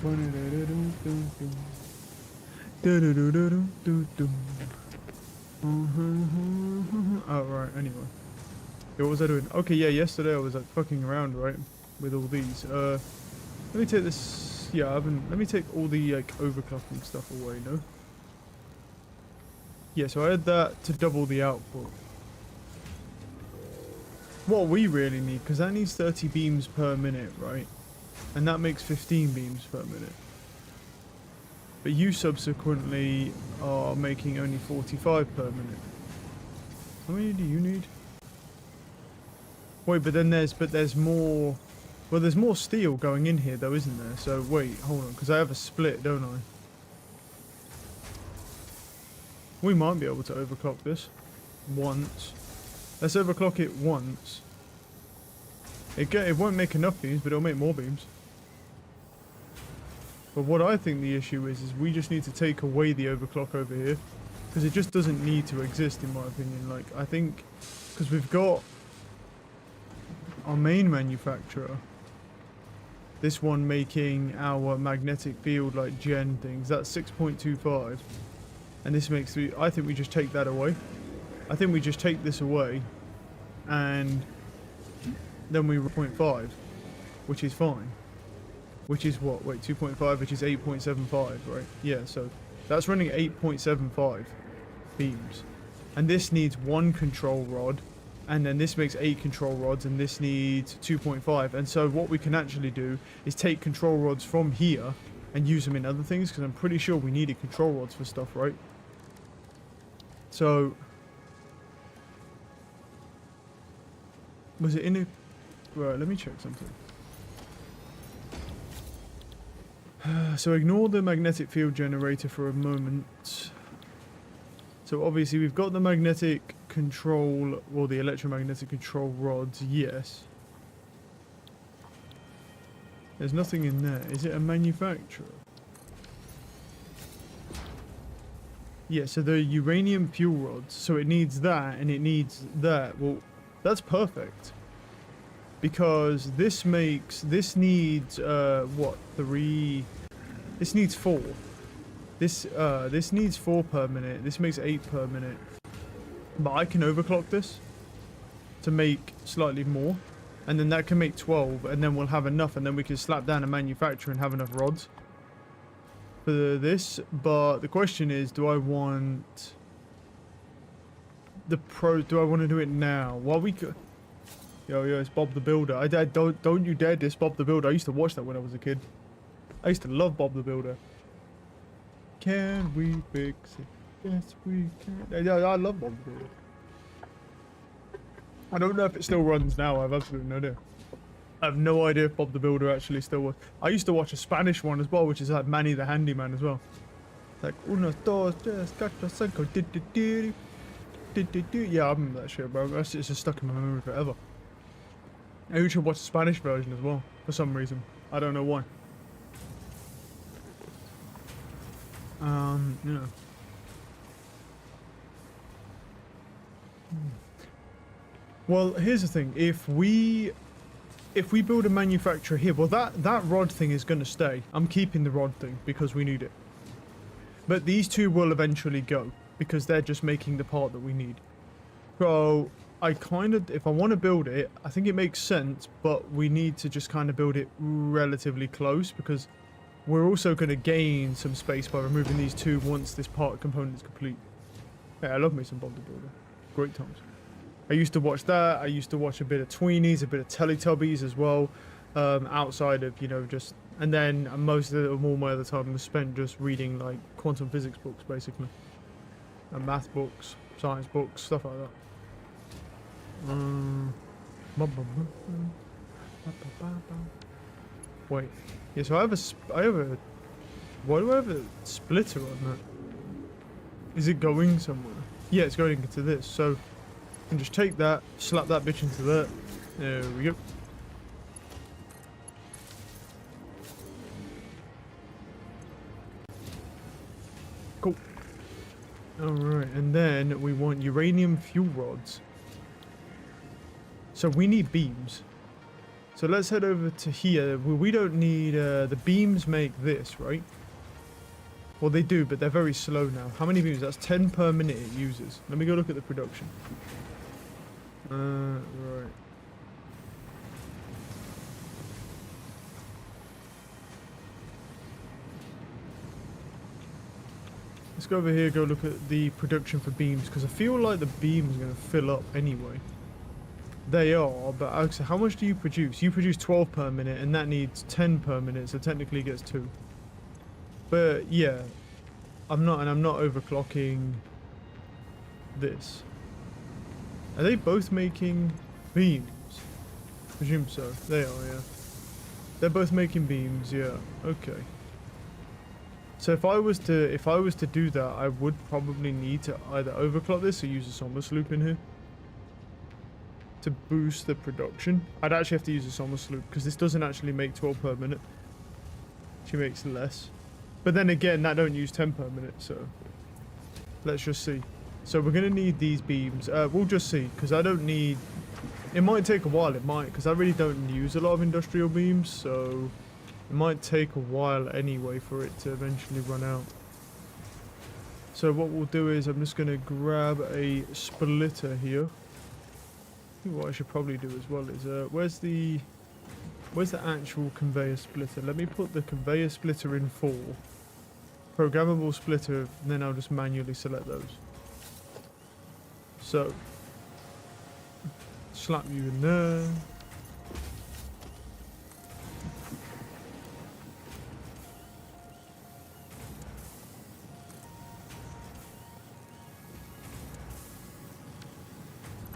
Oh, right, anyway. Yeah, what was I doing? Okay, yeah, yesterday I was like fucking around, right? With all these. Let me take this. Yeah, let me take all the like overclocking stuff away, no? Yeah, so I had that to double the output. What we really need, because that needs 30 beams per minute, right? And that makes 15 beams per minute. But you subsequently are making only 45 per minute. How many do you need? Wait, but there's more. Well, there's more steel going in here though, isn't there? So wait, hold on, because I have a split, don't I? We might be able to overclock this once. Let's overclock it once. It won't make enough beams, but it'll make more beams. But what I think the issue is we just need to take away the overclock over here. Because it just doesn't need to exist, in my opinion. Like, I think, because we've got our main manufacturer. This one making our magnetic field, like, gen things. That's 6.25. And this makes 3. I think we just take that away. I think we just take this away. And then we 0.5, which is fine. Which is what? Wait, 2.5, which is 8.75, right? Yeah, so that's running 8.75 beams. And this needs 1 control rod, and then this makes 8 control rods, and this needs 2.5. And so what we can actually do is take control rods from here and use them in other things, because I'm pretty sure we needed control rods for stuff, right? So was it in a... Right, let me check something. So ignore the magnetic field generator for a moment. So obviously we've got the magnetic control, or the electromagnetic control rods, yes. There's nothing in there. Is it a manufacturer? Yeah, so the uranium fuel rods. So it needs that, and it needs that. Well, that's perfect. Because this makes... This needs, what? 3... This needs 4. This needs 4 per minute. This makes 8 per minute. But I can overclock this to make slightly more. And then that can make 12. And then we'll have enough. And then we can slap down a manufacturer and have enough rods for this. But the question is, do I want the pro... Do I want to do it now? While we could... Yo, it's Bob the Builder. Don't you dare diss Bob the Builder. I used to watch that when I was a kid. I used to love Bob the Builder. Can we fix it? Yes, we can. Yeah, I love Bob the Builder. I don't know if it still runs now. I have absolutely no idea. I have no idea if Bob the Builder actually still was. I used to watch a Spanish one as well, which is like Manny the Handyman as well. Like, uno, dos, tres, cuatro, cinco, yeah, I remember that shit, bro. It's just stuck in my memory forever. I should watch the Spanish version as well, for some reason. I don't know why. Yeah. Well, here's the thing. If we build a manufacturer here, well, that rod thing is going to stay. I'm keeping the rod thing because we need it. But these two will eventually go because they're just making the part that we need. So I kind of, if I want to build it, I think it makes sense, but we need to just kind of build it relatively close because we're also going to gain some space by removing these two once this part component is complete. Yeah, I love me some Bob the Builder. Great times. I used to watch that. I used to watch a bit of Tweenies, a bit of Teletubbies as well, outside of, you know, just... And then most of all my other time was spent just reading, like, quantum physics books, basically. And math books, science books, stuff like that. Wait. Yeah, so I have a... Why do I have a splitter on that? Is it going somewhere? Yeah, it's going into this, so... I can just take that, slap that bitch into that. There we go. Cool. Alright, and then we want uranium fuel rods. So we need beams. So let's head over to here. We don't need, the beams make this, right? Well, they do, but they're very slow now. How many beams? That's 10 per minute it uses. Let me go look at the production. Right. Let's go over here, go look at the production for beams, because I feel like the beams are going to fill up anyway. They are, but actually, how much do you produce? You produce 12 per minute, and that needs 10 per minute, so technically it gets 2. But yeah, I'm not overclocking this. Are they both making beams? Presume so. They are, yeah. They're both making beams, yeah. Okay. So if I was to do that, I would probably need to either overclock this or use a Somos loop in here to boost the production. I'd actually have to use a Somos loop because this doesn't actually make 12 per minute. She makes less. But then again, that don't use 10 per minute, so let's just see. So we're gonna need these beams. We'll just see, because I don't need... It might take a while, it might, because I really don't use a lot of industrial beams, so it might take a while anyway for it to eventually run out. So what we'll do is I'm just gonna grab a splitter here. I think what I should probably do as well is, where's the actual conveyor splitter? Let me put the conveyor splitter in 4. Programmable splitter, and then I'll just manually select those. So, slap you in there.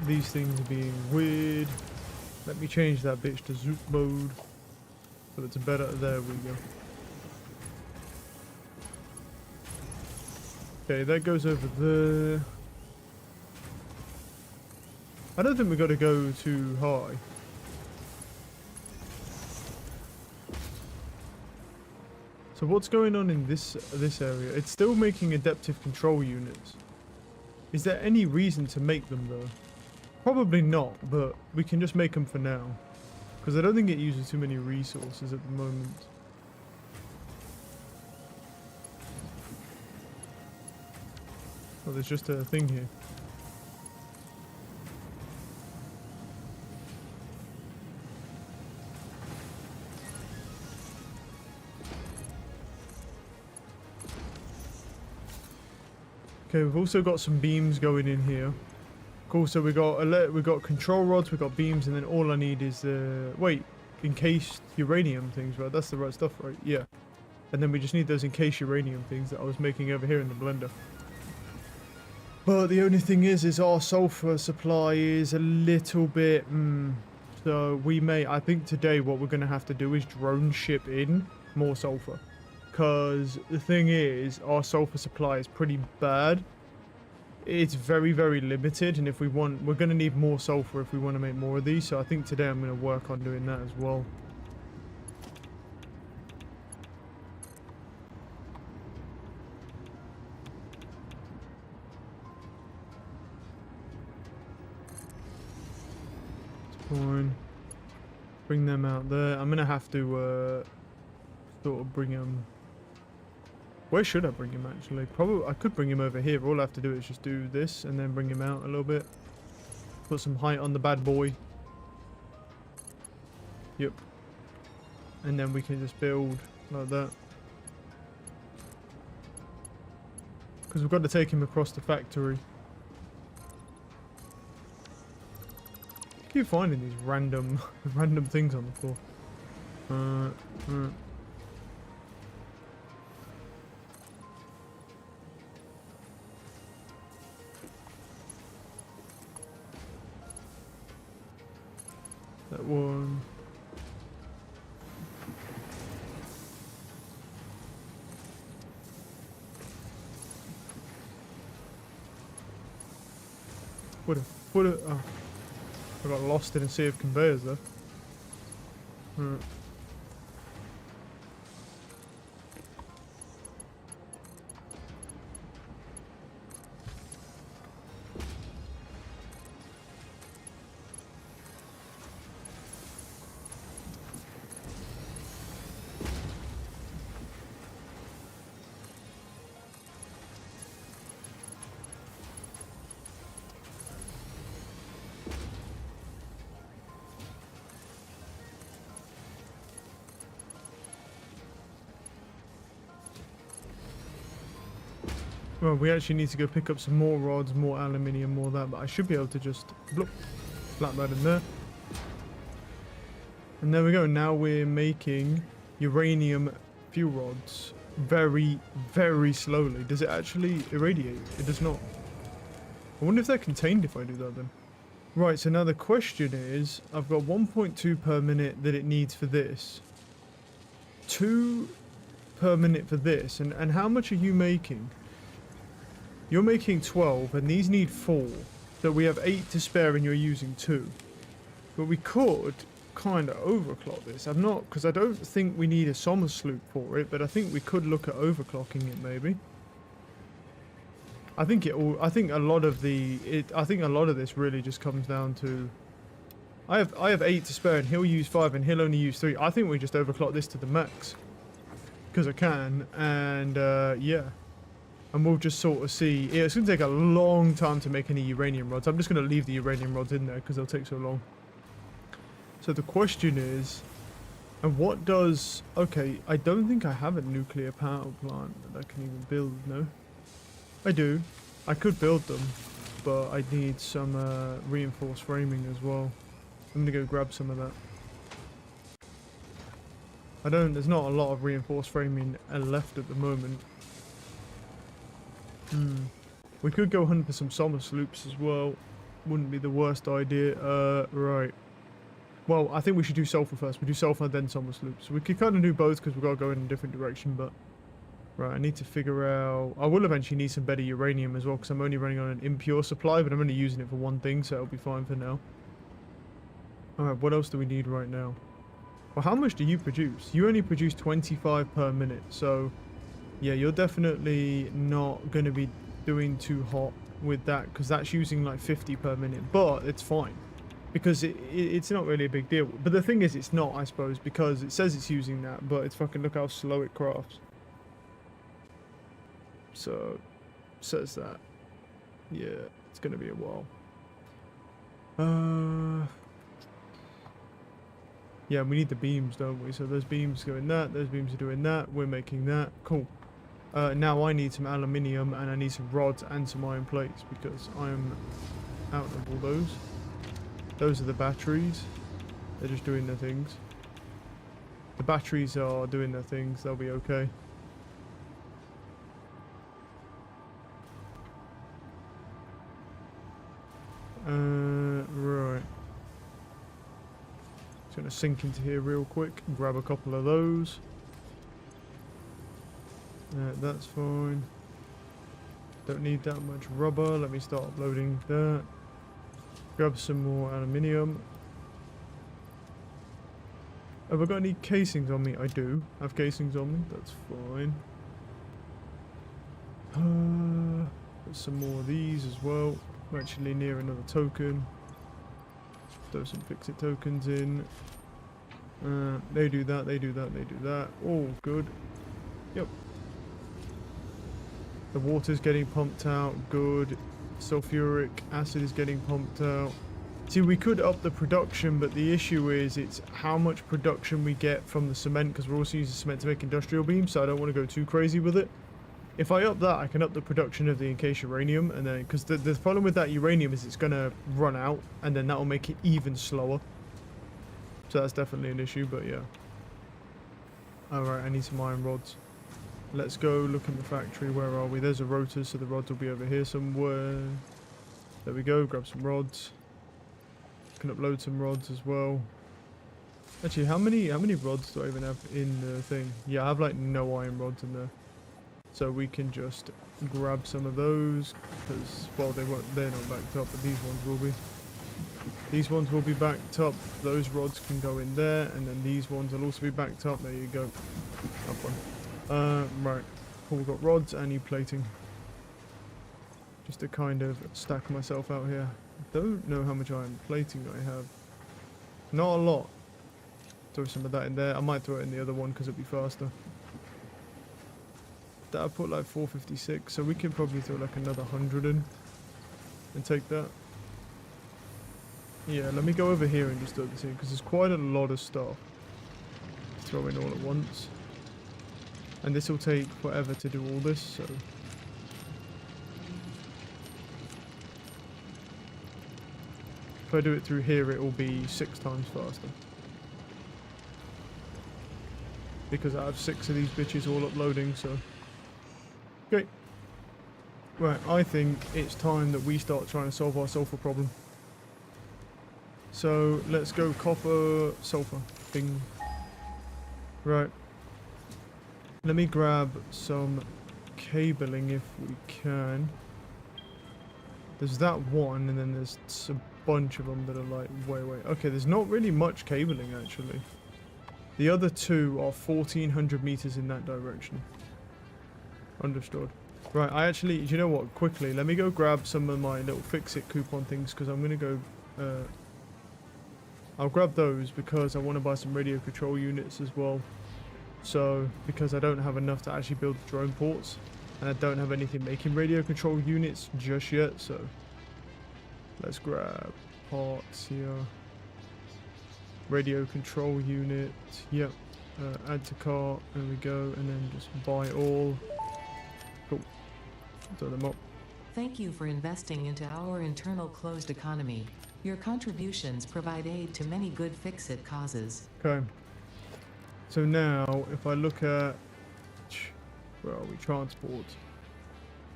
These things are being weird. Let me change that bitch to zoop mode. So it's better. There we go. Okay, that goes over there. I don't think we got to go too high. So what's going on in this area? It's still making adaptive control units. Is there any reason to make them though? Probably not, but we can just make them for now. Because I don't think it uses too many resources at the moment. Oh, there's just a thing here. Okay, we've also got some beams going in here. Cool, so we got control rods, we got beams, and then all I need is wait, encased uranium things, right? That's the right stuff, right? Yeah. And then we just need those encased uranium things that I was making over here in the blender. But the only thing is our sulfur supply is a little bit, so we may, I think today what we're going to have to do is drone ship in more sulfur. Because the thing is, our sulfur supply is pretty bad. It's very, very limited, and if we want, we're going to need more sulfur if we want to make more of these, so I think today I'm going to work on doing that as well. Fine. Bring them out there. I'm gonna have to sort of bring him. Where should I bring him actually? Probably I could bring him over here. All I have to do is just do this and then bring him out a little bit. Put some height on the bad boy. Yep. And then we can just build like that. Because we've got to take him across the factory. Keep finding these random things on the floor. That one. What a, oh. I got lost in a sea of conveyors there. Well, we actually need to go pick up some more rods, more aluminium, more that, but I should be able to just bloop, slap that in there. And there we go. Now we're making uranium fuel rods very, very slowly. Does it actually irradiate? It does not. I wonder if they're contained if I do that then. Right, so now the question is, I've got 1.2 per minute that it needs for this. 2 per minute for this. And how much are you making? You're making 12, and these need 4. So we have 8 to spare, and you're using 2. But we could kind of overclock this. I'm not, because I don't think we need a summer sloop for it, but I think we could look at overclocking it maybe. I think a lot of this really just comes down to I have 8 to spare and he'll use 5 and he'll only use 3. I think we just overclock this to the max because I can, and yeah, and we'll just sort of see. Yeah, it's gonna take a long time to make any uranium rods. I'm just gonna leave the uranium rods in there because they'll take so long. So the question is, and what does? Okay, I don't think I have a nuclear power plant that I can even build. No. I do. I could build them, but I need some reinforced framing as well. I'm gonna go grab some of that. There's not a lot of reinforced framing left at the moment. We could go hunt for some summer sloops as well. Wouldn't be the worst idea. Right. Well, I think we should do sulfur first. We do sulfur, then summer sloops. We could kind of do both because we've got to go in a different direction, but... Right, I need to figure out... I will eventually need some better uranium as well because I'm only running on an impure supply, but I'm only using it for one thing, so it'll be fine for now. Alright, what else do we need right now? Well, how much do you produce? You only produce 25 per minute, so... Yeah, you're definitely not going to be doing too hot with that because that's using like 50 per minute, but it's fine. Because it's not really a big deal. But the thing is, it's not, I suppose, because it says it's using that, but it's fucking... Look how slow it crafts. So, says that. Yeah, it's gonna be a while. Yeah, we need the beams, don't we? So those beams go in that, those beams are doing that, we're making that. Cool. Now I need some aluminium and I need some rods and some iron plates because I'm out of all those. Those are the batteries. They're just doing their things. The batteries are doing their things, they'll be okay. Right. Just gonna sink into here real quick and grab a couple of those. That's fine. Don't need that much rubber. Let me start uploading that. Grab some more aluminium. Have I got any casings on me? I do have casings on me. That's fine. Got some more of these as well. I'm actually near another token. Throw some fix-it tokens in. They do that, they do that, they do that. All good. Yep. The water's getting pumped out. Good. Sulfuric acid is getting pumped out. See, we could up the production, but the issue is it's how much production we get from the cement, because we're also using cement to make industrial beams, so I don't want to go too crazy with it. If I up that, I can up the production of the encased uranium, and then, because the problem with that uranium is it's going to run out, and then that will make it even slower. So that's definitely an issue, but yeah. Alright, I need some iron rods. Let's go look in the factory. Where are we? There's a rotor, so the rods will be over here somewhere. There we go, grab some rods. Can upload some rods as well. Actually, how many rods do I even have in the thing? Yeah, I have like no iron rods in there. So we can just grab some of those, because, well, they're not backed up, but these ones will be. These ones will be backed up, those rods can go in there, and then these ones will also be backed up. There you go. Up one. Right. Cool, we've got rods, and need plating. Just to kind of stack myself out here. I don't know how much iron plating I have. Not a lot. Throw some of that in there. I might throw it in the other one because it'll be faster. I put like 456, so we can probably throw like another 100 in and take that. Yeah, let me go over here and just throw this in because there's quite a lot of stuff to throw in all at once, and this will take forever to do all this. So if I do it through here, it will be 6 times faster. Because I have 6 of these bitches all uploading, so... Okay. Right, I think it's time that we start trying to solve our sulfur problem. So, let's go copper, sulfur. Bing. Right. Let me grab some cabling if we can. There's that one, and then there's a bunch of them that are like way. Okay, there's not really much cabling actually. The other 2 are 1,400 meters in that direction. Understood. Right, I actually, do you know what? Quickly, let me go grab some of my little fix-it coupon things because I'm going to go... I'll grab those because I want to buy some radio control units as well. So, because I don't have enough to actually build the drone ports. And I don't have anything making radio control units just yet, so... Let's grab parts here. Radio control unit, yep. Add to cart, there we go, and then just buy all. Cool. Throw them up. Thank you for investing into our internal closed economy. Your contributions provide aid to many good fix-it causes. Okay. So now, if I look at... Where are we? Transport.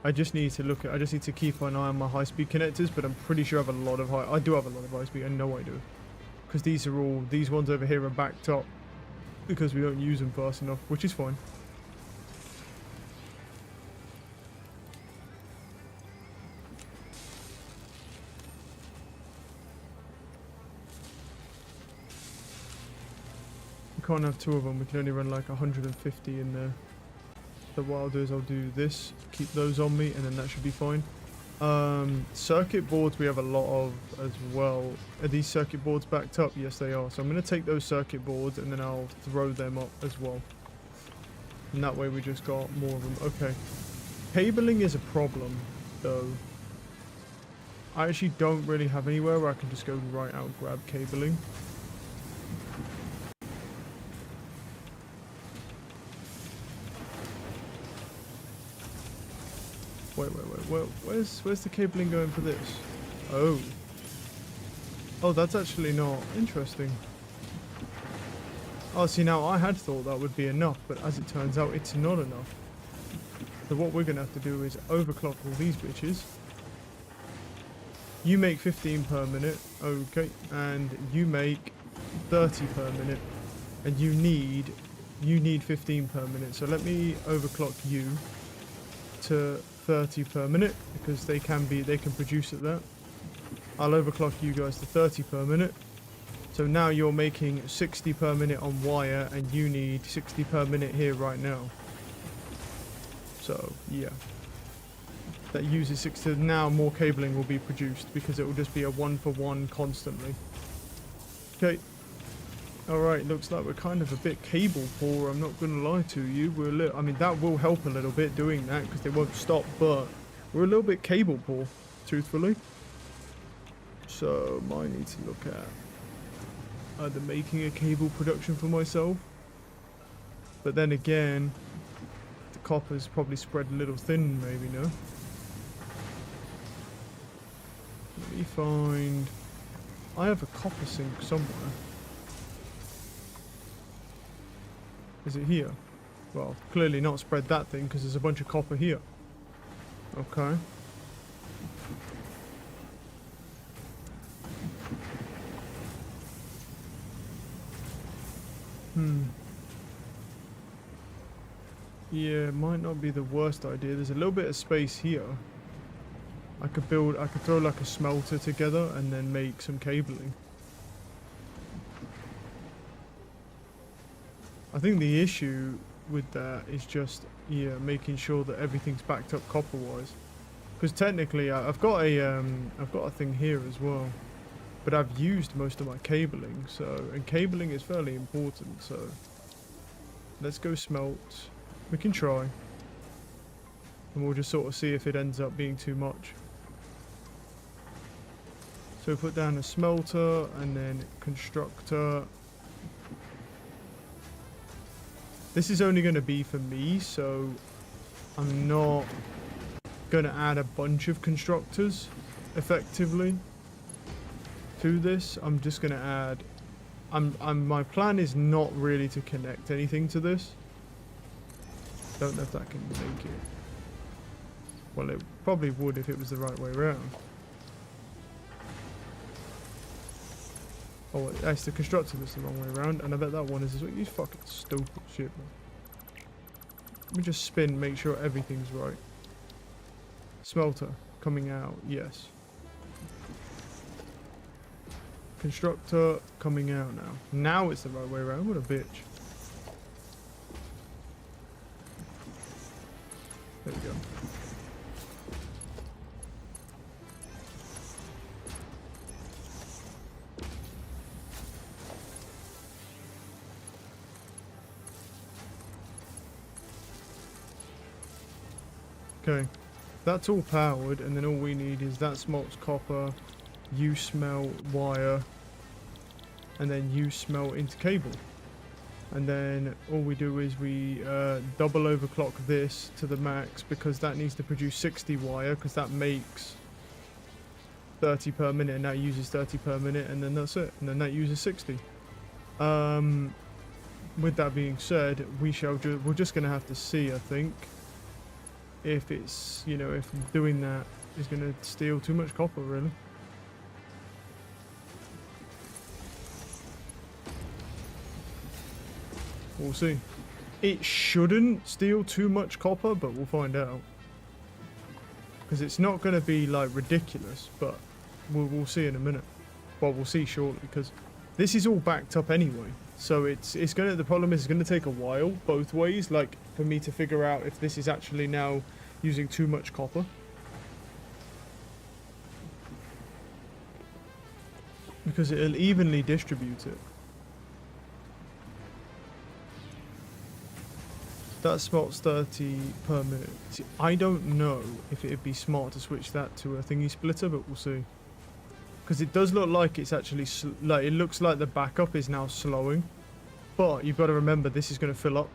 I just need to keep an eye on my high-speed connectors, but I'm pretty sure I have a lot of I do have a lot of high-speed, I know I do. Because these ones over here are backed up because we don't use them fast enough, which is fine. We can't have 2 of them, we can only run like 150 in there. So what I'll do is I'll do this, keep those on me, and then that should be fine. Circuit boards we have a lot of as well. Are these circuit boards backed up? Yes, they are. So I'm going to take those circuit boards and then I'll throw them up as well. And that way we just got more of them. Okay. Cabling is a problem, though. I actually don't really have anywhere where I can just go right out and grab cabling. Wait. Where's the cabling going for this? Oh. Oh, that's actually not interesting. Oh, see, now I had thought that would be enough, but as it turns out, it's not enough. So what we're going to have to do is overclock all these bitches. You make 15 per minute, okay, and you make 30 per minute, and you need 15 per minute. So let me overclock you to 30 per minute because they can produce at that. I'll overclock you guys to 30 per minute. So now you're making 60 per minute on wire, and you need 60 per minute here right now. So yeah, that uses 60. Now more cabling will be produced because it will just be a 1-for-1 constantly. Okay. Alright, looks like we're kind of a bit cable poor, I'm not going to lie to you. I mean, that will help a little bit doing that because they won't stop, but we're a little bit cable poor, truthfully. So, might need to look at either making a cable production for myself. But then again, the copper's probably spread a little thin, maybe, no? Let me find... I have a copper sink somewhere. Is it here? Well, clearly not spread that thing because there's a bunch of copper here. Okay. Yeah, it might not be the worst idea. There's a little bit of space here. I could throw like a smelter together and then make some cabling. I think the issue with that is just, yeah, making sure that everything's backed up copper-wise. Because technically, I've got a thing here as well, but I've used most of my cabling. And cabling is fairly important. So let's go smelt. We can try, and we'll just sort of see if it ends up being too much. So put down a smelter and then constructor. This is only going to be for me, so I'm not going to add a bunch of constructors, effectively. to this, I'm just gonna add. My plan is not really to connect anything to this. Don't know if that can make it. Well, it probably would if it was the right way around. Oh, it's the constructor that's the wrong way around, and I bet that one is as well. You fucking stupid shit, man. Let me just spin, make sure everything's right. Smelter coming out, yes. Constructor coming out now. Now it's the right way around. What a bitch. There we go. Okay, that's all powered, and then all we need is that smelts copper, you smelt wire, and then you smelt into cable. And then all we do is we double overclock this to the max, because that needs to produce 60 wire, because that makes 30 per minute, and that uses 30 per minute, and then that's it, and then that uses 60. With that being said, we're just going to have to see, I think, if it's, you know, if doing that is going to steal too much copper, really. We'll see. It shouldn't steal too much copper, but we'll find out. Because it's not going to be, like, ridiculous, but we'll see in a minute. Well, we'll see shortly, because this is all backed up anyway. So it's going to, the problem is it's going to take a while, both ways, like, for me to figure out if this is actually now using too much copper. Because it'll evenly distribute it. That smelts 30 per minute. See, I don't know if it'd be smart to switch that to a thingy splitter, but we'll see. Because it does look like it's actually, like, it looks like the backup is now slowing. But you've got to remember, this is going to fill up.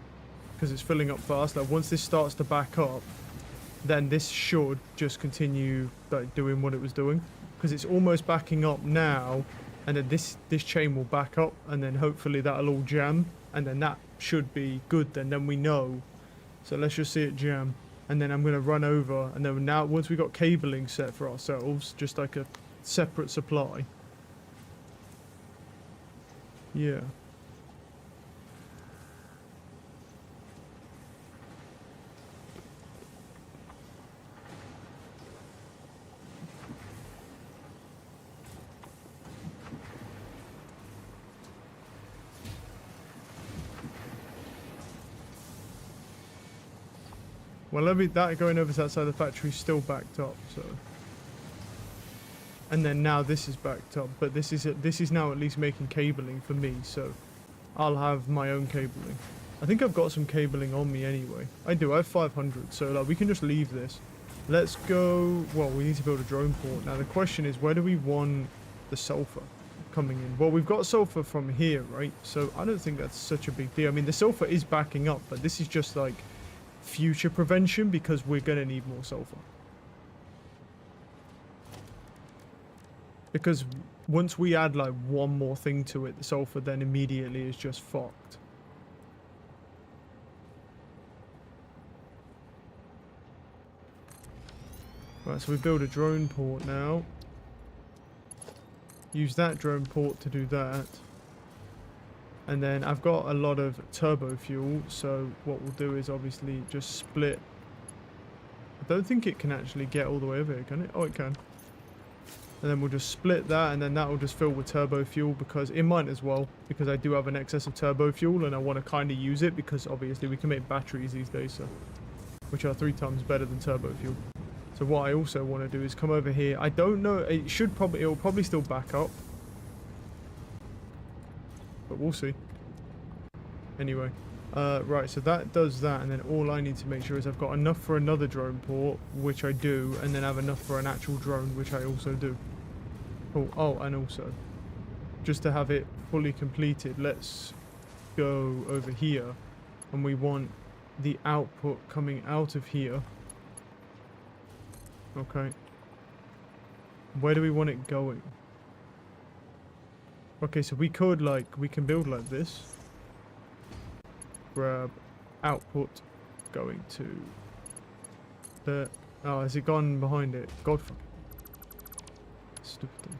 Because it's filling up fast. Like, once this starts to back up, then this should just continue, like, doing what it was doing. Because it's almost backing up now. And then this chain will back up. And then hopefully that'll all jam. And then that should be good. Then we know. So let's just see it jam. And then I'm going to run over. And then now, once we've got cabling set for ourselves, just like a separate supply. Yeah. Well, that going over to that side of the factory is still backed up, so. And then now this is backed up, but this is now at least making cabling for me, so I'll have my own cabling. I think I've got some cabling on me anyway. I do, I have 500, so like, we can just leave this. Let's go, well, we need to build a drone port. Now the question is, where do we want the sulfur coming in? Well, we've got sulfur from here, right? So I don't think that's such a big deal. I mean, the sulfur is backing up, but this is just like future prevention, because we're going to need more sulfur. Because once we add like one more thing to it, the sulfur then immediately is just fucked. Right, so we build a drone port now. Use that drone port to do that. And then I've got a lot of turbo fuel, so what we'll do is obviously just split. I don't think it can actually get all the way over here, can it? Oh, it can. And then we'll just split that, and then that will just fill with turbo fuel, because it might as well, because I do have an excess of turbo fuel, and I want to kind of use it, because obviously we can make batteries these days, so, which are 3 times better than turbo fuel. So what I also want to do is come over here. I don't know, it'll probably still back up. But we'll see. Anyway, right, so that does that, and then all I need to make sure is I've got enough for another drone port, which I do, and then I have enough for an actual drone, which I also do. Oh, and also, just to have it fully completed, let's go over here, and we want the output coming out of here. Okay. Where do we want it going? Okay, so we could like, we can build like this. Grab output going to the, oh, has it gone behind it? God fucking stupid thing.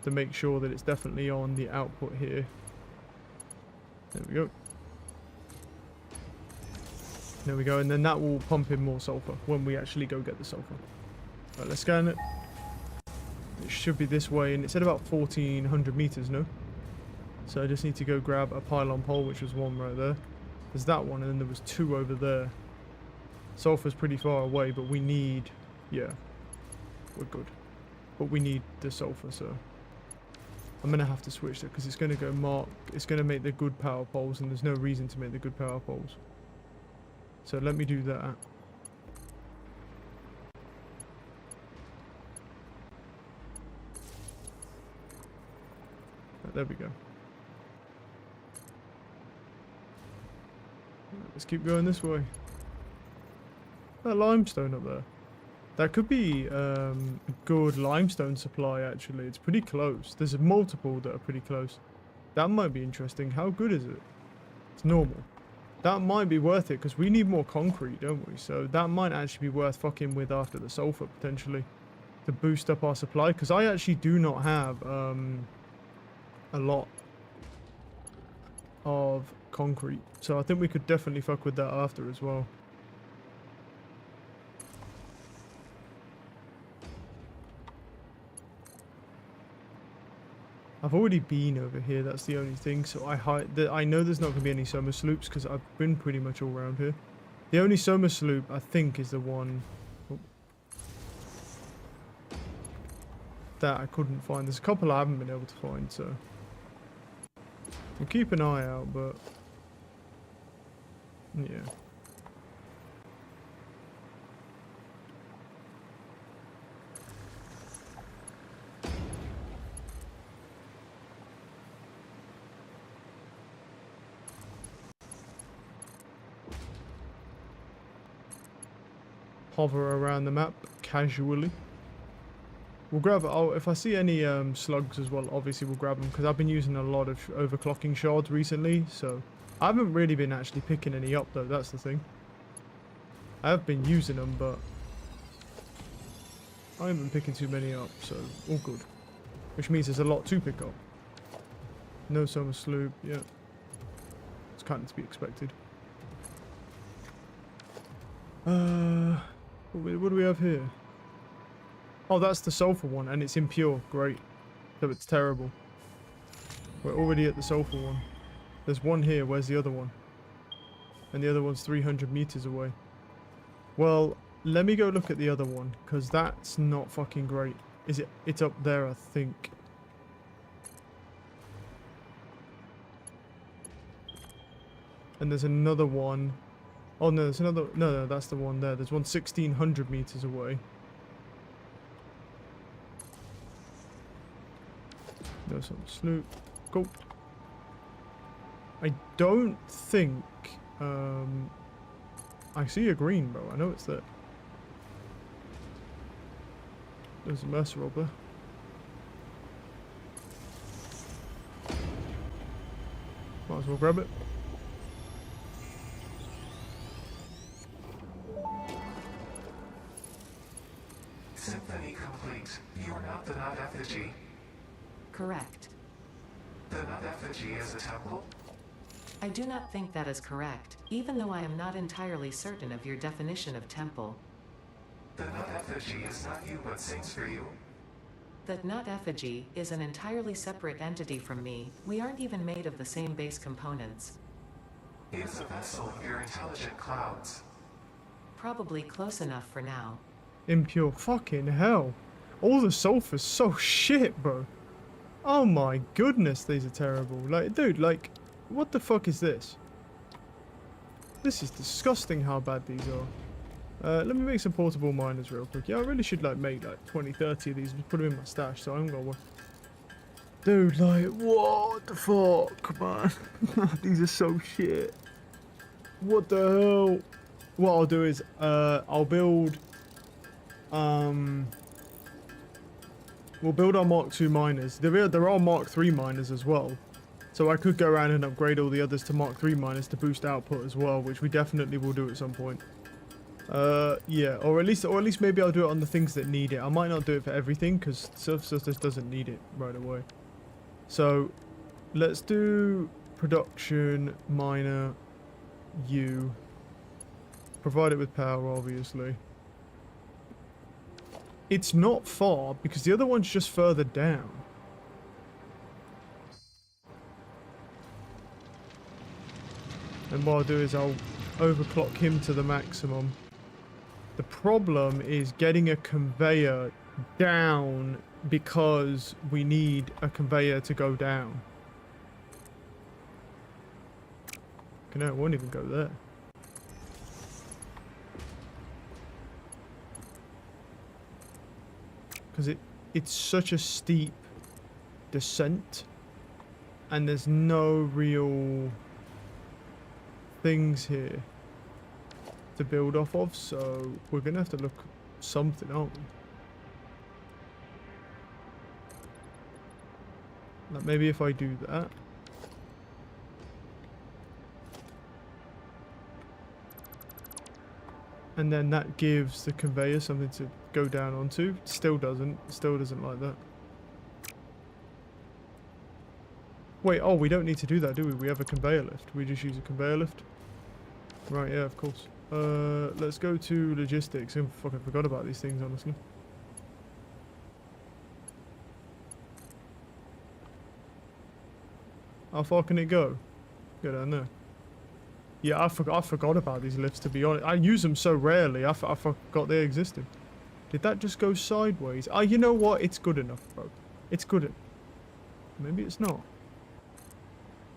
To make sure that it's definitely on the output here. There we go. There we go, and then that will pump in more sulfur when we actually go get the sulfur. Right, let's scan it. It should be this way, and it said about 1400 meters, no? So I just need to go grab a pylon pole, which was one right there. There's that one, and then there was two over there. Sulfur's pretty far away, but we need... Yeah, we're good. But we need the sulfur, so... I'm going to have to switch that, because it's going to go mark... It's going to make the good power poles, and there's no reason to make the good power poles. So let me do that. Right, there we go. Let's keep going this way. That limestone up there. That could be a good limestone supply, actually. It's pretty close. There's multiple that are pretty close. That might be interesting. How good is it? It's normal. That might be worth it, because we need more concrete, don't we? So that might actually be worth fucking with after the sulfur, potentially. To boost up our supply. Because I actually do not have a lot of concrete. So I think we could definitely fuck with that after as well. I've already been over here, that's the only thing. So I know there's not going to be any summer sloops because I've been pretty much all around here. The only summer sloop, I think, is the one that I couldn't find. There's a couple I haven't been able to find, so we'll keep an eye out, but yeah. Hover around the map casually. We'll grab, oh, if I see any slugs as well, obviously we'll grab them, because I've been using a lot of overclocking shards recently, so I haven't really been actually picking any up though, that's the thing. I have been using them, but I haven't been picking too many up, so all good. Which means there's a lot to pick up. No summer sloop, yeah. It's kind of to be expected. What do we have here? Oh, that's the sulfur one, and it's impure. Great. So it's terrible. We're already at the sulfur one. There's one here. Where's the other one? And the other one's 300 meters away. Well, let me go look at the other one, because that's not fucking great. Is it? It's up there, I think. And there's another one. Oh no, there's another. No, that's the one there. There's one 1600 meters away. There's some sloop. Go. I don't think. I see a green, bro. I know it's there. There's a mercer robber. Might as well grab it. Symphony complete. You are not the nut effigy. Correct. The nut effigy is a temple? I do not think that is correct, even though I am not entirely certain of your definition of temple. The nut effigy is not you but sings for you. That nut effigy is an entirely separate entity from me. We aren't even made of the same base components. It is a vessel of your intelligent clouds. Probably close enough for now. Impure. Fucking hell. All the sulfur's so shit, bro. Oh my goodness, these are terrible. Like, dude, like, what the fuck is this? This is disgusting how bad these are. Let me make some portable miners real quick. Yeah, I really should, like, make, like, 20, 30 of these and put them in my stash, so I'm gonna work. Dude, like, what the fuck, man? These are so shit. What the hell? What I'll do is, I'll build, We'll build our Mark II miners. There are Mark III miners as well. So I could go around and upgrade all the others to Mark III miners to boost output as well, which we definitely will do at some point. Yeah, or at least maybe I'll do it on the things that need it. I might not do it for everything because stuff just doesn't need it right away. So let's do production miner U. Provide it with power, obviously. It's not far because the other one's just further down. And what I'll do is I'll overclock him to the maximum. The problem is getting a conveyor down because we need a conveyor to go down. Okay, no, it won't even go there. Because it's such a steep descent and there's no real things here to build off of, so we're gonna have to look something, aren't we? Like maybe if I do that. And then that gives the conveyor something to go down onto. Still doesn't like that. Wait, oh, we don't need to do that, do we? We have a conveyor lift. We just use a conveyor lift. Right, yeah, of course. Let's go to logistics. I fucking forgot about these things, honestly. How far can it go? Go down there. Yeah, I forgot about these lifts, to be honest. I use them so rarely, I forgot they existed. Did that just go sideways? Oh, you know what? It's good enough, bro. It's good enough. Maybe it's not.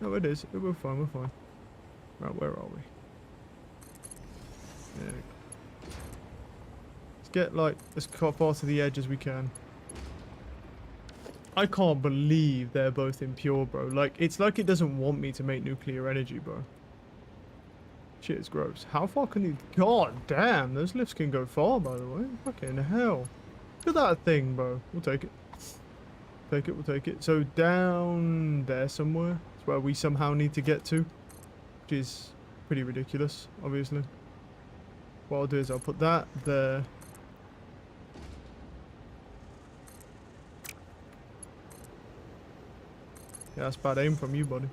No, it is. We're fine, we're fine. Right, where are we? There we go. Let's get, like, as far to the edge as we can. I can't believe they're both impure, bro. Like, it's like it doesn't want me to make nuclear energy, bro. Shit, it's gross. How far can you... God damn, those lifts can go far, by the way. Fucking hell. Look at that thing, bro. We'll take it. Take it, we'll take it. So down there somewhere is where we somehow need to get to. Which is pretty ridiculous, obviously. What I'll do is I'll put that there. Yeah, that's bad aim from you, buddy.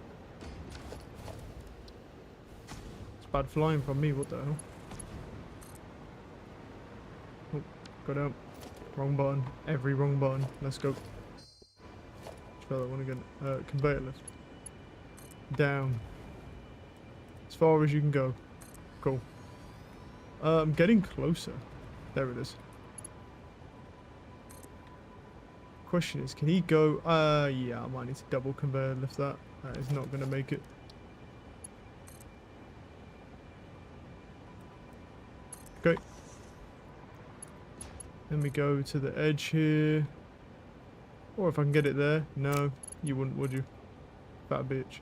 Bad flying from me, what the hell? Oh, got out. Wrong button. Every wrong button. Let's go. Try that one again. Conveyor lift. Down. As far as you can go. Cool. I'm getting closer. There it is. Question is, can he go? Yeah, I might need to double conveyor lift that. That is not going to make it. Okay. Then we go to the edge here. Or if I can get it there. No, you wouldn't, would you? Fat bitch.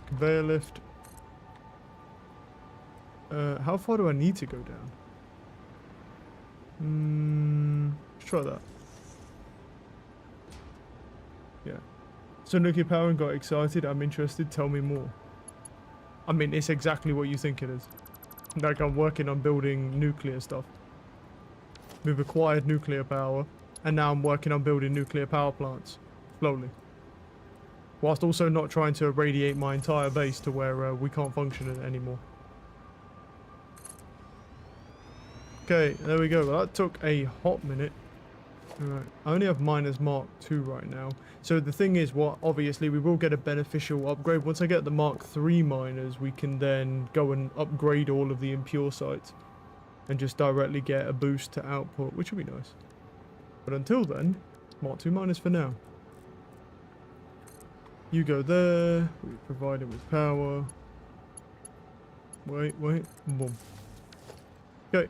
Conveyor lift. How far do I need to go down? Let's try that. Yeah. So nuclear power and got excited. I'm interested. Tell me more. I mean, it's exactly what you think it is. Like, I'm working on building nuclear stuff. We've acquired nuclear power, and now I'm working on building nuclear power plants. Slowly. Whilst also not trying to irradiate my entire base to where we can't function anymore. Okay, there we go. Well, that took a hot minute. Alright, I only have miners Mark II right now. So the thing is, what obviously we will get a beneficial upgrade. Once I get the Mark III miners, we can then go and upgrade all of the impure sites and just directly get a boost to output, which will be nice. But until then, Mark II miners for now. You go there, we provide it with power. Wait, boom. Okay,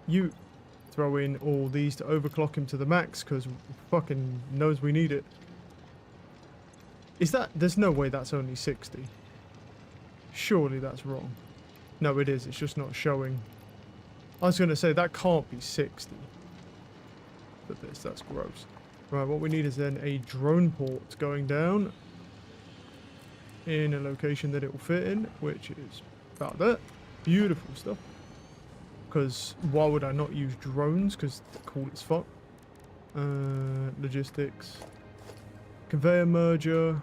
you throw in all these to overclock him to the max, because fucking knows we need it. Is that... There's no way that's only 60. Surely that's wrong. No, it is. It's just not showing. I was going to say, that can't be 60. for this. That's gross. Right, what we need is then a drone port going down in a location that it will fit in, which is about that. Beautiful stuff. Because why would I not use drones? Because they're cool as fuck. Logistics. Conveyor merger.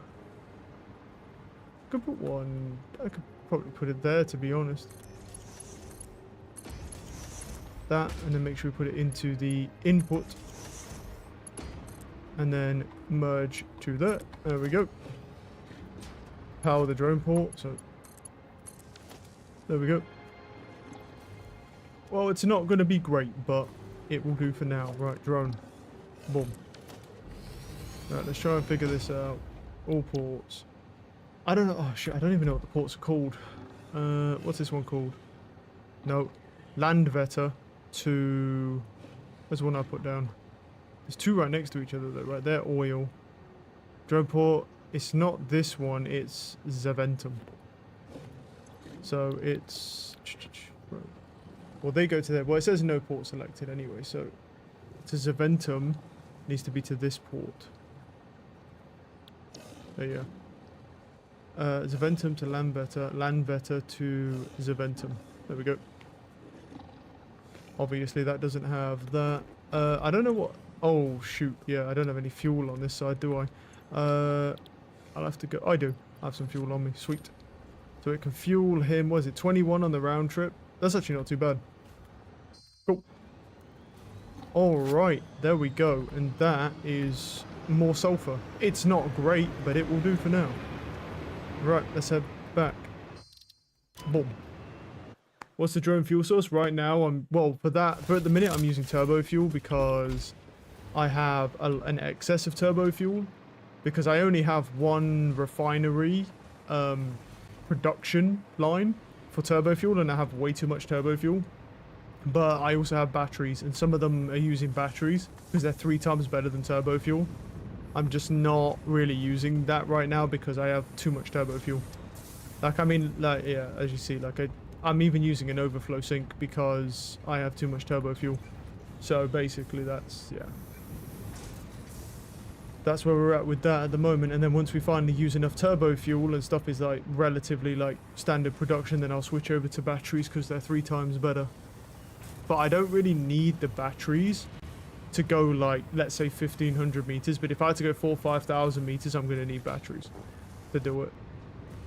Could put one. I could probably put it there, to be honest. That, and then make sure we put it into the input. And then merge to that. There we go. Power the drone port. So there we go. Well, it's not going to be great, but it will do for now. Right, drone. Boom. Right, let's try and figure this out. All ports. I don't know. Oh shit! I don't even know what the ports are called. What's this one called? No, land vetter to. Where's the one I put down? There's two right next to each other though, right there, oil. Drone port, it's not this one, it's Zaventem. So it's... Well, they go to there. Well, it says no port selected anyway, so to Zaventem needs to be to this port. There you go. Zaventem to Landvetter to Zaventem. There we go. Obviously that doesn't have that. I don't know what... Oh, shoot. Yeah, I don't have any fuel on this side, do I? I'll have to go... I do. I have some fuel on me. Sweet. So it can fuel him... What is it? 21 on the round trip? That's actually not too bad. Cool. Alright. There we go. And that is more sulfur. It's not great, but it will do for now. Right. Let's head back. Boom. What's the drone fuel source? Right now, well, for at the minute, I'm using turbo fuel because I have an excess of turbo fuel, because I only have one refinery production line for turbo fuel, and I have way too much turbo fuel. But I also have batteries, and some of them are using batteries because they're 3 times better than turbo fuel. I'm just not really using that right now because I have too much turbo fuel. Like, I mean, like, yeah, as you see, like, I'm even using an overflow sink because I have too much turbo fuel. So basically that's, yeah. That's where we're at with that at the moment. And then once we finally use enough turbo fuel and stuff is like relatively like standard production, then I'll switch over to batteries because they're 3 times better. But I don't really need the batteries to go like, let's say 1500 meters. But if I had to go 4,000 or 5,000 meters, I'm going to need batteries to do it.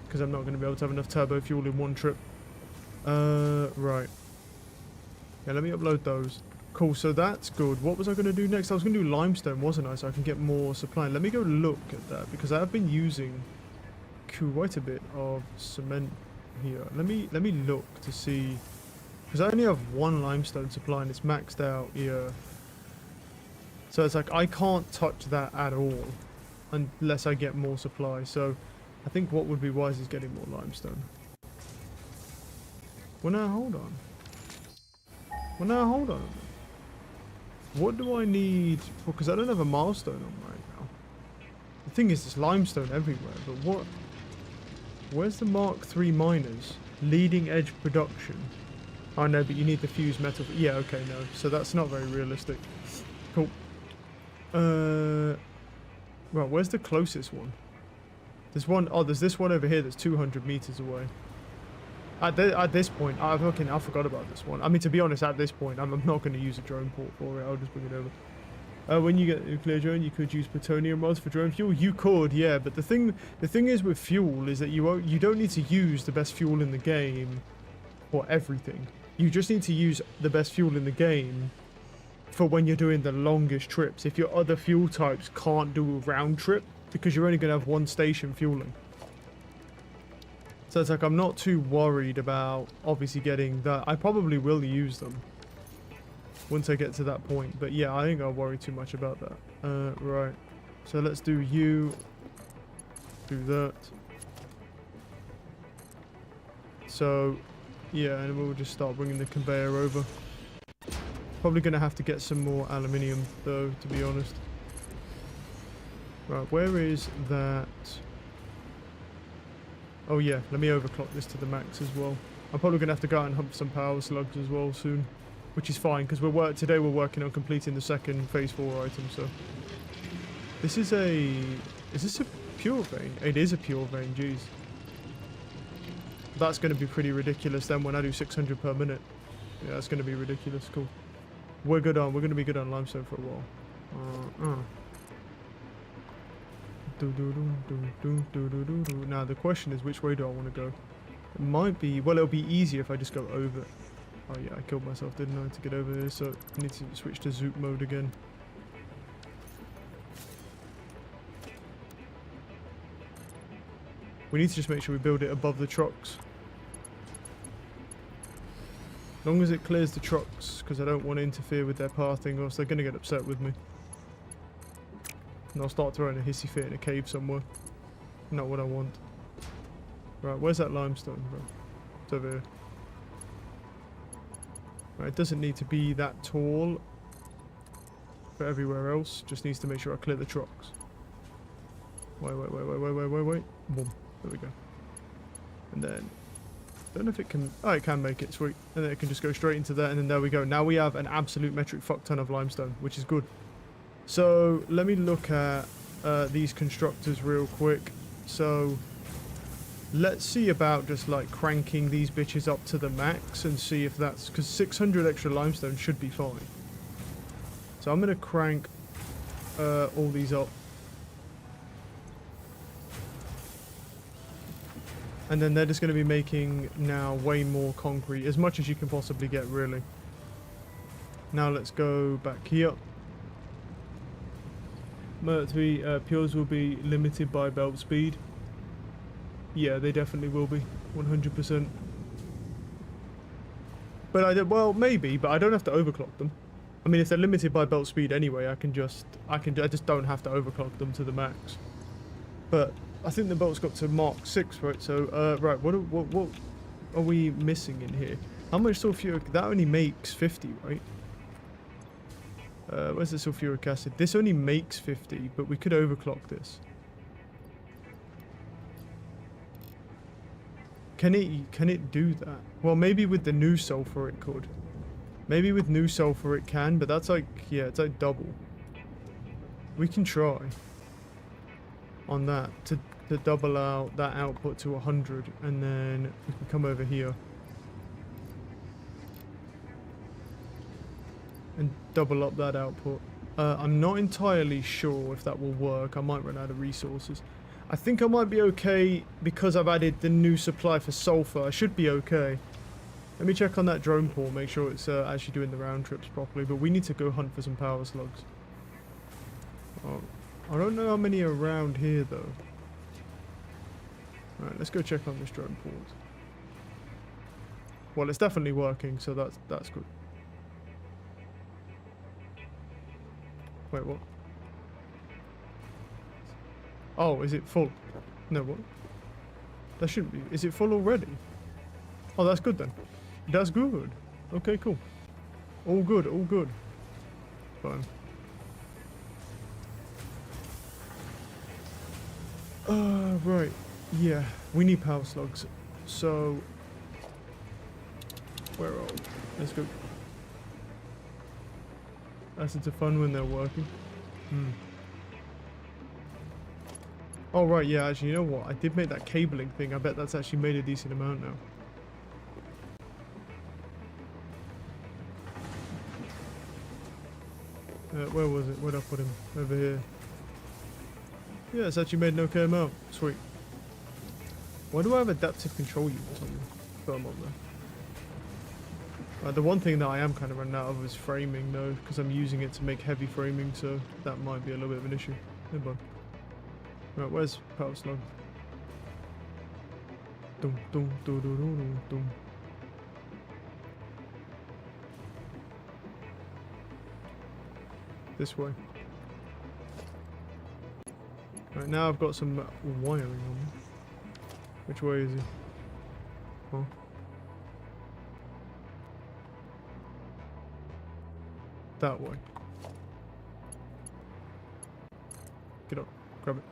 Because I'm not going to be able to have enough turbo fuel in one trip. Right. Yeah, let me upload those. Cool, so that's good. What was I going to do next? I was going to do limestone, wasn't I? So I can get more supply. Let me go look at that, because I have been using quite a bit of cement here. Let me look to see, because I only have 1 limestone supply and it's maxed out here. So it's like I can't touch that at all unless I get more supply. So I think what would be wise is getting more limestone. Well, now hold on. Well, now hold on. What do I need? Because I don't have a milestone on right now. The thing is, there's limestone everywhere. But what? Where's the Mark III miners? Leading edge production. I know, but you need the fused metal. Yeah, okay, no. So that's not very realistic. Cool. Right, where's the closest one? There's one. Oh, there's this one over here that's 200 meters away. At this point, I forgot about this one. I mean, to be honest, at this point, I'm not going to use a drone port for it. I'll just bring it over. When you get a nuclear drone, you could use plutonium rods for drone fuel. You could, yeah, but the thing is with fuel is that you don't need to use the best fuel in the game for everything. You just need to use the best fuel in the game for when you're doing the longest trips. If your other fuel types can't do a round trip, because you're only going to have 1 station fueling. So it's like I'm not too worried about obviously getting that. I probably will use them once I get to that point. But yeah, I think I'll worry too much about that. Right. So let's do you. Do that. So yeah, and we'll just start bringing the conveyor over. Probably going to have to get some more aluminium though, to be honest. Right, where is that? Oh yeah, let me overclock this to the max as well. I'm probably going to have to go out and hump some power slugs as well soon. which is fine because today we're working on completing the second phase 4 item. So this is this a pure vein? It is a pure vein. Jeez, that's going to be pretty ridiculous then when I do 600 per minute. Yeah, that's going to be ridiculous. Cool. We're good on. We're going to be good on limestone for a while. Now the question is, which way do I want to go? It might be, well, it'll be easier if I just go over. Oh yeah, I killed myself, didn't I, to get over here, so I need to switch to zoop mode again. We need to just make sure we build it above the trucks. As long as it clears the trucks, because I don't want to interfere with their pathing, or else they're going to get upset with me. And I'll start throwing a hissy fit in a cave somewhere. Not what I want. Right, where's that limestone, bro? It's over here. Right, it doesn't need to be that tall for everywhere else. Just needs to make sure I clear the trucks. Wait. Boom. There we go. And then, don't know if it can, oh, it can make it, sweet. And then it can just go straight into there, and then there we go. Now we have an absolute metric fuck ton of limestone, which is good. So, let me look at these constructors real quick. So, let's see about just like cranking these bitches up to the max and see if that's, because 600 extra limestone should be fine. So I'm going to crank all these up. And then they're just going to be making now way more concrete, as much as you can possibly get, really. Now let's go back here. Mercury pures will be limited by belt speed. Yeah, they definitely will be, 100%. But well, maybe, but I don't have to overclock them. I mean, if they're limited by belt speed anyway, I just don't have to overclock them to the max. But I think the belt's got to Mark 6, right? So, right, what are we missing in here? How much sulfuric? That only makes 50, right? Where's the sulfuric acid? This only makes 50, but we could overclock this. Can it do that? Well, maybe with the new sulfur it could. Maybe with new sulfur it can, but that's like, yeah, it's like double. We can try on that to double out that output to 100, and then we can come over here and double up that output. I'm not entirely sure if that will work. I might run out of resources. I think I might be okay because I've added the new supply for sulfur. I should be okay. Let me check on that drone pool, make sure it's actually doing the round trips properly. But we need to go hunt for some power slugs. Oh, I don't know how many are around here though. Alright, let's go check on this drone pool. Well, it's definitely working, so that's good. Wait, what? Oh, is it full? No, what? That shouldn't be. Is it full already? Oh, that's good then. That's good. Okay, cool. All good, all good. Fine. Right. Yeah, we need power slugs. So, where are we? Let's go. Acids are fun when they're working. Oh right, yeah, actually, you know what? I did make that cabling thing. I bet that's actually made a decent amount now. Where was it? Where'd I put him? Over here. Yeah, it's actually made an okay amount. Sweet. Why do I have adaptive control units on firm on there? The one thing that I am kind of running out of is framing though, because I'm using it to make heavy framing, so that might be a little bit of an issue. Hey, bud. Right, where's power slug? Dum dum dum dum dum dum. This way. Right, now I've got some wiring on me. Which way is he? Oh. That way. Get up. Grab it.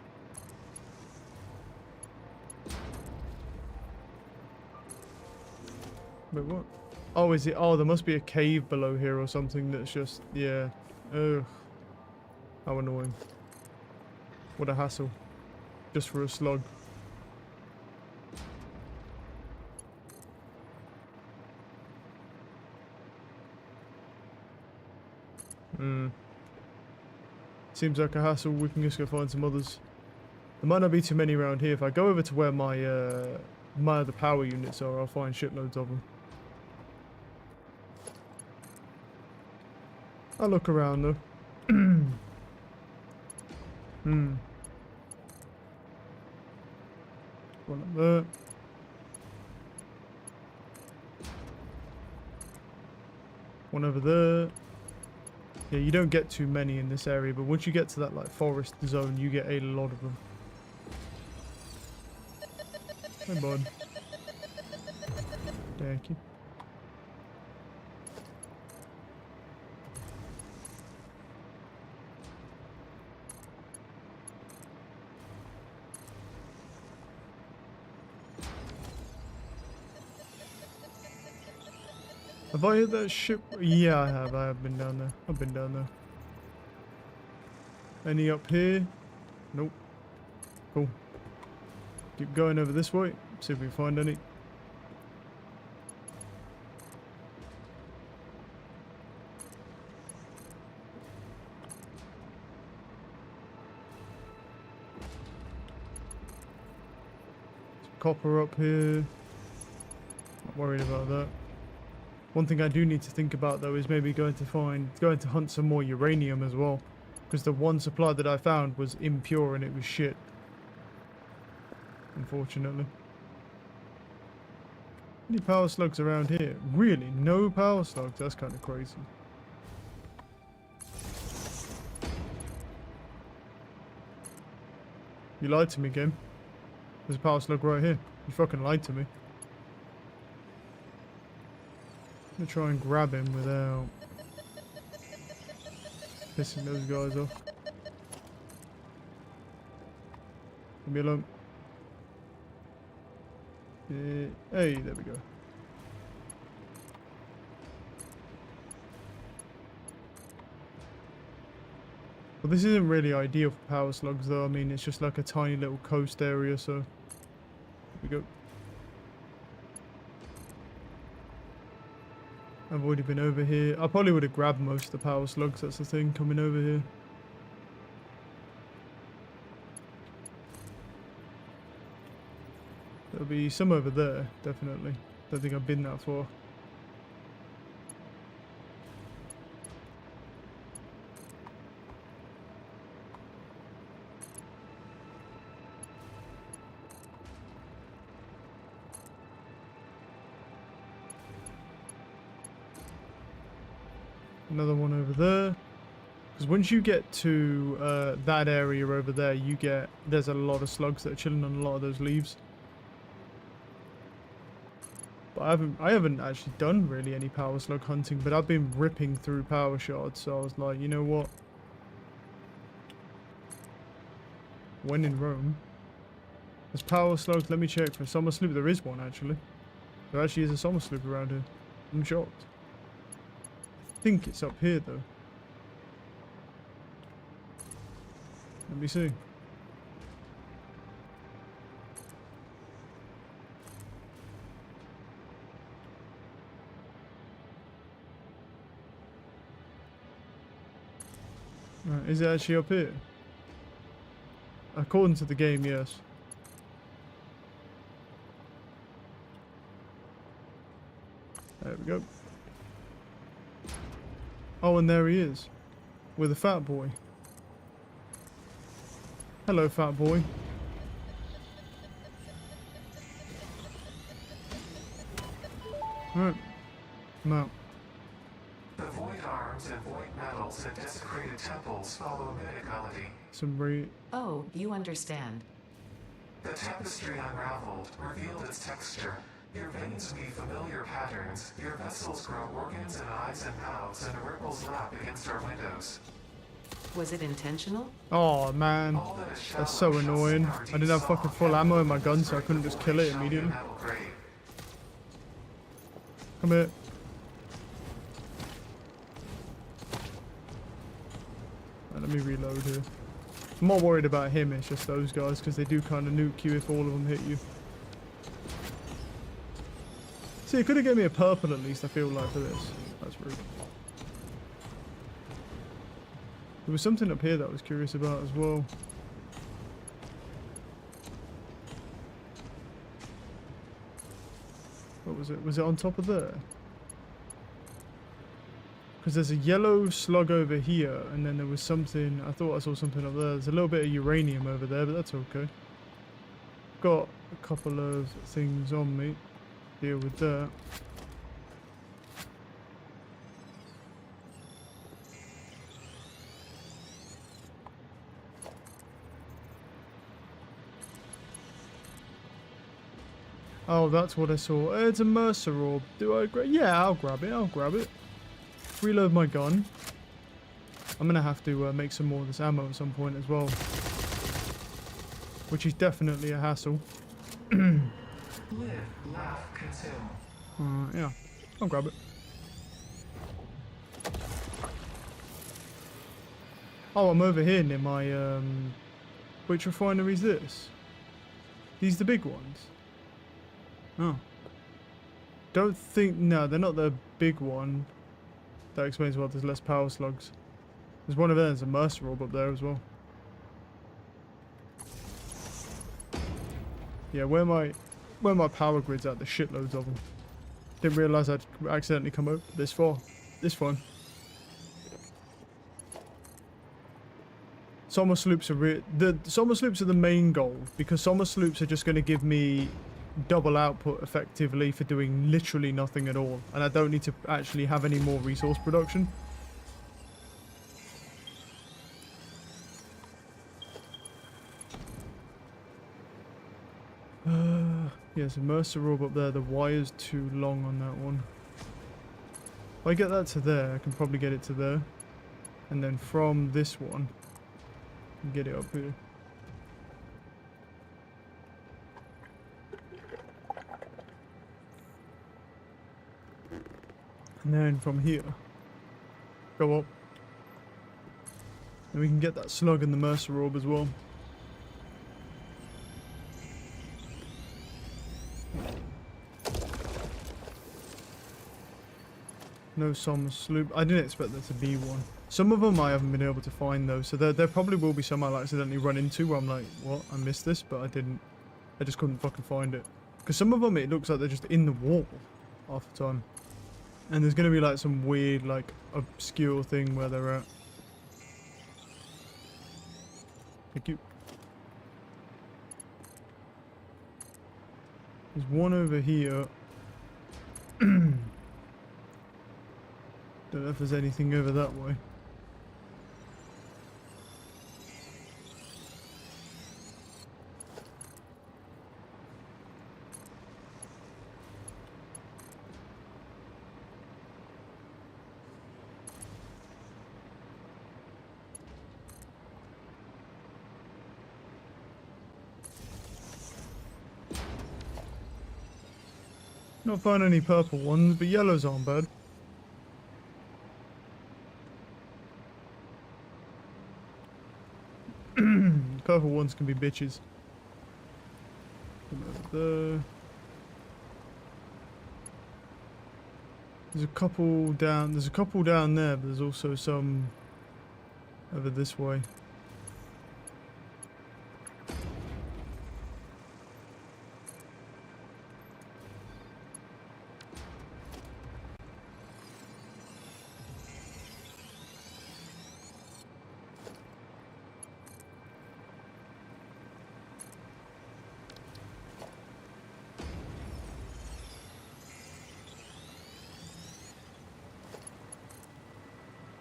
Wait, what? Oh, is it? Oh, there must be a cave below here or something that's just... Yeah. Ugh. How annoying. What a hassle. Just for a slug. Seems like a hassle. We can just go find some others. There might not be too many around here. If I go over to where my other power units are, I'll find shitloads of them. I'll look around though. One up there. One over there. Yeah, you don't get too many in this area, but once you get to that like forest zone, you get a lot of them. Hey, bud. Thank you. Have I hit that ship? Yeah, I have. I have been down there. I've been down there. Any up here? Nope. Cool. Keep going over this way. See if we find any. Copper up here. Not worried about that. One thing I do need to think about though is maybe going to hunt some more uranium as well, because the one supply that I found was impure and it was shit. Unfortunately. Any power slugs around here? Really? No power slugs? That's kind of crazy. You lied to me, game. There's a power slug right here. You fucking lied to me. I'm gonna try and grab him without pissing those guys off. Leave me alone. Yeah. Hey, there we go. Well, this isn't really ideal for power slugs though. I mean, it's just like a tiny little coast area, so... Here we go. I've already been over here. I probably would have grabbed most of the power slugs, that's the thing, coming over here. There'll be some over there, definitely. Don't think I've been that far. Another one over there. Because once you get to that area over there, there's a lot of slugs that are chilling on a lot of those leaves. But I haven't actually done really any power slug hunting, but I've been ripping through power shards, so I was like, you know what? When in Rome. There's power slugs. Let me check for summer sloop. There is one actually. There actually is a summer sloop around here. I'm shocked. I think it's up here though. Let me see. Right, is it actually up here? According to the game, yes. There we go. Oh, and there he is. With a fat boy. Hello, fat boy. Alright. No. The void arms and void metals and desecrated temples follow mid-ecology. Some Oh, you understand. The tapestry unraveled, revealed its texture. Your veins weave familiar patterns. Your vessels grow organs and eyes and mouths, and ripples lap against our windows. Was it intentional? Oh man, All that is shallow that's so shall annoying. sink our I didn't have deep fucking soul. full ammo in my gun, so I couldn't just kill it Shall be a immediately. metal grave. Come here. Let me reload here. I'm not worried about him, it's just those guys, because they do kind of nuke you if all of them hit you. See, it could have given me a purple at least, I feel like, for this. That's rude. There was something up here that I was curious about as well. What was it? Was it on top of there? Because there's a yellow slug over here, and then there was something... I thought I saw something up there. There's a little bit of uranium over there, but that's okay. Got a couple of things on me. Deal with that. Oh, that's what I saw. It's a Mercer orb. Do I grab? Yeah, I'll grab it. I'll grab it. Reload my gun. I'm gonna have to make some more of this ammo at some point as well, which is definitely a hassle. Live, laugh, consume. Yeah, I'll grab it. Oh, I'm over here near my which refinery is this? These the big ones? Oh. Don't think... No, they're not the big one. That explains why there's less power slugs. There's one of them, there's a Mercer orb up there as well. Yeah, where my power grid's at, there's shitloads of them. Didn't realise I'd accidentally come out this far. This fun. Summer sloops are the summer sloops are the main goal, because summer sloops are just going to give me double output effectively for doing literally nothing at all, and I don't need to actually have any more resource production. Yeah, so Mercer orb up there. The wire's too long on that one. If I get that to there, I can probably get it to there, and then from this one get it up here. And then from here, go up. And we can get that slug and the Mercer orb as well. No summer sloop. I didn't expect there to be one. Some of them I haven't been able to find though, so there probably will be some I'll accidentally run into where I'm like, what? I missed this, but I just couldn't fucking find it. Because some of them it looks like they're just in the wall half the time. And there's going to be like some weird, like, obscure thing where they're at. Thank you. There's one over here. Don't know if there's anything over that way. Not found any purple ones, but yellows aren't bad. Purple ones can be bitches. Over there. There's a couple down there, but there's also some over this way.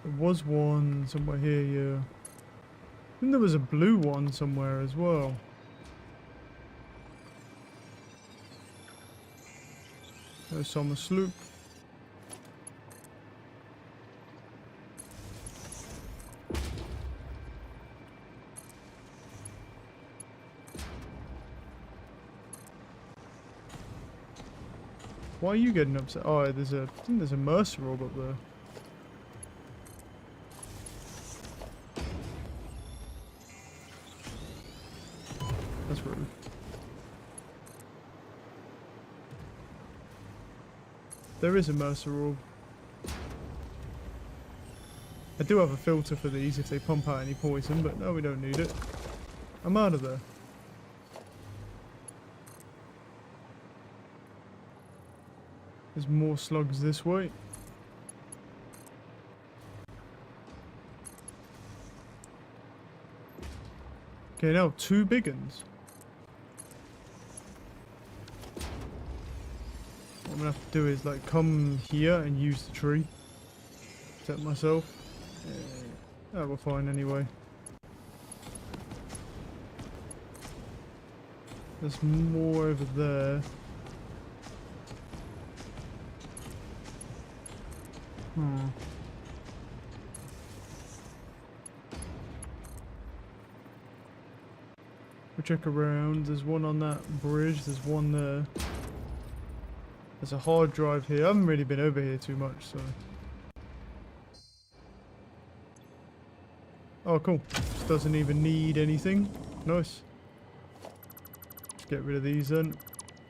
There was one somewhere here, yeah. I think there was a blue one somewhere as well. There's summer sloop. Why are you getting upset? Oh, I think there's a Mercer orb up there. there is a Mercer orb. I do have a filter for these if they pump out any poison, but no, we don't need it. I'm out of there. There's more slugs this way. Okay, now 2 big uns. What I'm gonna have to do is like come here and use the tree. Protect myself. That will fine anyway. There's more over there. We'll check around. There's one on that bridge. There's one there. There's a hard drive here. I haven't really been over here too much, so. Oh, cool. This doesn't even need anything. Nice. Let's get rid of these then.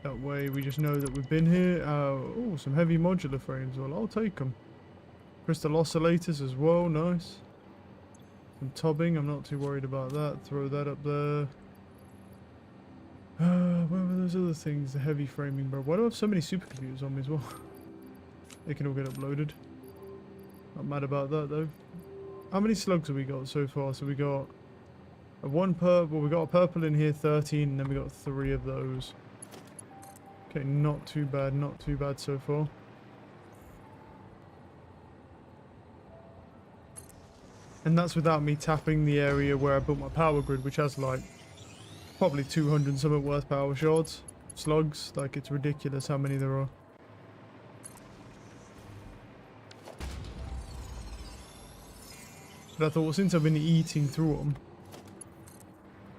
That way we just know that we've been here. Oh, some heavy modular frames. Well, I'll take them. Crystal oscillators as well. Nice. Some tubbing. I'm not too worried about that. Throw that up there. Where were those other things? The heavy framing, bro. Why do I have so many supercomputers on me as well? They can all get uploaded. Not mad about that though. How many slugs have we got so far? So we got a one purple. We got a purple in here, 13, and then we got 3 of those. Okay, not too bad. Not too bad so far. And that's without me tapping the area where I built my power grid, which has like probably 200 something worth power shards. Slugs, like it's ridiculous how many there are. But I thought, well, since I've been eating through them,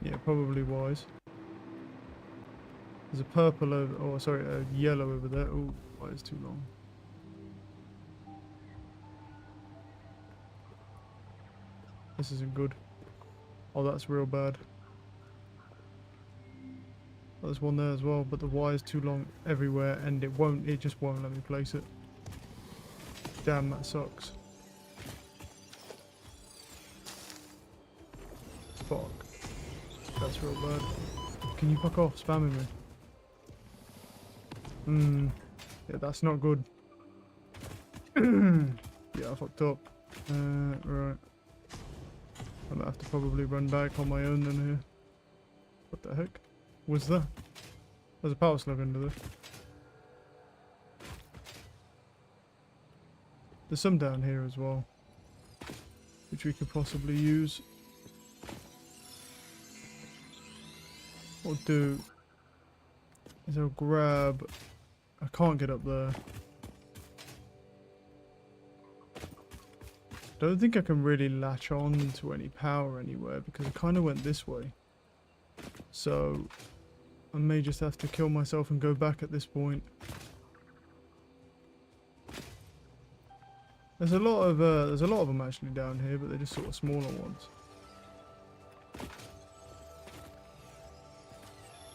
yeah, probably wise. There's a purple over, oh sorry, a yellow over there. Oh, why is too long? This isn't good. Oh, that's real bad. Oh, there's one there as well, but the wire's too long everywhere, and it just won't let me place it. Damn, that sucks. Fuck. That's real bad. Can you fuck off spamming me? Yeah, that's not good. Yeah, I fucked up. Right. I'm gonna have to probably run back on my own then here. What the heck? What's that? There's a power slug under there. There's some down here as well, which we could possibly use. What I'll do is I'll grab... I can't get up there. Don't think I can really latch on to any power anywhere because I kind of went this way. So I may just have to kill myself and go back at this point. There's a lot of them actually down here, but they're just sort of smaller ones.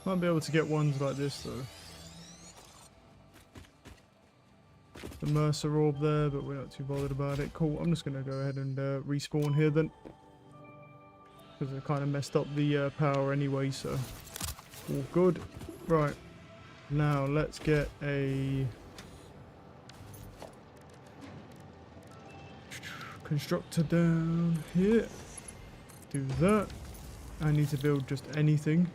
Might be able to get ones like this though. The Mercer orb there, but we're not too bothered about it. Cool, I'm just going to go ahead and respawn here then. Because I kind of messed up the power anyway, so all good. Right, now let's get a constructor down here. Do that. I need to build just anything.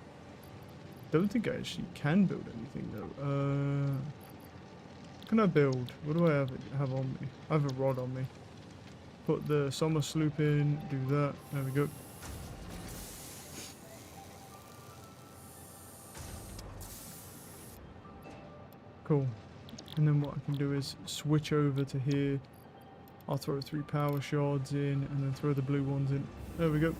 Don't think I actually can build anything though. What can I build? What do I have on me? I have a rod on me. Put the summer sloop in, do that. There we go. Cool. And then what I can do is switch over to here. I'll throw 3 power shards in and then throw the blue ones in. There we go.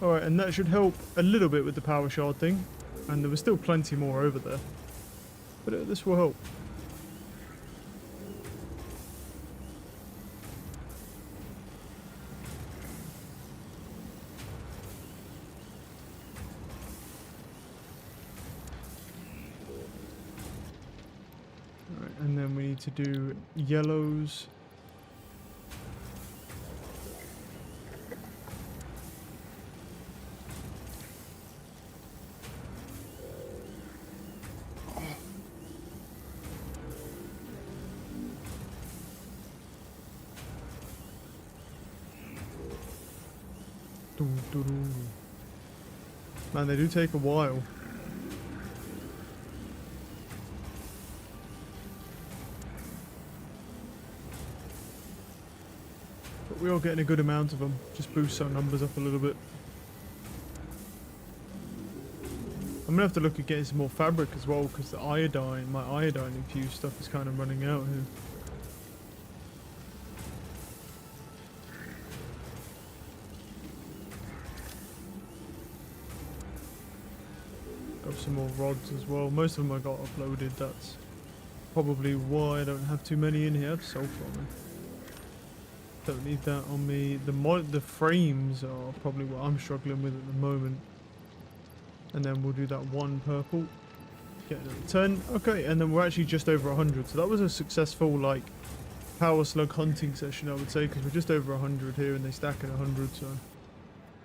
Alright, and that should help a little bit with the power shard thing. And there was still plenty more over there. But this will help. and then we need to do yellows. Man, they do take a while. But we are getting a good amount of them. Just boosts our numbers up a little bit. I'm gonna have to look at getting some more fabric as well, because the iodine, my iodine infused stuff is kind of running out here. Got some more rods as well. Most of them I got uploaded. That's probably why I don't have too many in here. Sulfur on me. Don't need that on me. The frames are probably what I'm struggling with at the moment. And then we'll do that one purple. Get another 10. Okay, and then we're actually just over 100. So that was a successful, like, power slug hunting session, I would say, because we're just over 100 here and they stack at 100, so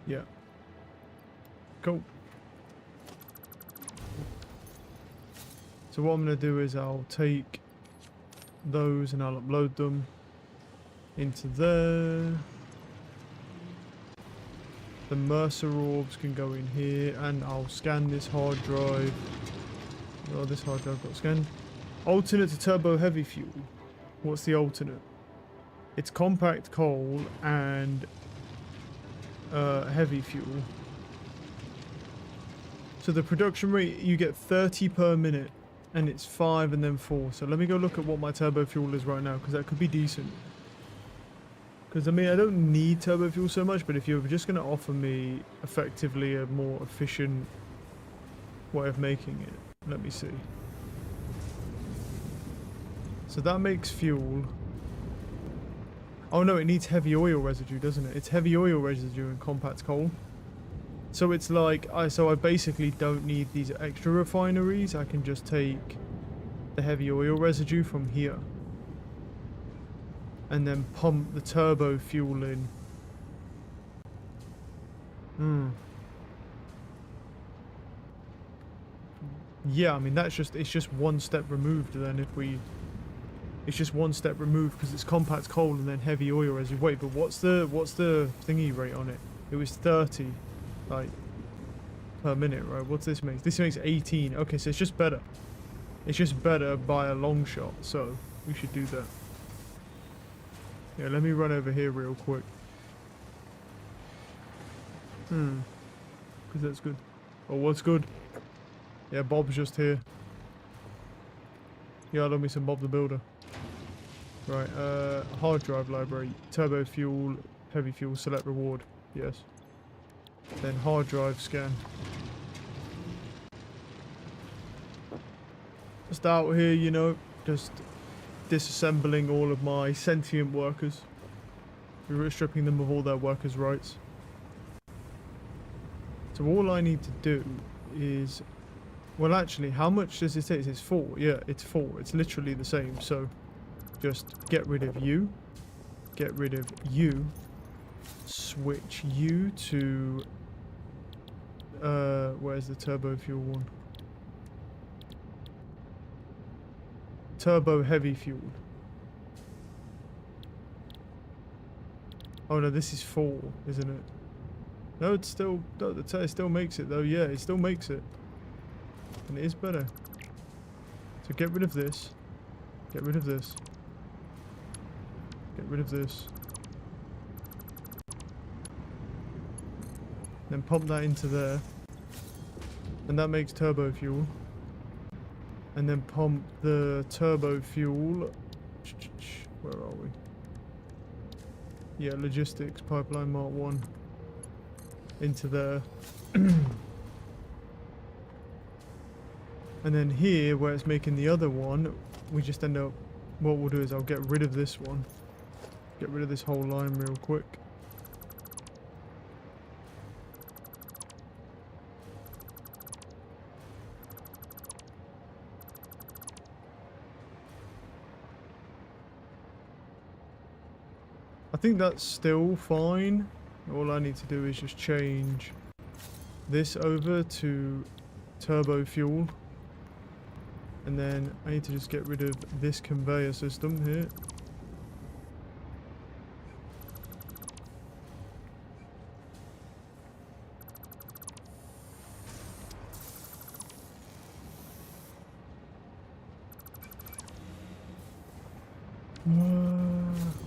yeah. Cool. So what I'm going to do is I'll take those and I'll upload them into there. The Mercer orbs can go in here, and I'll scan this hard drive. Oh, this hard drive got scanned. Alternate to turbo heavy fuel. What's the alternate? It's compact coal and heavy fuel. So the production rate, you get 30 per minute, and it's 5 and then 4. So let me go look at what my turbo fuel is right now, because that could be decent. Because, I mean, I don't need turbo fuel so much, but if you're just going to offer me effectively a more efficient way of making it, let me see. So that makes fuel. Oh no, it needs heavy oil residue, doesn't it? It's heavy oil residue and compact coal. So it's like, so I basically don't need these extra refineries. I can just take the heavy oil residue from here. And then pump the turbo fuel in. Yeah, I mean it's just one step removed then it's just one step removed because it's compact coal and then heavy oil residue. Wait, but what's the thingy rate on it? It was 30 like per minute, right? What's this make? This makes 18. Okay, so it's just better. It's just better by a long shot, so we should do that. Yeah, let me run over here real quick. Because that's good. Oh, what's good? Yeah, Bob's just here. Yeah, I love me some Bob the Builder. Right, hard drive library. Turbo fuel, heavy fuel, select reward. Yes. Then hard drive scan. Just out here, you know, just disassembling all of my sentient workers. We're stripping them of all their workers' rights. So all I need to do is, well, actually, how much does it say? It's 4. Yeah, it's 4. It's literally the same. So just get rid of you, get rid of you, switch you to where's the turbo fuel one? Turbo heavy fuel. Oh no, this is 4, isn't it? No, it's still, no, it still makes it though. Yeah, it still makes it. And it is better. So get rid of this. Get rid of this. Get rid of this. Then pump that into there. And that makes turbo fuel. And then pump the turbo fuel. Where are we? Yeah, logistics, pipeline mark 1. Into there. And then here, where it's making the other one, we just end up, what we'll do is I'll get rid of this one. Get rid of this whole line real quick. think that's still fine. All I need to do is just change this over to turbo fuel. And then I need to just get rid of this conveyor system here.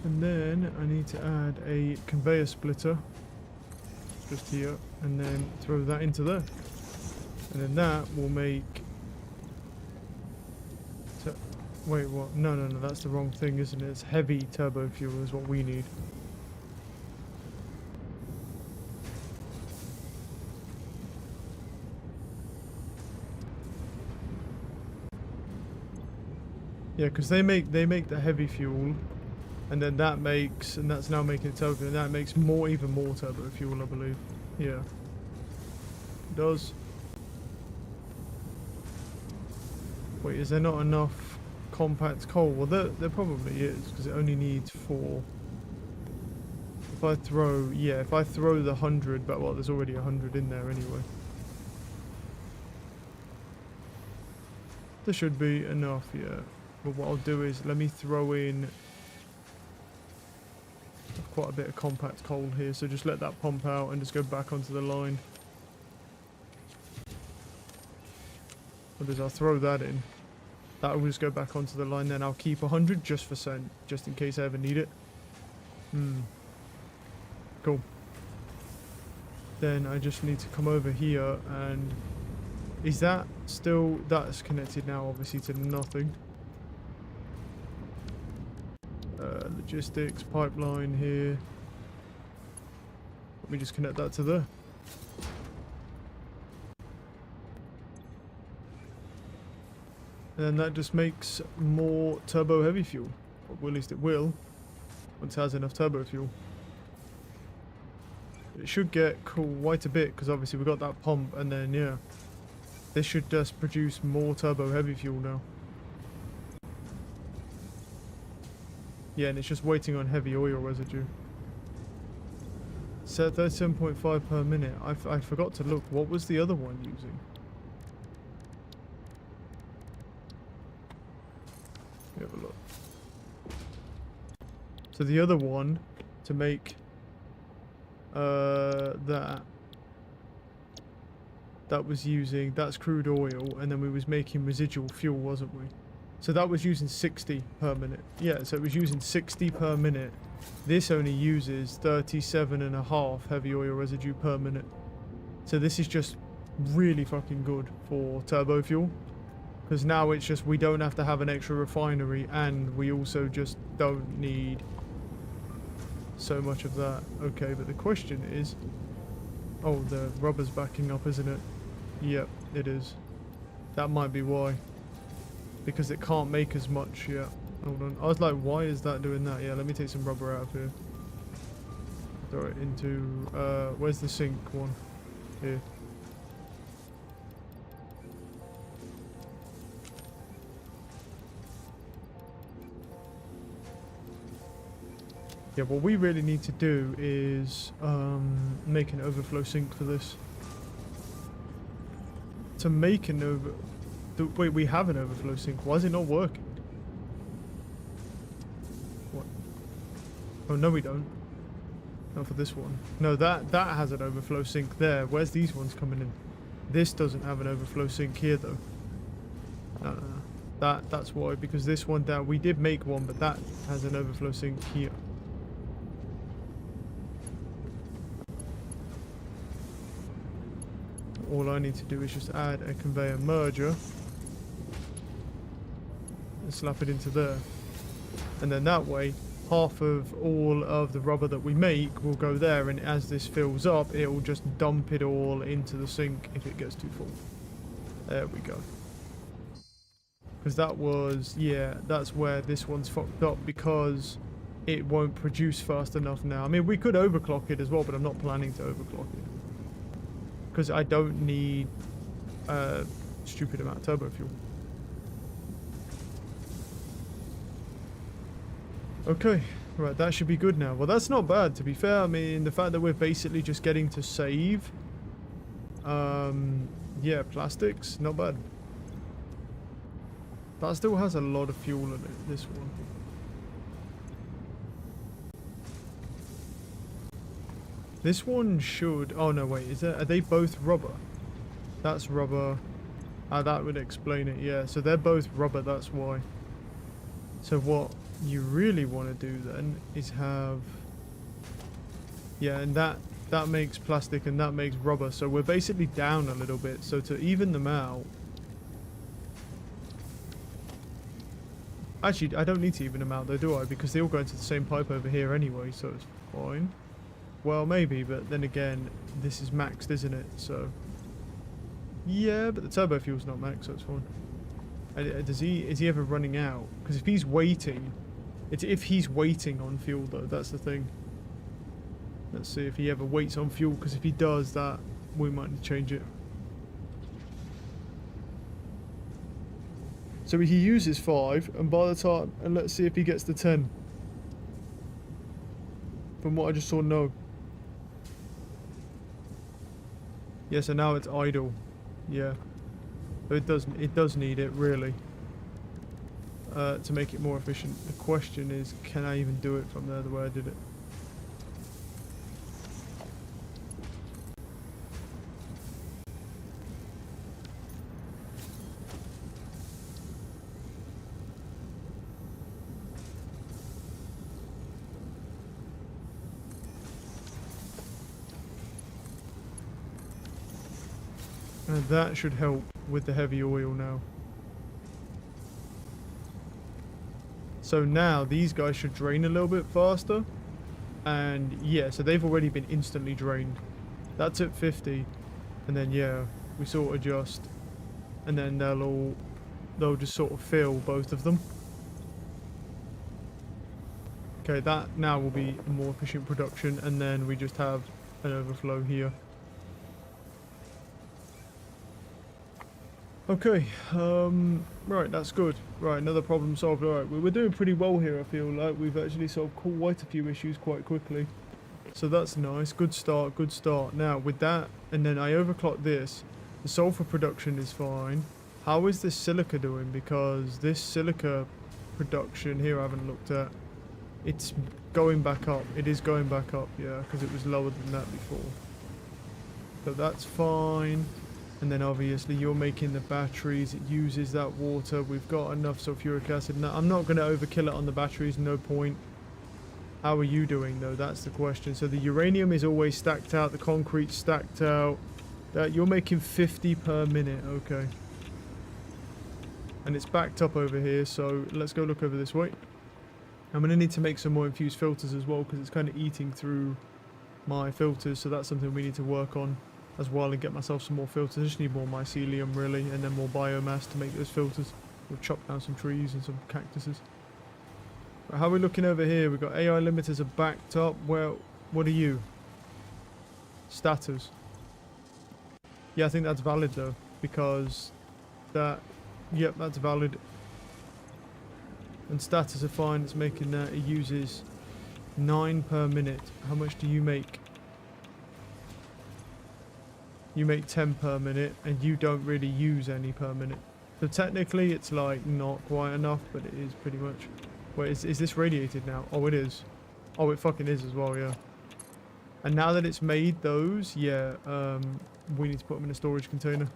And then I need to add a conveyor splitter just here, and then throw that into there, and then that will make wait, what? No, that's the wrong thing, isn't it? It's heavy turbo fuel is what we need. Yeah, because they make the heavy fuel, and then that makes, and that's now making it turbo, and that makes even more turbo fuel, I believe. Yeah, it does. Wait, is there not enough compact coal? Well, there probably is, because it only needs 4. If I throw the 100, but well, there's already 100 in there anyway. There should be enough, yeah. But what I'll do is, let me throw in quite a bit of compact coal here, so just let that pump out and just go back onto the line. What is, I'll throw that in. That will just go back onto the line, then I'll keep 100 just for cent, just in case I ever need it. Cool. Then I just need to come over here, and is that still, that's connected now obviously to nothing. Logistics, pipeline here. Let me just connect that to there. And then that just makes more turbo heavy fuel. Or at least it will, once it has enough turbo fuel. It should get quite a bit, because obviously we've got that pump, and then yeah. This should just produce more turbo heavy fuel now. Yeah, and it's just waiting on heavy oil residue. Set 37.5 per minute. I forgot to look. What was the other one using? Let me have a look. So the other one, to make that was using, that's crude oil, and then we was making residual fuel, wasn't we? So that was using 60 per minute. Yeah, so it was using 60 per minute. This only uses 37.5 heavy oil residue per minute. So this is just really fucking good for turbo fuel. Because now it's just, we don't have to have an extra refinery, and we also just don't need so much of that. Okay, but the question is... Oh, the rubber's backing up, isn't it? Yep, it is. That might be why. Because it can't make as much yet. Hold on. I was like, why is that doing that? Yeah, let me take some rubber out of here. Throw it into... where's the sink one? Here. Yeah, what we really need to do is make an overflow sink for this. To make an wait, we have an overflow sink. Why is it not working? What? Oh, no we don't. Not for this one. No, that has an overflow sink there. Where's these ones coming in? This doesn't have an overflow sink here, though. No. That's why, because this one down, we did make one, but that has an overflow sink here. All I need to do is just add a conveyor merger and slap it into there, and then that way half of all of the rubber that we make will go there, and as this fills up it will just dump it all into the sink if it gets too full. There we go. Because that was, yeah, that's where this one's fucked up, because it won't produce fast enough now. I mean, we could overclock it as well, but I'm not planning to overclock it. Because I don't need a stupid amount of turbo fuel. Okay, Right, that should be good now. Well, that's not bad, to be fair. I mean, the fact that we're basically just getting to save. Yeah, plastics, not bad. That still has a lot of fuel in it, this one. This one should... Oh, no, wait. Are they both rubber? That's rubber. Ah, that would explain it, yeah. So they're both rubber, that's why. So what you really want to do then is have... Yeah, and that makes plastic and that makes rubber. So we're basically down a little bit. So to even them out... Actually, I don't need to even them out though, do I? Because they all go into the same pipe over here anyway, so it's fine. Well, maybe, but then again, this is maxed, isn't it? So... Yeah, but the turbo fuel's not maxed, so it's fine. Is he ever running out? Because if he's waiting... It's if he's waiting on fuel though, that's the thing. Let's see if he ever waits on fuel, because if he does that, we might need to change it. So he uses 5, and by the time... And let's see if he gets to 10. From what I just saw, no. Yeah, so now it's idle. Yeah. But it does need it, really. To make it more efficient. The question is, can I even do it from there the way I did it? And that should help with the heavy oil now. So now these guys should drain a little bit faster. And yeah, so they've already been instantly drained. That's at 50. And then yeah, we sort of just... And then they'll just sort of fill both of them. Okay, that now will be a more efficient production. And then we just have an overflow here. Okay, right, that's good. Right, another problem solved. Alright, we're doing pretty well here, I feel like. We've actually solved quite a few issues quite quickly. So that's nice. Good start, good start. Now, with that, and then I overclocked this. The sulfur production is fine. How is this silica doing? Because this silica production here I haven't looked at. It's going back up. It is going back up, yeah, because it was lower than that before. So that's fine. And then obviously you're making the batteries, it uses that water, we've got enough sulfuric acid. Now, I'm not going to overkill it on the batteries, no point. How are you doing though? That's the question. So the uranium is always stacked out, the concrete's stacked out. You're making 50 per minute, okay. And it's backed up over here, so let's go look over this way. I'm going to need to make some more infused filters as well, because it's kind of eating through my filters, so that's something we need to work on as well and get myself some more filters. I just need more mycelium really, and then more biomass to make those filters. We'll chop down some trees and some cactuses. Right, how are we looking over here? We've got AI limiters are backed up. Well, what are you? Status. Yeah, I think that's valid though, because that, yep, that's valid. And status are fine, it's making that. It uses 9 per minute. How much do you make? You make 10 per minute, and you don't really use any per minute. So technically it's like not quite enough, but it is pretty much. Wait, is this radiated now? Oh, it is. Oh, it fucking is as well, yeah. And now that it's made those, yeah, we need to put them in a storage container.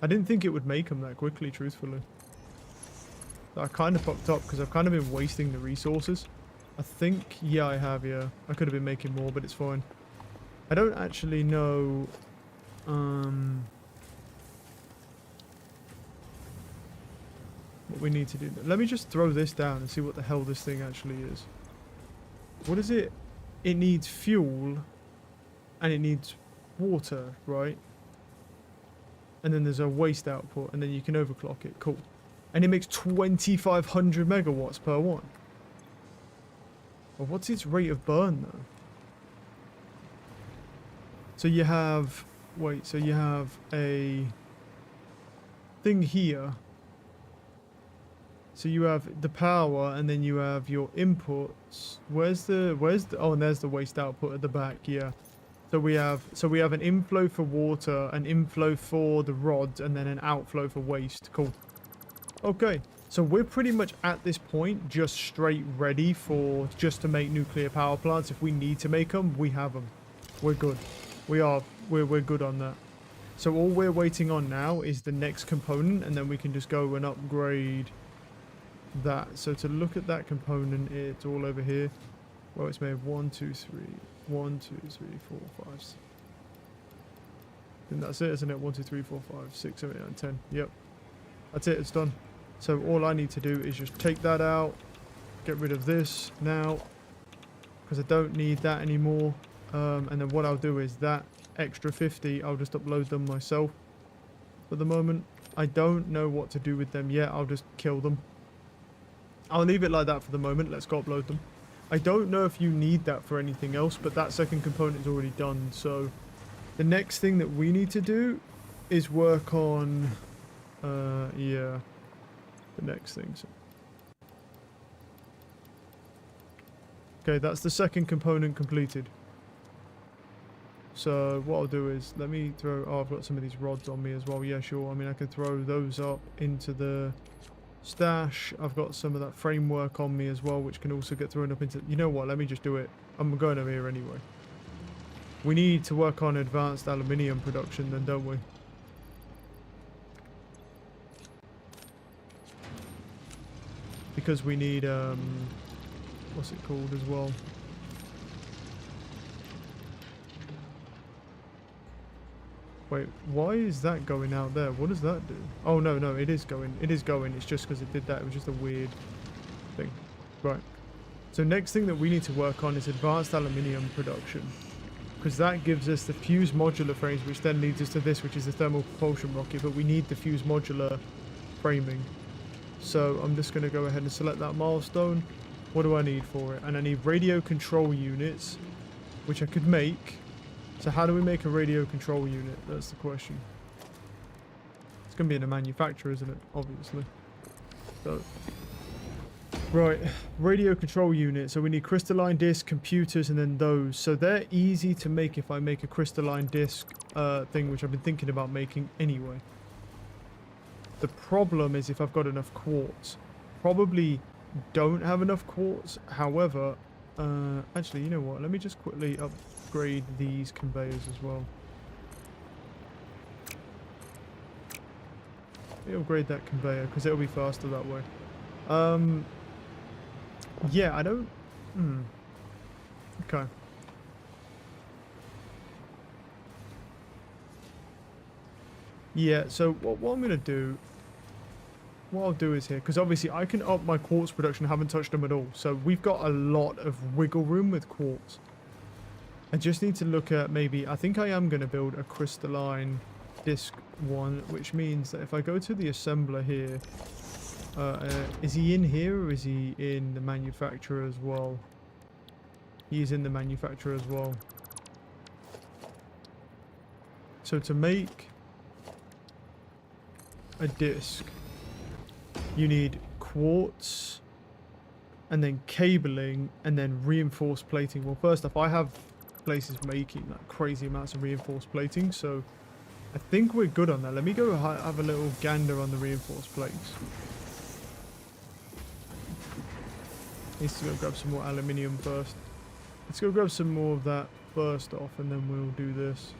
I didn't think it would make them that quickly, truthfully. I kind of fucked up because I've kind of been wasting the resources. I think, yeah, I have, yeah. I could have been making more, but it's fine. I don't actually know, what we need to do. Let me just throw this down and see what the hell this thing actually is. What is it? It needs fuel and it needs water, right? And then there's a waste output, and then you can overclock it. Cool. And it makes 2,500 megawatts per one. Well, what's its rate of burn though? So you have, wait, so you have a thing here. So you have the power, and then you have your inputs. Oh, and there's the waste output at the back. Yeah. So we have an inflow for water, an inflow for the rods, and then an outflow for waste. Cool. Okay. So we're pretty much at this point just straight ready for just to make nuclear power plants. If we need to make them, we have them. We're good. We're good on that. So all we're waiting on now is the next component, and then we can just go and upgrade that. So to look at that component, it's all over here. Well, it's made of 1, 2, 3, 1, 2, 3, 4, 5. And that's it, isn't it? 1, 2, 3, 4, 5, 6, 7, 8, 9, 10. Yep. That's it, it's done. So all I need to do is just take that out, get rid of this now, because I don't need that anymore. And then what I'll do is that extra 50, I'll just upload them myself. For the moment, I don't know what to do with them yet. I'll just kill them. I'll leave it like that for the moment. Let's go upload them. I don't know if you need that for anything else, but that second component is already done. So the next thing that we need to do is work on, yeah, the next thing. So. Okay, that's the second component completed. So what I'll do is, let me throw, oh, I've got some of these rods on me as well. Yeah, sure. I mean, I could throw those up into the stash. I've got some of that framework on me as well, which can also get thrown up into, you know what, let me just do it. I'm going over here anyway. We need to work on advanced aluminium production then, don't we? Because we need, what's it called as well? Wait, why is that going out there? What does that do? Oh, no, no, it is going. It is going. It's just because it did that. It was just a weird thing. Right. So next thing that we need to work on is advanced aluminium production. Because that gives us the fused modular frames, which then leads us to this, which is the thermal propulsion rocket. But we need the fused modular framing. So I'm just going to go ahead and select that milestone. What do I need for it? And I need radio control units, which I could make. So how do we make a radio control unit? That's the question. It's going to be in a manufacturer, isn't it? Obviously. So, right, radio control unit. So we need crystalline disk, computers, and then those. So they're easy to make if I make a crystalline disk thing, which I've been thinking about making anyway. The problem is if I've got enough quartz. Probably don't have enough quartz. However, actually, you know what? Let me just quickly upgrade these conveyors as well. Let me upgrade that conveyor because it'll be faster that way. Yeah, I don't... Okay. Yeah, so what I'm going to do... What I'll do is here, because obviously I can up my quartz production, haven't touched them at all. So we've got a lot of wiggle room with quartz. I just need to look at maybe, I think I am going to build a crystalline disk one, which means that if I go to the assembler here, is he in here or is he in the manufacturer as well? He is in the manufacturer as well. So to make a disk, you need quartz and then cabling and then reinforced plating. Well, first off, I have places making like crazy amounts of reinforced plating, so I think we're good on that. Let me go have a little gander on the reinforced plates. Needs to go grab some more aluminium first. Let's go grab some more of that first off, and then we'll do this.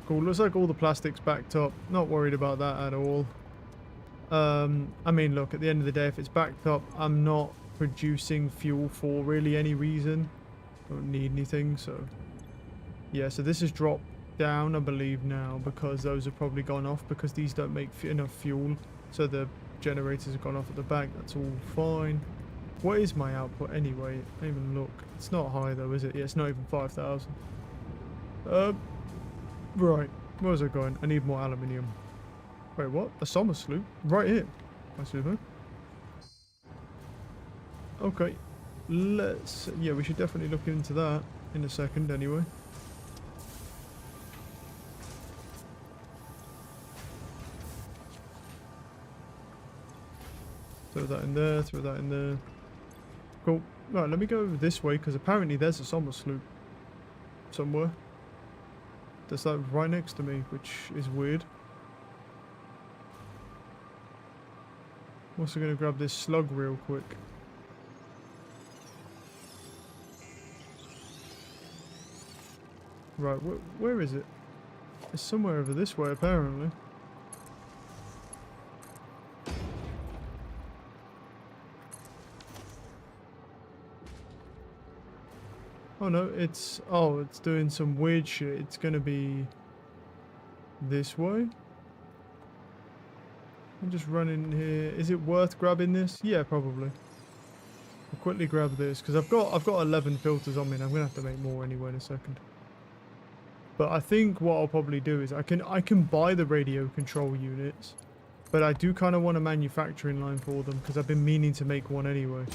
Cool, looks like all the plastic's backed up. Not worried about that at all. I mean, look, at the end of the day, if it's backed up, I'm not producing fuel for really any reason. Don't need anything, so... Yeah, so this has dropped down, I believe, now, because those have probably gone off, because these don't make enough fuel. So the generators have gone off at the back, that's all fine. What is my output anyway? I don't even look. It's not high though, is it? Yeah, it's not even 5,000. Right, where was I going? I need more aluminium. Wait, what? A summer sloop? Right here. I see that. Okay. Let's... Yeah, we should definitely look into that in a second anyway. Throw that in there, throw that in there. Cool. Right, let me go this way, because apparently there's a summer sloop somewhere. That's like right next to me, which is weird. I'm also going to grab this slug real quick. Right, where is it? It's somewhere over this way, apparently. Oh no, it's doing some weird shit. It's gonna be this way. I'm just running here. Is it worth grabbing this? Yeah, probably. I'll quickly grab this because I've got 11 filters on me, and I'm gonna have to make more anyway in a second. But I think what I'll probably do is I can buy the radio control units, but I do kind of want a manufacturing line for them because I've been meaning to make one anyway.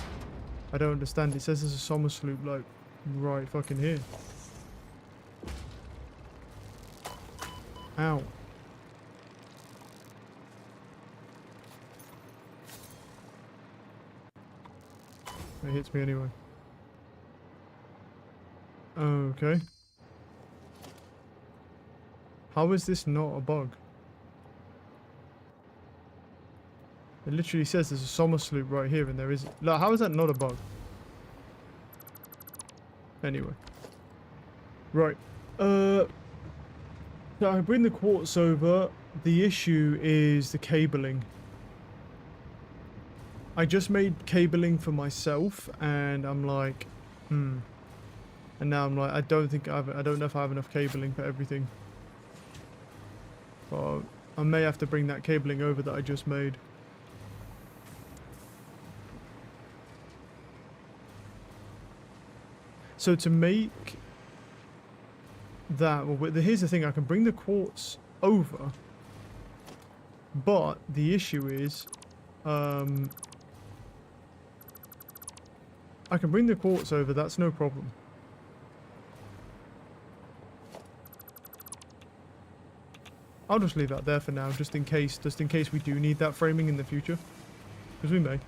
I don't understand. It says there's a summer sloop like right fucking here. Ow. It hits me anyway. Okay. How is this not a bug? It literally says there's a summer sloop right here and there isn't. Like, how is that not a bug? Anyway. Right. So I bring the quartz over. The issue is the cabling. I just made cabling for myself and I'm like, And now I'm like, I don't know if I have enough cabling for everything. But I may have to bring that cabling over that I just made. So to make that, well, here's the thing, I can bring the quartz over, but the issue is, I can bring the quartz over, that's no problem. I'll just leave that there for now, just in case we do need that framing in the future, because we may.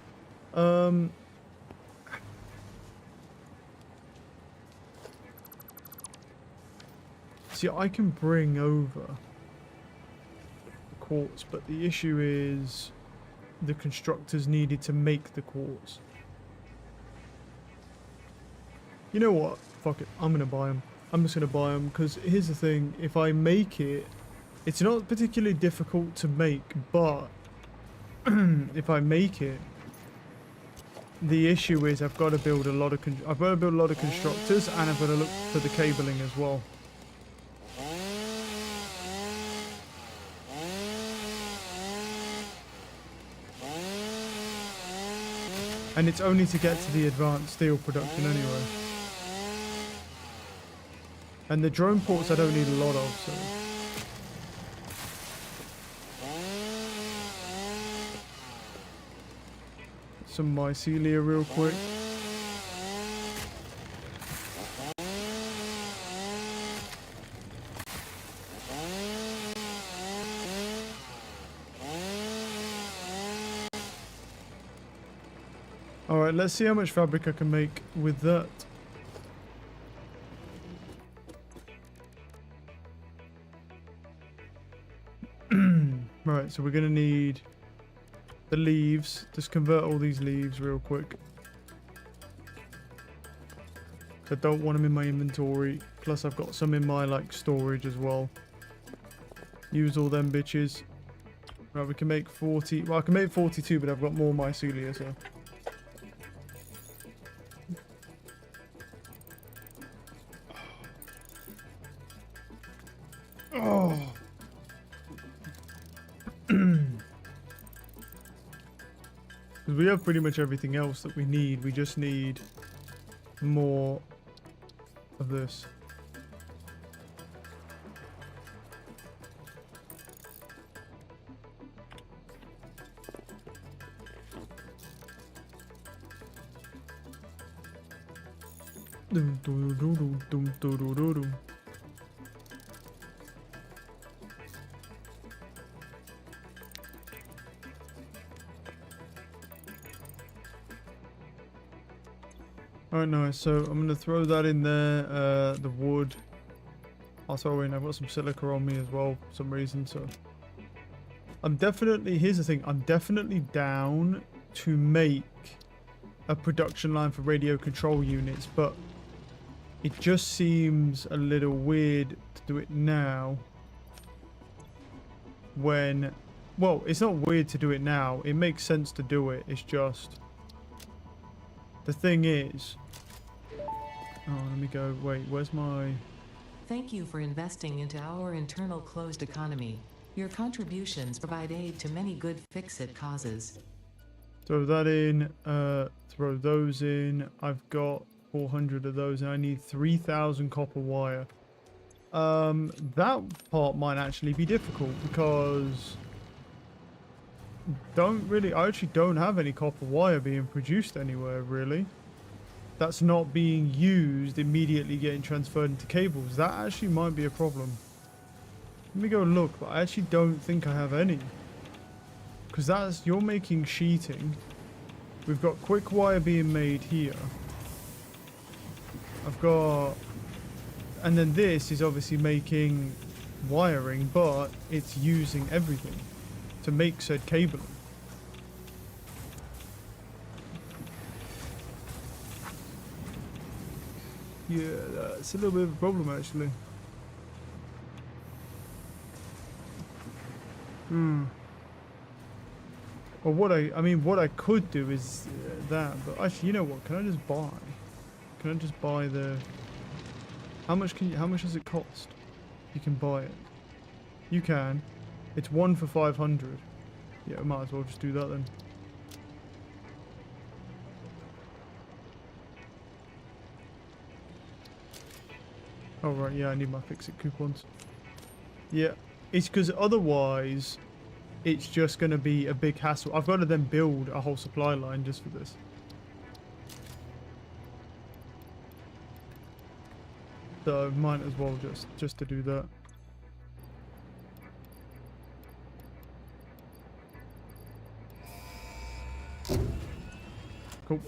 See, I can bring over the quartz, but the issue is the constructors needed to make the quartz. You know what? Fuck it. I'm going to buy them. I'm just going to buy them, because here's the thing. If I make it, it's not particularly difficult to make, but if I make it, the issue is I've got to build a lot of constructors, and I've got to look for the cabling as well. And it's only to get to the advanced steel production anyway. And the drone ports I don't need a lot of, so. Some mycelia real quick. Alright, let's see how much fabric I can make with that. Right, so we're going to need the leaves. Just convert all these leaves real quick. I don't want them in my inventory. Plus I've got some in my like storage as well. Use all them bitches. Right, we can make 40. Well, I can make 42, but I've got more mycelia, so. Oh. Because we have pretty much everything else that we need. We just need more of this. Dum, doo, doo, doo, dum, doo, doo, doo, doo. Alright, nice. So I'm going to throw that in there. The wood. I'll throw in. I've got some silica on me as well for some reason. So I'm definitely... Here's the thing. I'm definitely down to make a production line for radio control units. But it just seems a little weird to do it now. When... Well, it's not weird to do it now. It makes sense to do it. It's just... The thing is... Oh, let me go... Wait, where's my... Thank you for investing into our internal closed economy. Your contributions provide aid to many good fix-it causes. Throw that in. Throw those in. I've got 400 of those and I need 3,000 copper wire. That part might actually be difficult because... I actually don't have any copper wire being produced anywhere, really. That's not being used, immediately getting transferred into cables. That actually might be a problem. Let me go look, but I actually don't think I have any. Because you're making sheeting. We've got quick wire being made here. I've got... And then this is obviously making wiring, but it's using everything to make said cabling. Yeah, that's a little bit of a problem actually. Or what what I could do is that, but actually, you know what? Can I just buy? Can I just buy the? How much does it cost? You can buy it. You can. It's 1 for 500. Yeah, I might as well just do that then. Oh right, yeah, I need my fix-it coupons. Yeah, it's because otherwise it's just going to be a big hassle. I've got to then build a whole supply line just for this. So might as well just to do that. Cool.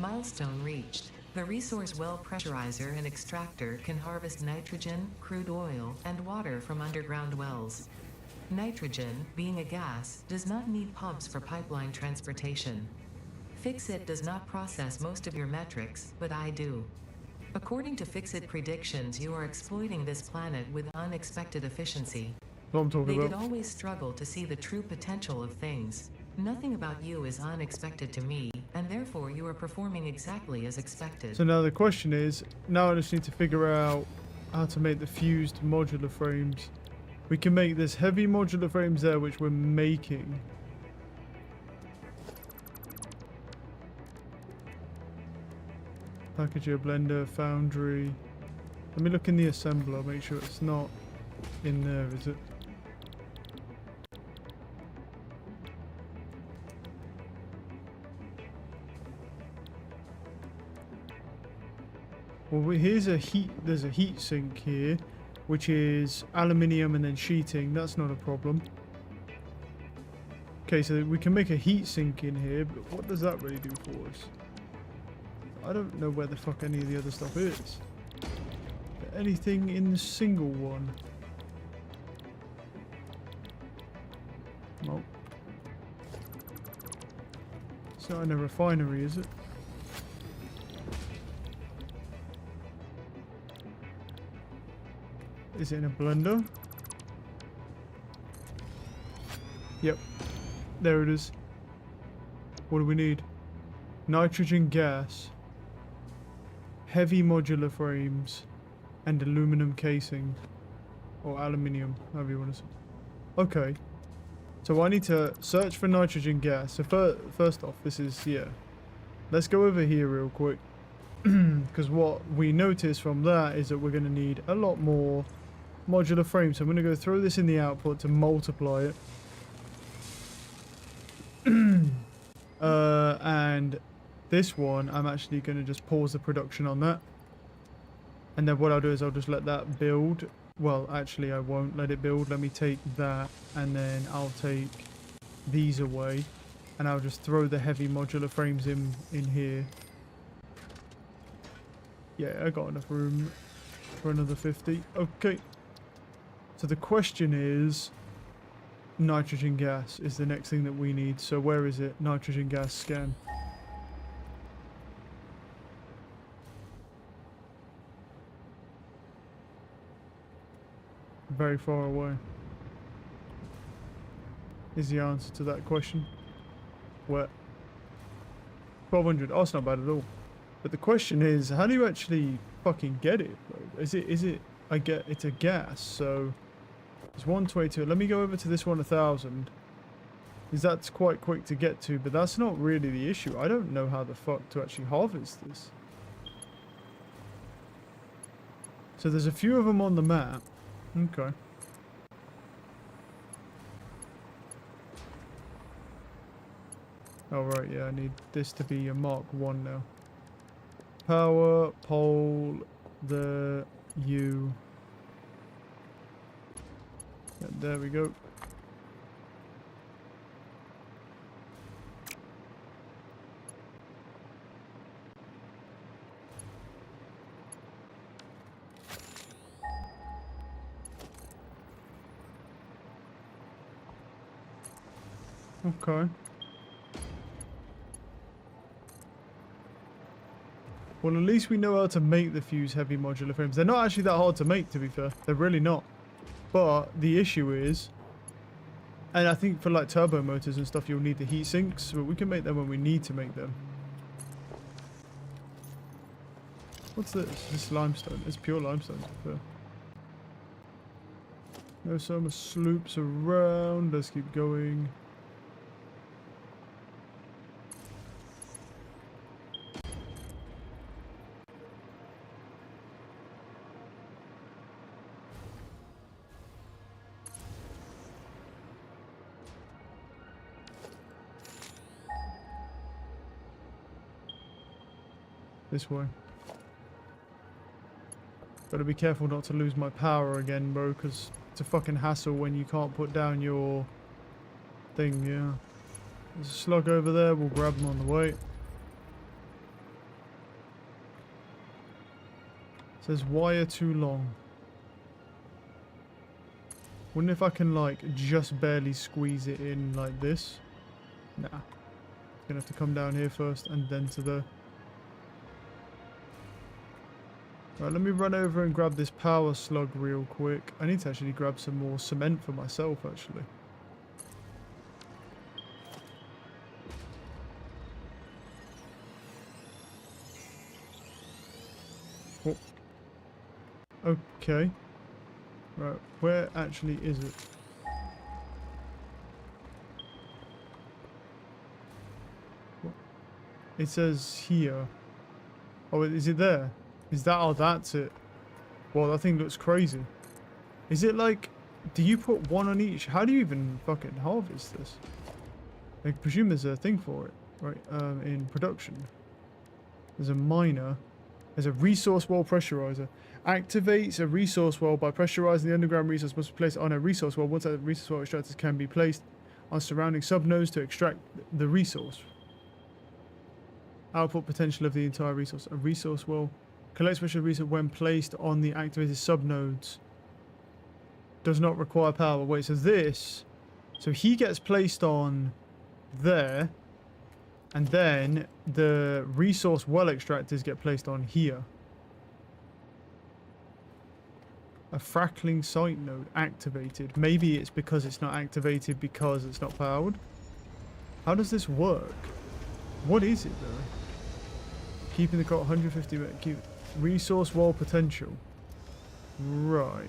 Milestone reached. The resource well pressurizer and extractor can harvest nitrogen, crude oil, and water from underground wells. Nitrogen, being a gas, does not need pumps for pipeline transportation. Fixit does not process most of your metrics, but I do. According to Fixit predictions, you are exploiting this planet with unexpected efficiency. What I'm talking They about. did always struggle to see the true potential of things. Nothing about you is unexpected to me, and therefore you are performing exactly as expected. So now the question is, now I just need to figure out how to make the fused modular frames. We can make this heavy modular frames there, which we're making. Packager, blender, foundry. Let me look in the assembler, make sure it's not in there, is it? Well, here's there's a heat sink here, which is aluminium and then sheeting. That's not a problem. Okay, so we can make a heat sink in here, but what does that really do for us? I don't know where the fuck any of the other stuff is. Is there anything in the single one? Nope. It's not in a refinery, is it? Is it in a blender? Yep. There it is. What do we need? Nitrogen gas, heavy modular frames, and aluminum casing. Or aluminium, however you want to say. Okay. So I need to search for nitrogen gas. So first off, this is, yeah. Let's go over here real quick. Because what we notice from that is that we're going to need a lot more modular frames. So I'm going to go throw this in the output to multiply it. And this one, I'm actually going to just pause the production on that. And then what I'll do is I'll just let that build. Well, actually, I won't let it build. Let me take that, and then I'll take these away. And I'll just throw the heavy modular frames in here. Yeah, I got enough room for another 50. Okay. So the question is, nitrogen gas is the next thing that we need. So where is it? Nitrogen gas scan. Very far away. Is the answer to that question. Where? 1200. Oh, it's not bad at all. But the question is, how do you actually fucking get it, bro? Is it, I get, it's a gas, so it's 122. Let me go over to this one 1000. Because that's quite quick to get to, but that's not really the issue. I don't know how the fuck to actually harvest this. So there's a few of them on the map. Okay. Oh right, yeah, I need this to be a Mark 1 now. Power, pole, the U. And there we go. Okay. Well, at least we know how to make the fuse heavy modular frames. They're not actually that hard to make, to be fair. They're really not. But the issue is, and I think for like turbo motors and stuff, you'll need the heat sinks, but we can make them when we need to make them. What's this? This limestone. It's pure limestone, to be fair. No summer sloops around. Let's keep going. This way. Gotta be careful not to lose my power again, bro, because it's a fucking hassle when you can't put down your thing, yeah. There's a slug over there, we'll grab them on the way. It says wire too long. Wonder if I can, like, just barely squeeze it in like this. Nah. Gonna have to come down here first and then to the... Right, let me run over and grab this power slug real quick. I need to actually grab some more cement for myself, actually. Oh. Okay. Right, where actually is it? What? It says here. Oh, is it there? Is that, oh, that's it. Well, that thing looks crazy. Is it like, do you put one on each? How do you even fucking harvest this? I presume there's a thing for it, right? In production. There's a miner. There's a resource well pressurizer. Activates a resource well by pressurizing the underground resource must be placed on a resource well. Once that resource well extractors can be placed on surrounding subnodes to extract the resource. Output potential of the entire resource. A resource well collects special resource when placed on the activated subnodes. Does not require power. Wait, so this... So he gets placed on there. And then the resource well extractors get placed on here. A frackling site node activated. Maybe it's because it's not activated because it's not powered. How does this work? What is it though? Keeping the car 150 minutes. Keep resource well potential. Right.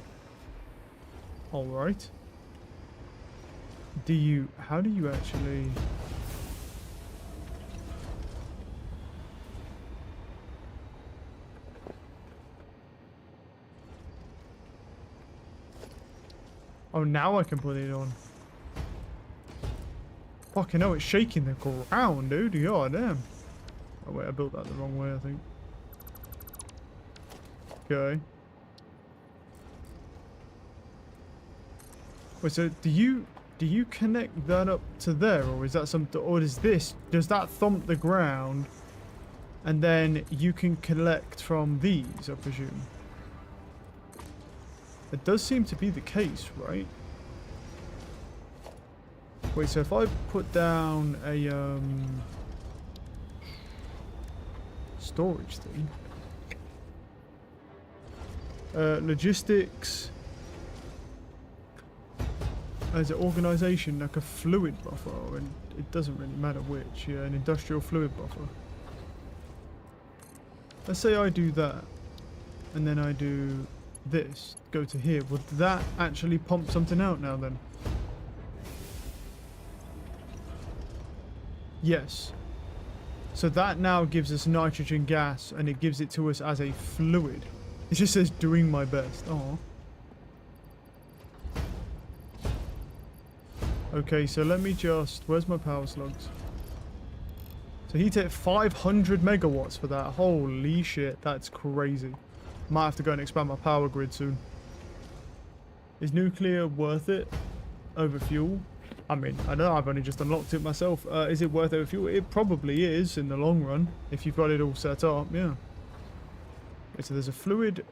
Alright. Do you... How do you actually... Oh, now I can put it on. Fucking hell, it's shaking the ground, dude. God damn. Oh, wait, I built that the wrong way, I think. Okay. Wait, so do you... do you connect that up to there, or is that something, or does that thump the ground and then you can collect from these, I presume? It does seem to be the case, right? Wait, so if I put down a storage thing, logistics, as an organization, like a fluid buffer, and it doesn't really matter which. Yeah, an industrial fluid buffer. Let's say I do that, and then I do this, go to here. Would that actually pump something out now then? Yes. So that now gives us nitrogen gas, and it gives it to us as a fluid. It just says doing my best. Oh. Okay, so let me just... Where's my power slugs? So he took 500 megawatts for that. Holy shit, that's crazy. Might have to go and expand my power grid soon. Is nuclear worth it over fuel? I mean, I know I've only just unlocked it myself. Is it worth it over fuel? It probably is in the long run, if you've got it all set up, yeah. Okay, so there's a fluid...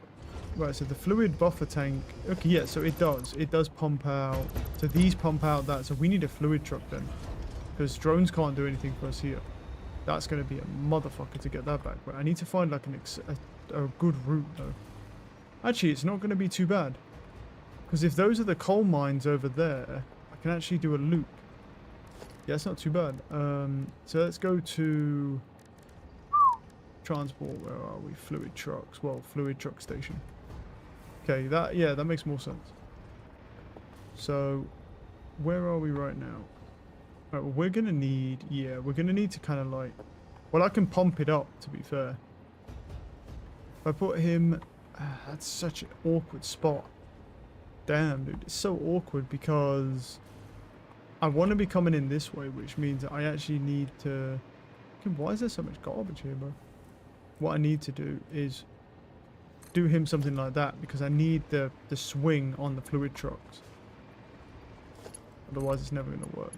Right, so the fluid buffer tank... Okay, yeah, so it does. It does pump out... So these pump out that. So we need a fluid truck then. Because drones can't do anything for us here. That's going to be a motherfucker to get that back. But I need to find like a good route though. Actually, it's not going to be too bad. Because if those are the coal mines over there, I can actually do a loop. Yeah, it's not too bad. So let's go to... Transport, where are we? Fluid trucks. Well, fluid truck station. Okay, that makes more sense. So, where are we right now? Right, well, we're gonna need, we're gonna need to kind of like, well, I can pump it up, to be fair. If I put him, that's such an awkward spot. Damn, dude, it's so awkward because I want to be coming in this way, which means I actually need to, why is there so much garbage here, bro? What I need to do is do him something like that because I need the swing on the fluid trucks. Otherwise, it's never going to work.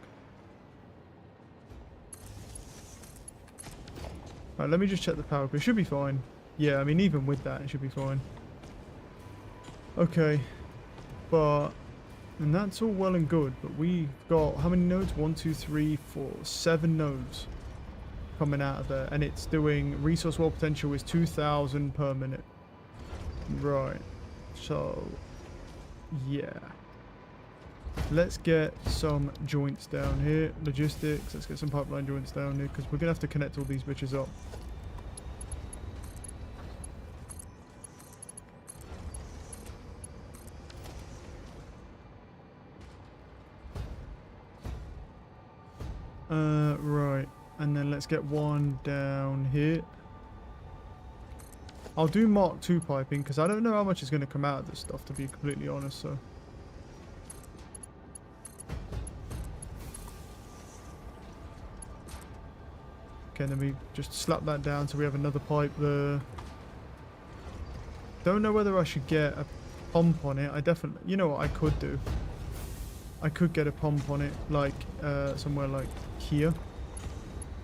Right, let me just check the power grid. It should be fine. Yeah, I mean, even with that, it should be fine. Okay. But, and that's all well and good, but we've got, how many nodes? 1, 2, 3, 4, 7 nodes coming out of there, and it's doing resource well potential is 2,000 per minute. Right, so yeah, let's get some joints down here. Logistics, let's get some pipeline joints down here because we're gonna have to connect all these bitches up. Right. And then let's get one down here. I'll do Mark II piping because I don't know how much is going to come out of this stuff, to be completely honest. So okay, then we just slap that down so we have another pipe there. Don't know whether I should get a pump on it. I definitely, you know what I could do? I could get a pump on it, like somewhere like here.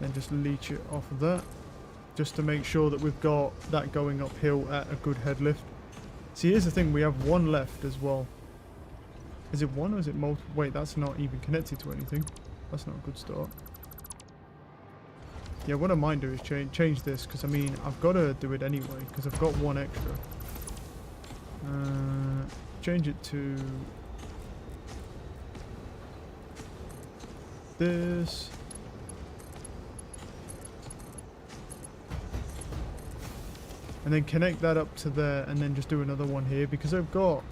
And just leech it off of that, just to make sure that we've got that going uphill at a good head lift. See, here's the thing, we have one left as well. Is it one or is it multiple? Wait, that's not even connected to anything. That's not a good start. Yeah, what I might do is change this, because I mean, I've got to do it anyway, because I've got one extra. Change it to this. And then connect that up to there, and then just do another one here because I've got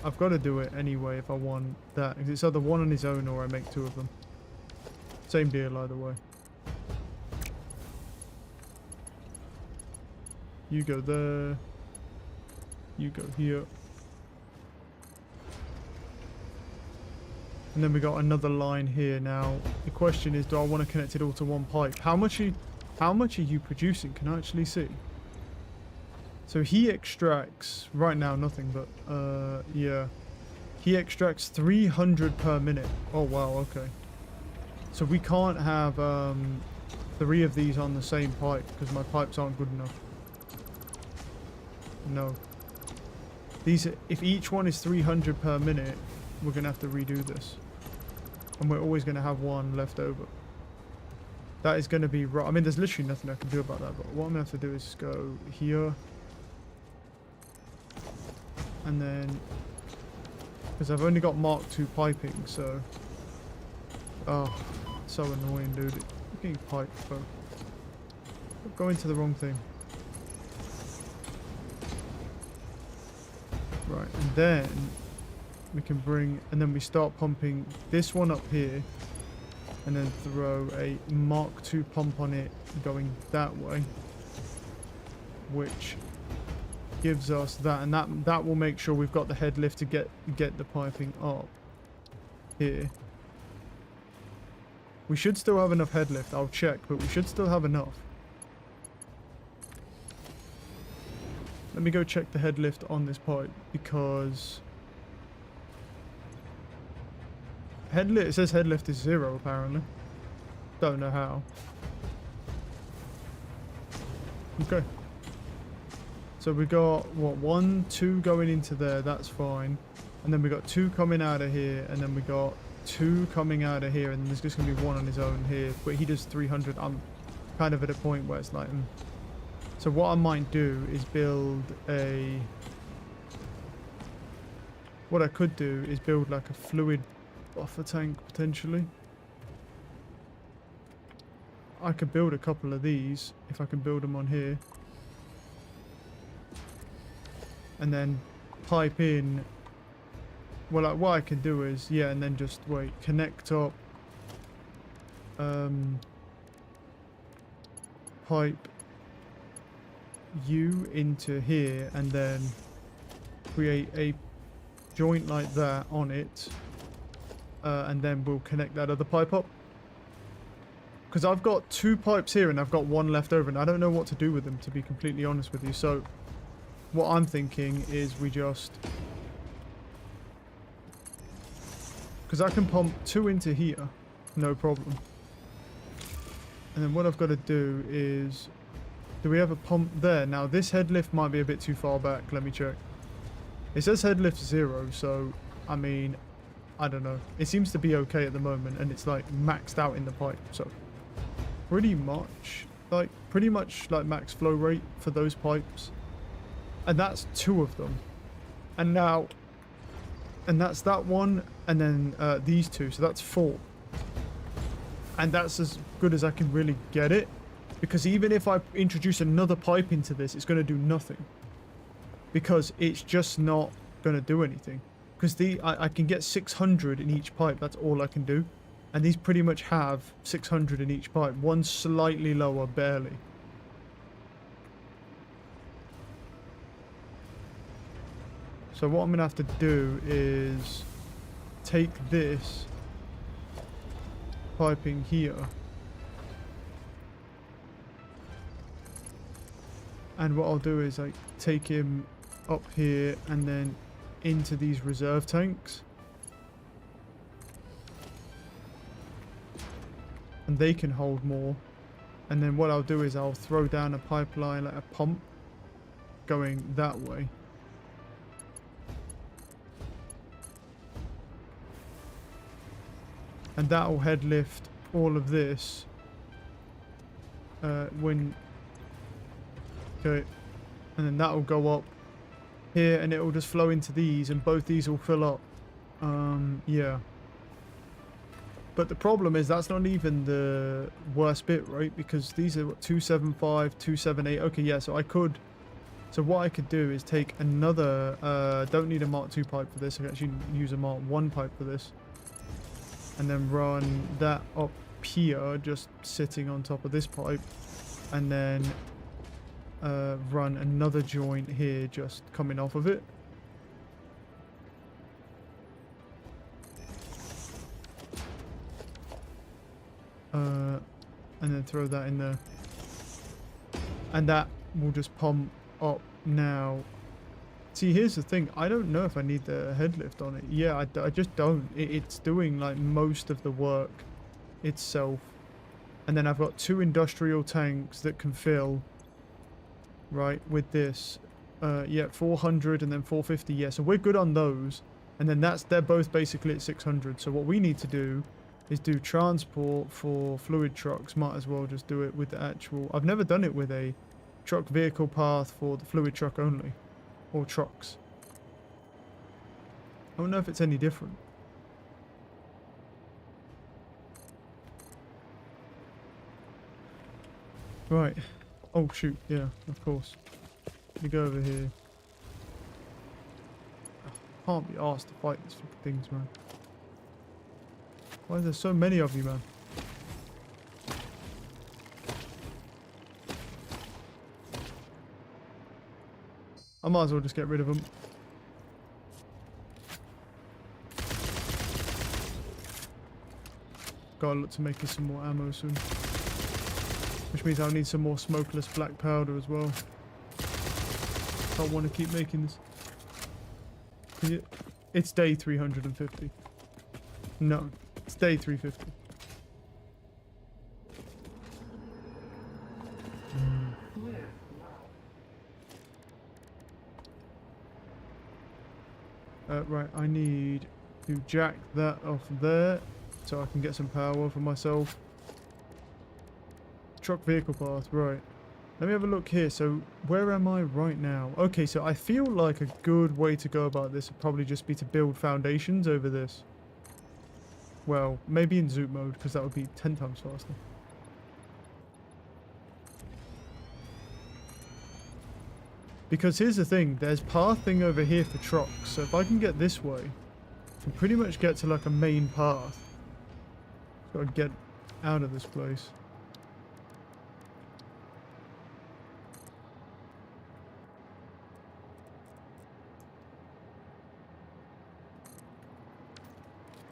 to do it anyway if I want that. It's either one on his own or I make 2 of them. Same deal either way. You go there. You go here. And then we got another line here. Now the question is, do I want to connect it all to one pipe? How much are you producing? Can I actually see? So he extracts, right now nothing, but yeah. He extracts 300 per minute. Oh wow, okay. So we can't have 3 of these on the same pipe because my pipes aren't good enough. No. These, if each one is 300 per minute, we're gonna have to redo this, and we're always gonna have one left over. That is gonna be right. I mean, there's literally nothing I can do about that. But what I'm gonna have to do is go here, and then because I've only got Mark II piping, so oh, so annoying, dude. Fucking pipe, bro. Go into the wrong thing. Right, and then we can bring, and then we start pumping this one up here, and then throw a Mark II pump on it going that way, which gives us that, and that will make sure we've got the head lift to get the piping up here. We should still have enough head lift. I'll check, but we should still have enough. Let me go check the head lift on this pipe, because it says head lift is 0 apparently. Don't know how. Okay. So we got what, 1, 2 going into there, that's fine. And then we got 2 coming out of here, and then we got 2 coming out of here, and there's just gonna be 1 on his own here. But he does 300. I'm kind of at a point where it's like, So what I might do is build a... What I could do is build like a fluid buffer tank, potentially. I could build a couple of these, if I can build them on here. And then pipe in... Well, like, what I can do is, yeah, and then just, wait, connect up... pipe... U into here, and then create a joint like that on it, and then we'll connect that other pipe up, because I've got 2 pipes here and I've got 1 left over, and I don't know what to do with them, to be completely honest with you. So what I'm thinking is we just, because I can pump 2 into here, no problem, and then what I've got to do is, do we have a pump there? Now this head lift might be a bit too far back. Let me check. It says head lift 0, so I mean, I don't know. It seems to be okay at the moment, and it's like maxed out in the pipe, so pretty much like max flow rate for those pipes. And that's 2 of them. And now, and that's that one, and then these 2, so that's 4. And that's as good as I can really get it. Because even if I introduce another pipe into this, it's going to do nothing. Because it's just not going to do anything. Because I can get 600 in each pipe, that's all I can do. And these pretty much have 600 in each pipe. One slightly lower, barely. So what I'm going to have to do is take this piping here. And what I'll do is like take him up here and then into these reserve tanks. And they can hold more. And then what I'll do is I'll throw down a pipeline, like a pump, going that way. And that'll head lift all of this when... Okay, and then that'll go up here, and it will just flow into these, and both these will fill up. Yeah. But the problem is that's not even the worst bit, right? Because these are what, 275, 278. Okay, yeah, so I could... So what I could do is take another... don't need a Mark II pipe for this. I can actually use a Mark I pipe for this. And then run that up here, just sitting on top of this pipe. And then... run another joint here just coming off of it. And then throw that in there. And that will just pump up now See, here's the thing. I don't know if I need the head lift on it. Yeah, I just don't. It's doing like most of the work itself. And then I've got 2 industrial tanks that can fill, right, with this. Yeah, 400 and then 450. Yeah, so we're good on those. And then they're both basically at 600. So what we need to do is do transport for fluid trucks. Might as well just do it with the actual... I've never done it with a truck vehicle path for the fluid truck only. Or trucks. I don't know if it's any different. Right. Oh shoot, yeah, of course. Let me go over here. I can't be asked to fight these fucking things, man. Why are there so many of you, man? I might as well just get rid of them. Gotta look to make us some more ammo soon. Which means I'll need some more smokeless black powder as well. Don't want to keep making this. It's day 350. No, it's day 350. Right, I need to jack that off there so I can get some power for myself. Truck vehicle path, right. Let me have a look here. So where am I right now? Okay, so I feel like a good way to go about this would probably just be to build foundations over this. Well, maybe in zoot mode, because that would be 10 times faster. Because here's the thing, there's pathing over here for trucks, so if I can get this way, I can pretty much get to like a main path. Gotta get out of this place.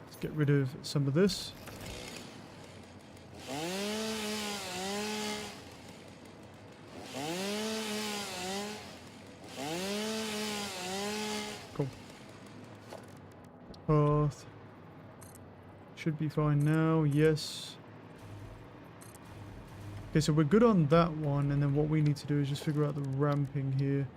Let's get rid of some of this. Cool. Path. Should be fine now, yes. Okay, so we're good on that one, and then what we need to do is just figure out the ramping here.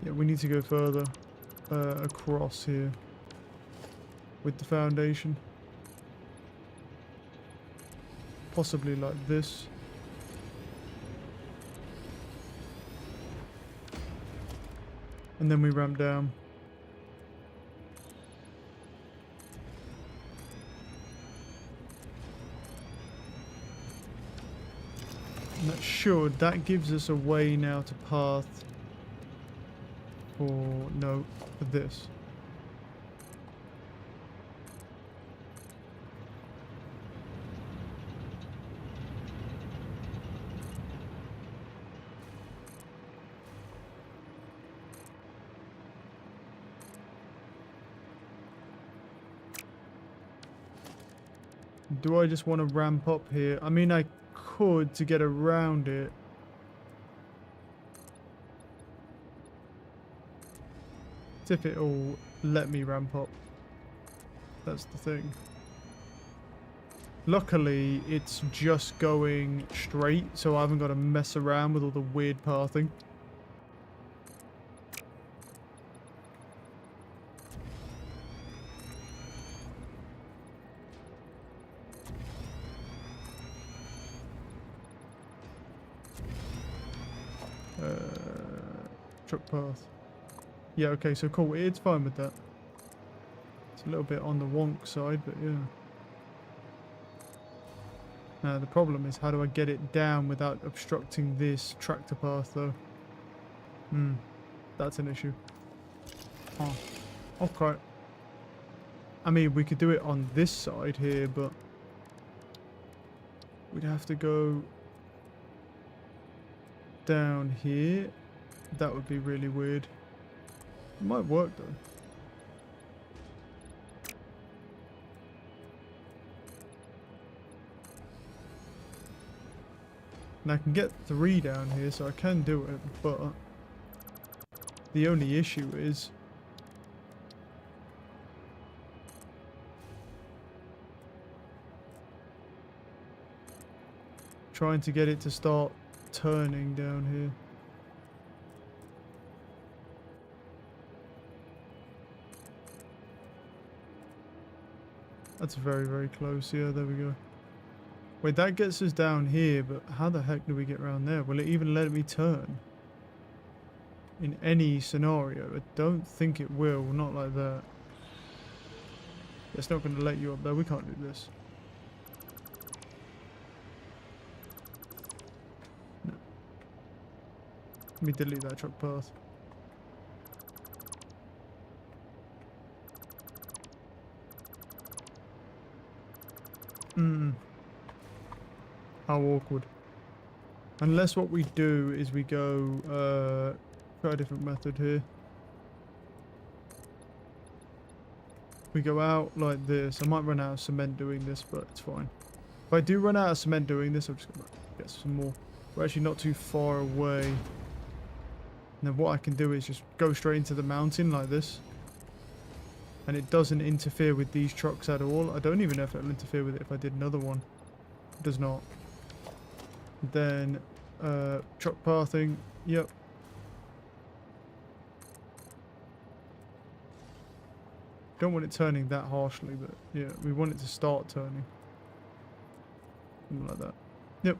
Yeah, we need to go further across here with the foundation. Possibly like this. And then we ramp down. And that gives us a way now to path for, no, for this. Do I just want to ramp up here? I mean, I could to get around it. If it'll let me ramp up. That's the thing. Luckily, it's just going straight, so I haven't got to mess around with all the weird pathing. Truck path. Yeah, okay, so cool. It's fine with that. It's a little bit on the wonk side, but yeah. Now, the problem is how do I get it down without obstructing this tractor path, though? That's an issue. Oh, okay. I mean, we could do it on this side here, but we'd have to go down here. That would be really weird. It might work though. And I can get 3 down here, so I can do it, but the only issue is trying to get it to start turning down here. That's very, very close. Yeah, there we go. Wait, that gets us down here, but how the heck do we get around there? Will it even let me turn? In any scenario? I don't think it will, not like that. It's not going to let you up there. We can't do this. No. Let me delete that truck path. How awkward. Unless what we do is we go, try a different method here. We go out like this. I might run out of cement doing this, but it's fine. If I do run out of cement doing this, I'm just going to get some more. We're actually not too far away. And then what I can do is just go straight into the mountain like this. And it doesn't interfere with these trucks at all. I don't even know if it'll interfere with it if I did another one. It does not. Then, truck pathing. Yep. Don't want it turning that harshly, but yeah, we want it to start turning. Something like that. Yep.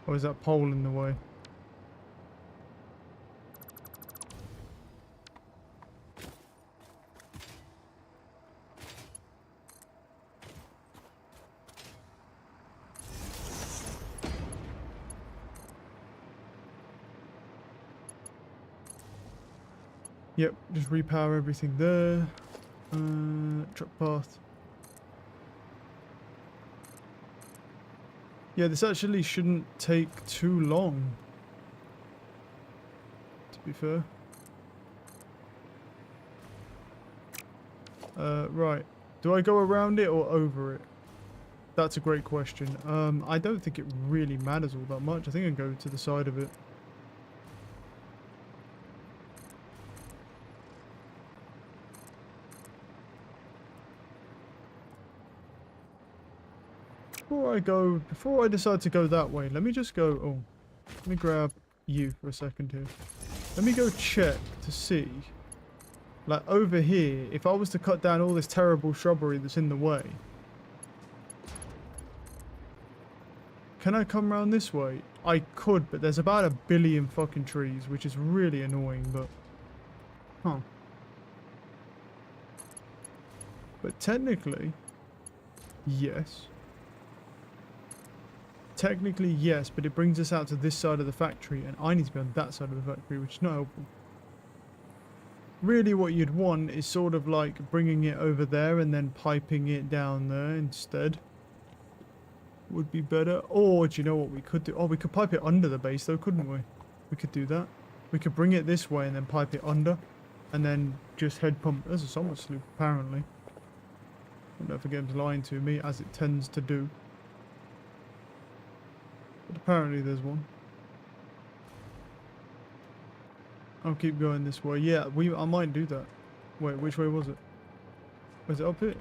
Or is that pole in the way? Yep, just repower everything there. Truck path. Yeah, this actually shouldn't take too long, to be fair. Right. Do I go around it or over it? That's a great question. I don't think it really matters all that much. I think I go to the side of it. Before I decide to go that way, let me just go, let me grab you for a second here. Let me go check to see, like over here, if I was to cut down all this terrible shrubbery that's in the way. Can I come around this way? I could, but there's about 1 billion fucking trees, which is really annoying, but... Huh. But technically, yes. Technically, yes, but it brings us out to this side of the factory, and I need to be on that side of the factory, which is not helpful. Really, what you'd want is sort of like bringing it over there and then piping it down there instead. Would be better. Or, do you know what we could do? Oh, we could pipe it under the base, though, couldn't we? We could do that. We could bring it this way and then pipe it under, and then just head pump. There's a summer sloop, apparently. I don't know if the game's lying to me, as it tends to do. But apparently there's one. I'll keep going this way. Yeah, I might do that. Wait, which way was it? Was it up here?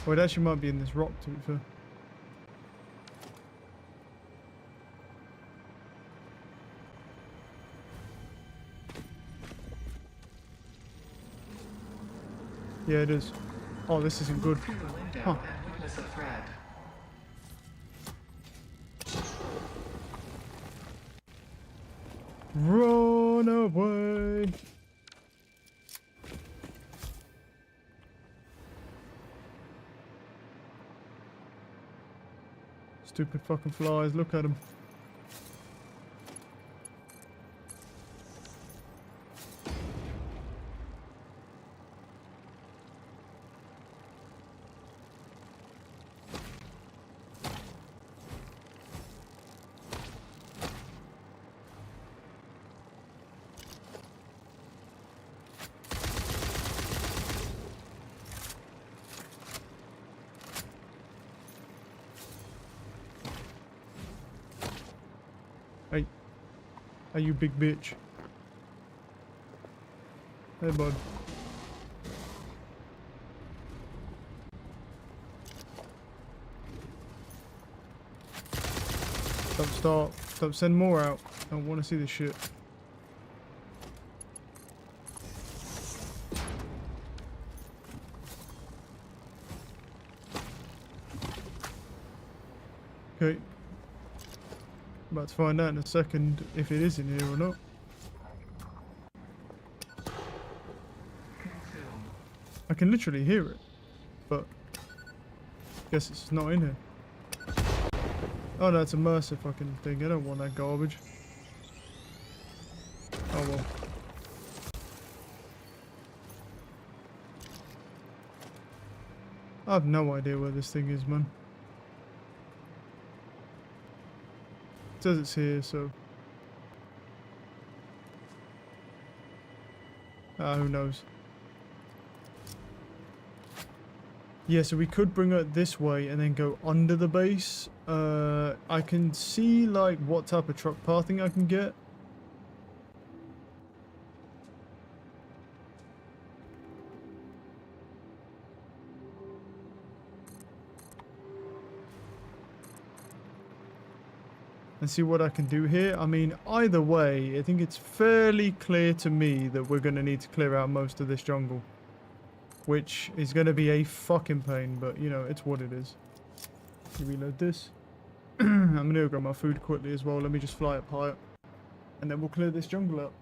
Oh, it actually might be in this rock, to be fair. Yeah, it is. Oh, this isn't good. Huh. Run away! Stupid fucking flies, look at them. Hey, you big bitch. Hey, bud. Don't start. Don't send more out. I don't want to see this shit. Okay. About to find out in a second if it is in here or not. I can literally hear it, but guess it's not in here. Oh no, it's a Mercer fucking thing. I don't want that garbage. Oh well. I have no idea where this thing is, man. It says it's here, so... who knows. Yeah, so we could bring it this way and then go under the base. I can see, like, what type of truck pathing I can get. And see what I can do here. I mean, either way, I think it's fairly clear to me that we're going to need to clear out most of this jungle. Which is going to be a fucking pain, but, you know, it's what it is. Reload this. I'm going to go grab my food quickly as well. Let me just fly up higher. And then we'll clear this jungle up.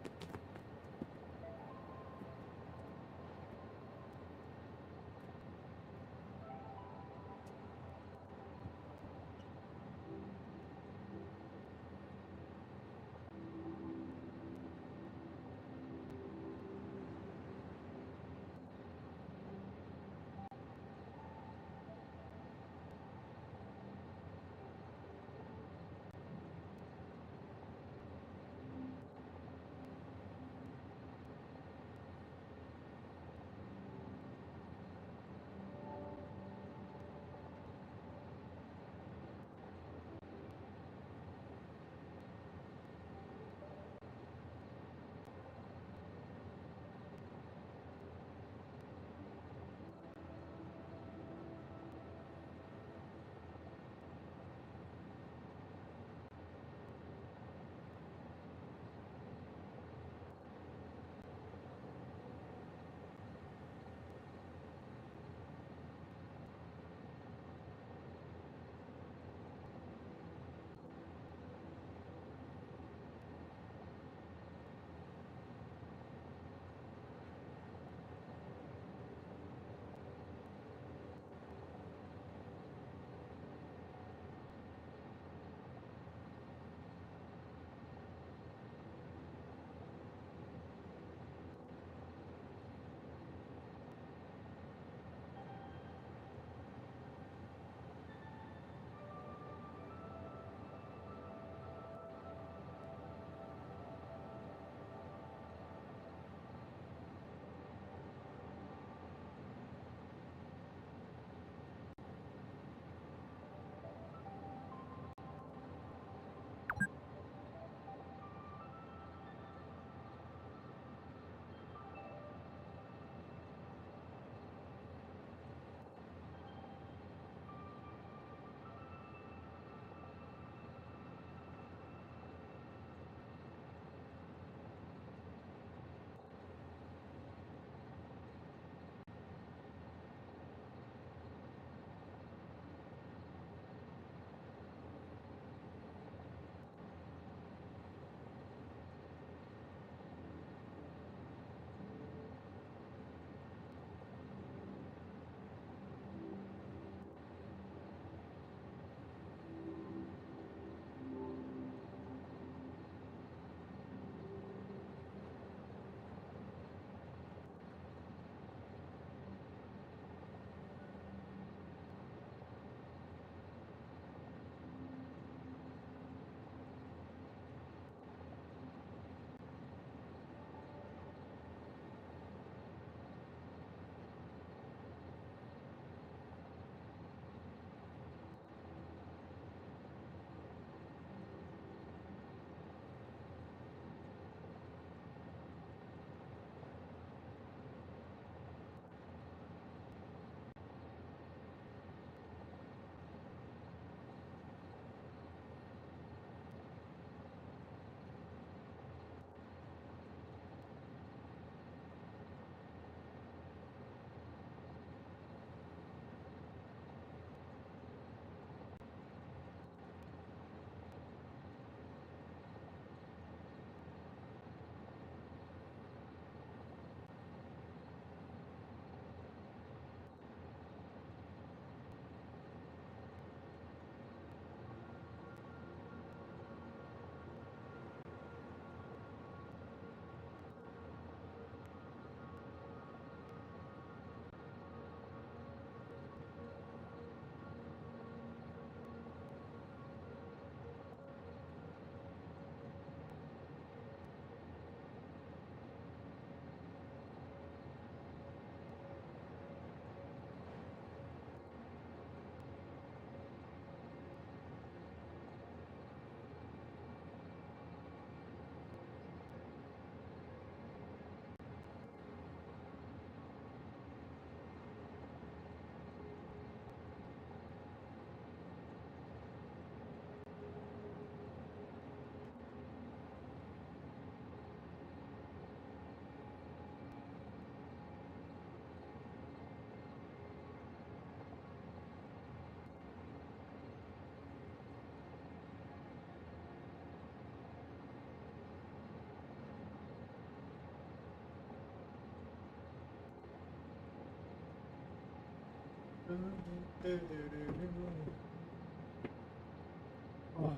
Oh.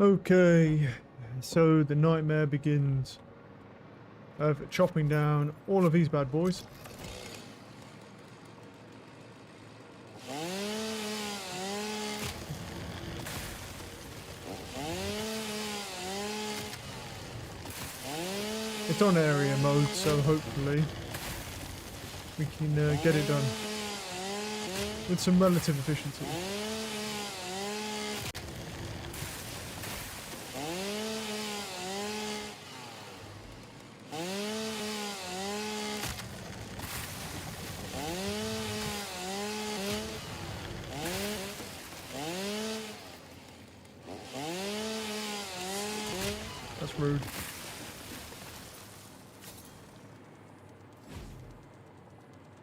Okay, so the nightmare begins of chopping down all of these bad boys. It's on area mode, so hopefully we can get it done with some relative efficiency. That's rude.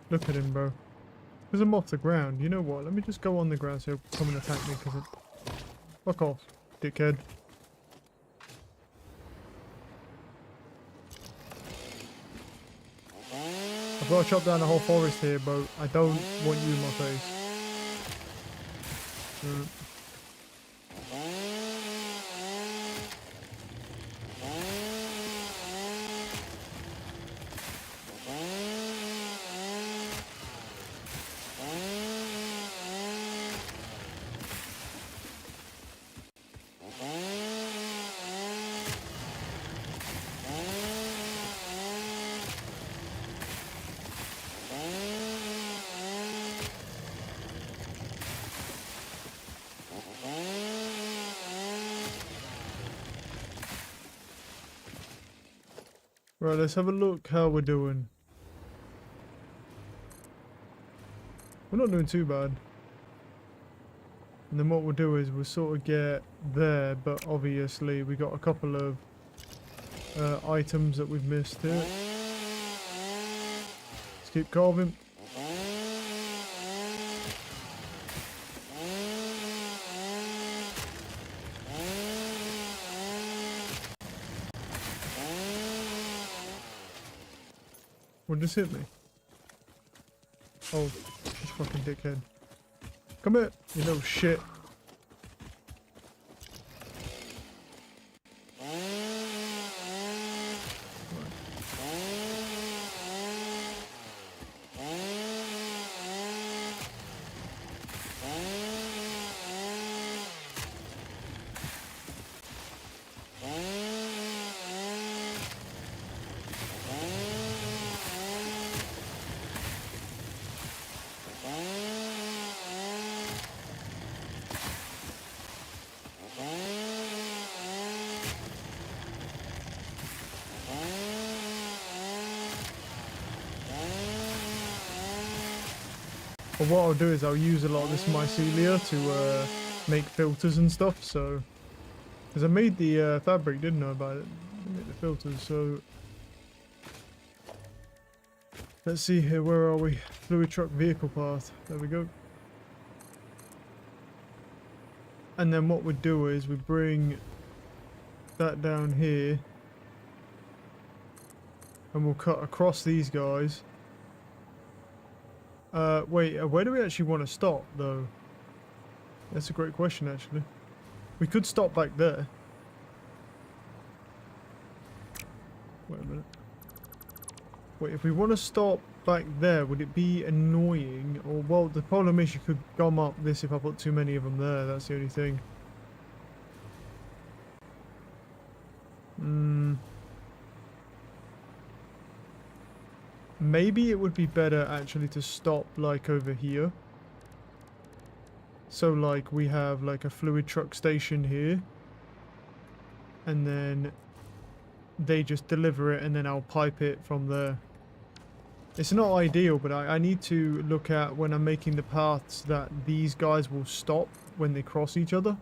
Look at him, bro. Because I'm off the ground. You know what? Let me just go on the ground so he'll come and attack me. Because fuck off, dickhead. I've got to chop down the whole forest here, bro. I don't want you in my face. Right, let's have a look how we're doing. We're not doing too bad. And then what we'll do is we'll sort of get there, but obviously we got a couple of items that we've missed here. Let's keep carving. What just hit me? Oh, this fucking dickhead. Come here, you little shit. But what I'll do is I'll use a lot of this mycelia to make filters and stuff, so... Because I made the fabric, didn't know about it. I made the filters, so... Let's see here, where are we? Fluid truck vehicle path. There we go. And then what we do is we bring that down here. And we'll cut across these guys. Wait, where do we actually want to stop, though? That's a great question, actually. We could stop back there. Wait a minute. Wait, if we want to stop back there, would it be annoying? Or, well, the problem is you could gum up this if I put too many of them there. That's the only thing. Maybe it would be better actually to stop like over here. So like we have like a fluid truck station here. And then they just deliver it and then I'll pipe it from there. It's not ideal, but I need to look at when I'm making the paths that these guys will stop when they cross each other.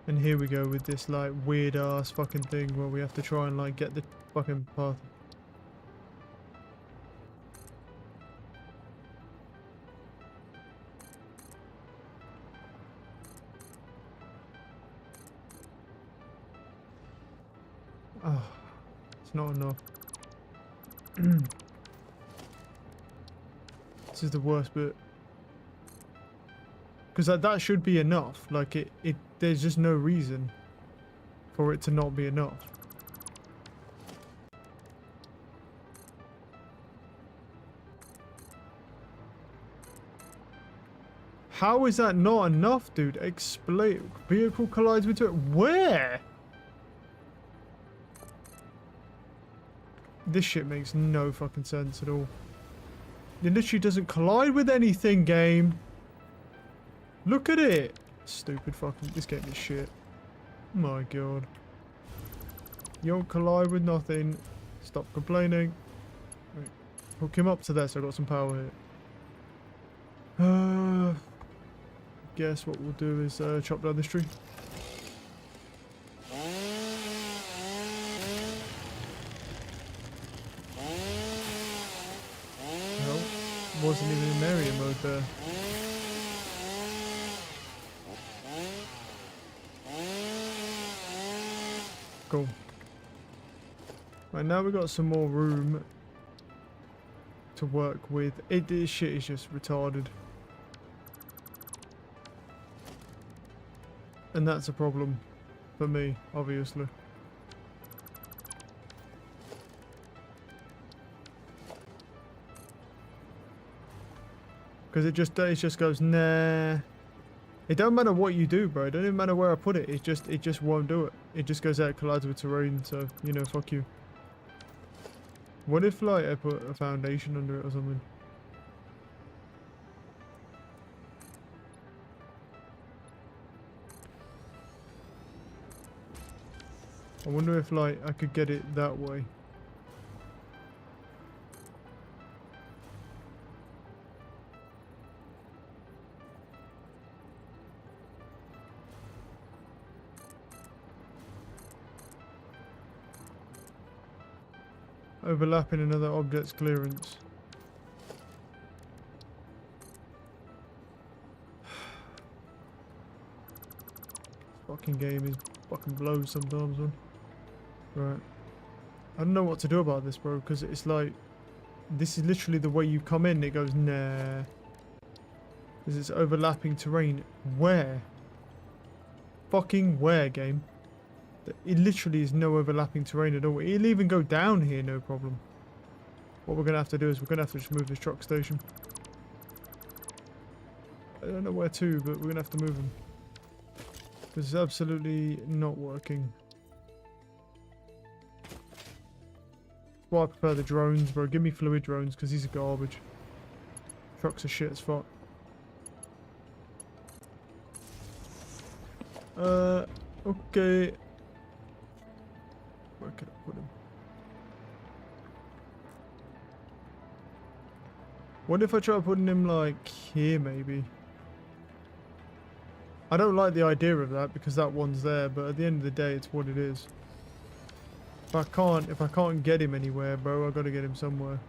And here we go with this like weird ass fucking thing where we have to try and like get the fucking path. Oh, it's not enough. This is the worst bit. Because that should be enough. Like there's just no reason for it to not be enough. How is that not enough, dude? Explain. Vehicle collides with it. Where? This shit makes no fucking sense at all. It literally doesn't collide with anything, game. Look at it. Stupid fucking... This game is shit. My god. You don't collide with nothing. Stop complaining. Right. Hook him up to this. I got some power here. Guess what we'll do is chop down this tree. No, wasn't even in area mode there. Cool. Right, now we've got some more room to work with. This shit is just retarded. And that's a problem for me, obviously. Because it just goes, nah. It don't matter what you do, bro. It don't even matter where I put it. It just won't do it. It just goes out, collides with terrain. So, you know, fuck you. What if, like, I put a foundation under it or something? I wonder if, like, I could get it that way. Overlapping another object's clearance. Fucking game is fucking blows sometimes, man. Right. I don't know what to do about this, bro, because it's like... This is literally the way you come in. It goes, nah. Because it's overlapping terrain. Where? Fucking where, game? It literally is no overlapping terrain at all. It'll even go down here, no problem. What we're going to have to do is we're going to have to just move this truck station. I don't know where to, but we're going to have to move them. Because it's absolutely not working. Well, I prefer the drones, bro. Give me fluid drones, because these are garbage. Trucks are shit as fuck. Okay. Where can I put him? What if I try putting him, like, here, maybe? I don't like the idea of that, because that one's there, but at the end of the day, it's what it is. If I can't get him anywhere, bro, I gotta get him somewhere.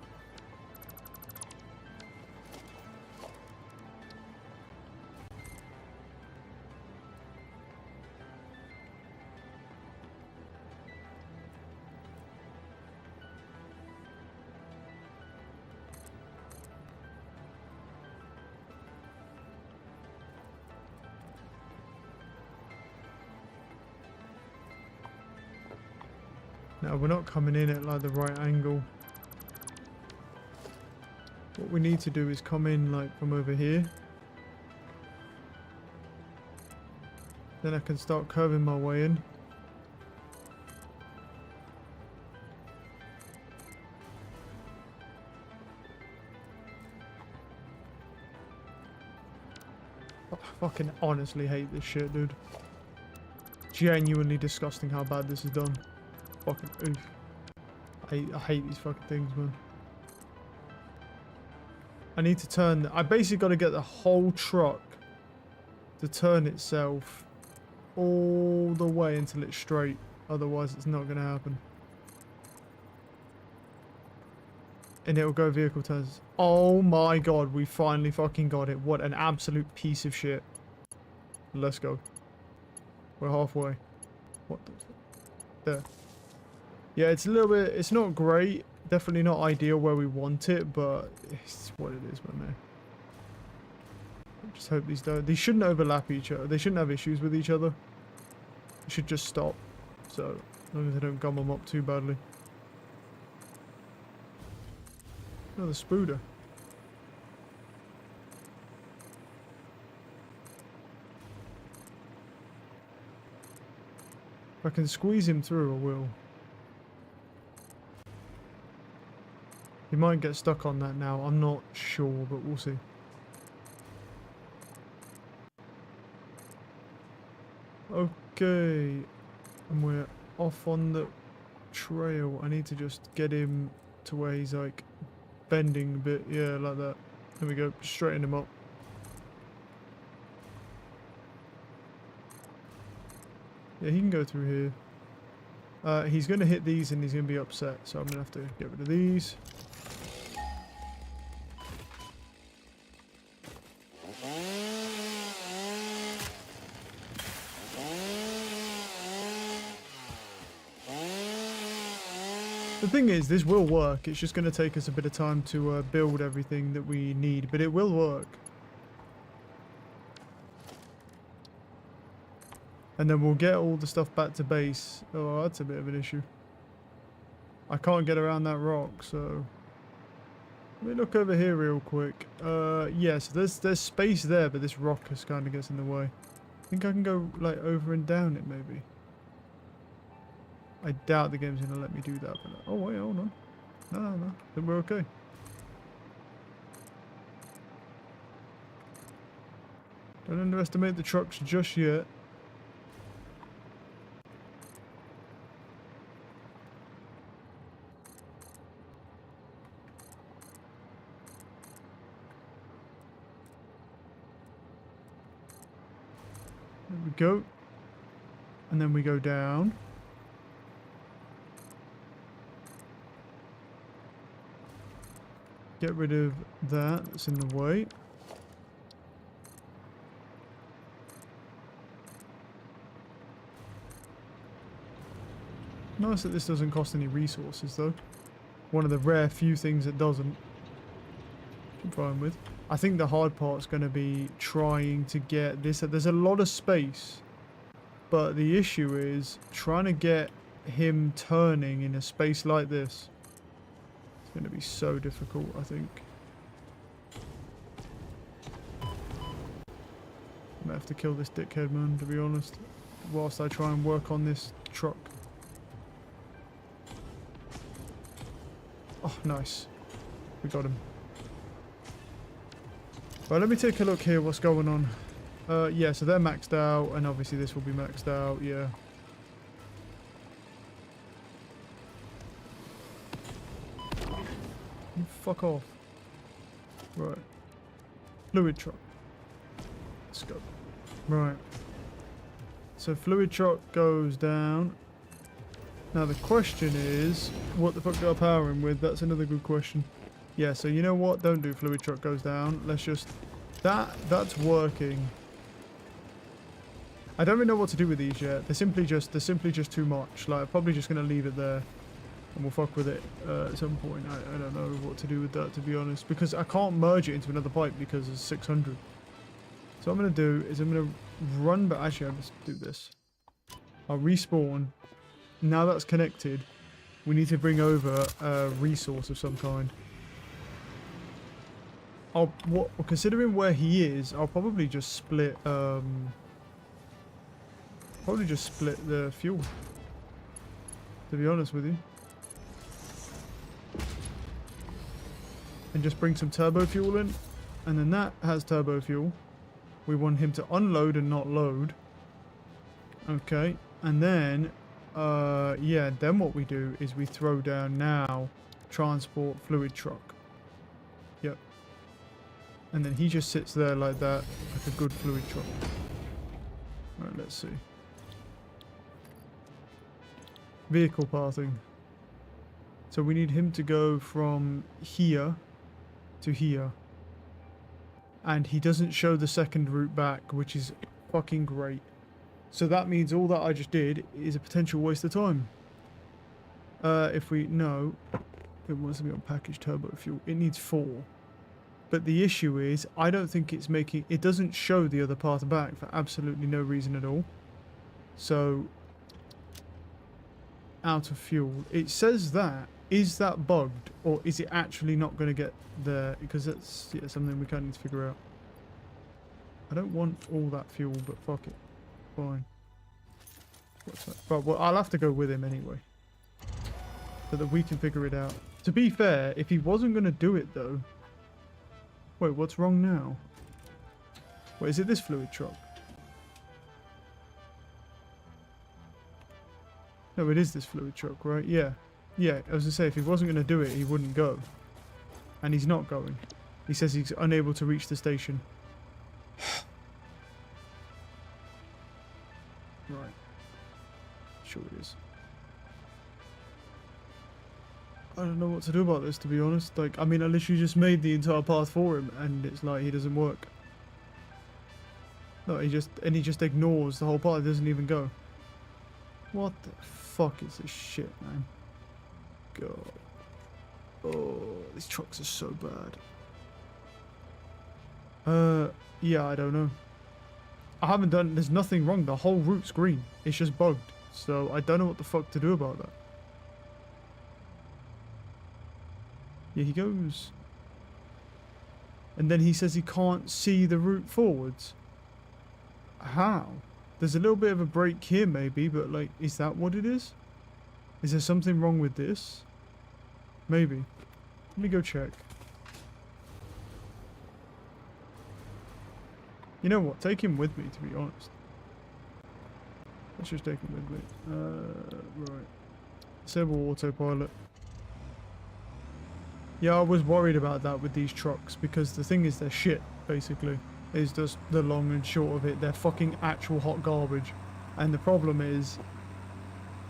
Now, we're not coming in at like the right angle. What we need to do is come in like from over here. Then I can start curving my way in. I fucking honestly hate this shit, dude. Genuinely disgusting how bad this is done. Fucking oof. I hate these fucking things, man. I need to turn... I basically got to get the whole truck to turn itself all the way until it's straight. Otherwise, it's not going to happen. And it'll go vehicle turns. Oh my god, we finally fucking got it. What an absolute piece of shit. Let's go. We're halfway. What the fuck? There. Yeah, it's a little bit... It's not great. Definitely not ideal where we want it, but it's what it is, man. Just hope these don't... These shouldn't overlap each other. They shouldn't have issues with each other. They should just stop. So, as long as they don't gum them up too badly. Another spooder. If I can squeeze him through, I will. He might get stuck on that now. I'm not sure, but we'll see. Okay. And we're off on the trail. I need to just get him to where he's like bending a bit. Yeah, like that. There we go. Straighten him up. Yeah, he can go through here. He's going to hit these and he's going to be upset. So I'm going to have to get rid of these. The thing is, this will work. It's just going to take us a bit of time to build everything that we need, but it will work. And then we'll get all the stuff back to base. Oh, that's a bit of an issue. I can't get around that rock, so... Let me look over here real quick. Yes, there's space there, but this rock just kind of gets in the way. I think I can go, like, over and down it, maybe. I doubt the game's going to let me do that. But oh, wait, hold on. No. Then we're okay. Don't underestimate the trucks just yet. There we go. And then we go down. Get rid of that. That's in the way. Nice that this doesn't cost any resources, though. One of the rare few things that doesn't. I'm fine with. I think the hard part's going to be trying to get this. There's a lot of space, but the issue is trying to get him turning in a space like this. It's going to be so difficult, I think. I'm going to have to kill this dickhead, man, to be honest, whilst I try and work on this truck. Oh, nice. We got him. Right, let me take a look here what's going on. Yeah, so they're maxed out, and obviously this will be maxed out, yeah. You fuck off. Right. Fluid truck. Let's go. Right. So fluid truck goes down. Now the question is, what the fuck do I power him with? That's another good question. Yeah, so you know what? Don't do fluid truck goes down. Let's just... That's working. I don't really know what to do with these yet. They're simply just too much. Like, I'm probably just going to leave it there. And we'll fuck with it at some point. I don't know what to do with that, to be honest. Because I can't merge it into another pipe because it's 600. So what I'm going to do is I'm going to run... But actually, I'll just do this. I'll respawn. Now that's connected, we need to bring over a resource of some kind. Considering where he is, I'll probably just split the fuel, to be honest with you. And just bring some turbo fuel in, and then that has turbo fuel. We want him to unload and not load. Okay, and then yeah, then what we do is we throw down now transport fluid truck. Yep. And then he just sits there like that, like a good fluid truck. Right, let's see. Vehicle pathing. So we need him to go from here to here. And he doesn't show the second route back, which is fucking great. So that means all that I just did is a potential waste of time. If we... No. It wants to be on packaged turbo fuel. It needs 4. But the issue is, I don't think it's making... It doesn't show the other path back for absolutely no reason at all. So... Out of fuel. It says that. Is that bugged? Or is it actually not going to get there? Because that's something we kind of need to figure out. I don't want all that fuel, but fuck it. Fine. What's that? Well, I'll have to go with him anyway. So that we can figure it out. To be fair, if he wasn't going to do it though... Wait, what's wrong now? Wait, is it this fluid truck? No, it is this fluid truck, right? Yeah. Yeah, I was going to say, if he wasn't going to do it, he wouldn't go. And he's not going. He says he's unable to reach the station. Right. Sure it is. I don't know what to do about this, to be honest. Like, I mean, I literally just made the entire path for him, and it's like, he doesn't work. No, he just ignores the whole path, doesn't even go. What the fuck is this shit, man? God. Oh, these trucks are so bad. Yeah, I don't know. I haven't done, there's nothing wrong, the whole route's green. It's just bugged. So, I don't know what the fuck to do about that. Yeah, he goes. And then he says he can't see the route forwards. How? There's a little bit of a break here maybe, but like, is that what it is? Is there something wrong with this? Maybe. Let me go check. You know what? Take him with me, to be honest. Let's just take him with me. Right. Disable autopilot. Yeah, I was worried about that with these trucks, because the thing is they're shit, basically. Is just the long and short of it. They're fucking actual hot garbage. And the problem is,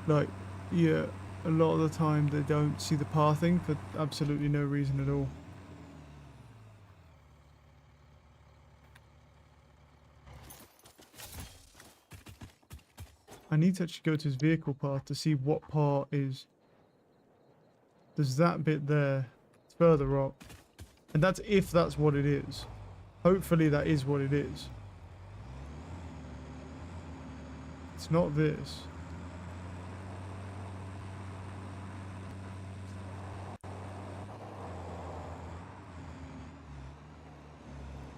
like, yeah, a lot of the time they don't see the pathing for absolutely no reason at all. I need to actually go to his vehicle path to see what part is... There's that bit there. It's further up. And that's if that's what it is. Hopefully that is what it is. It's not this.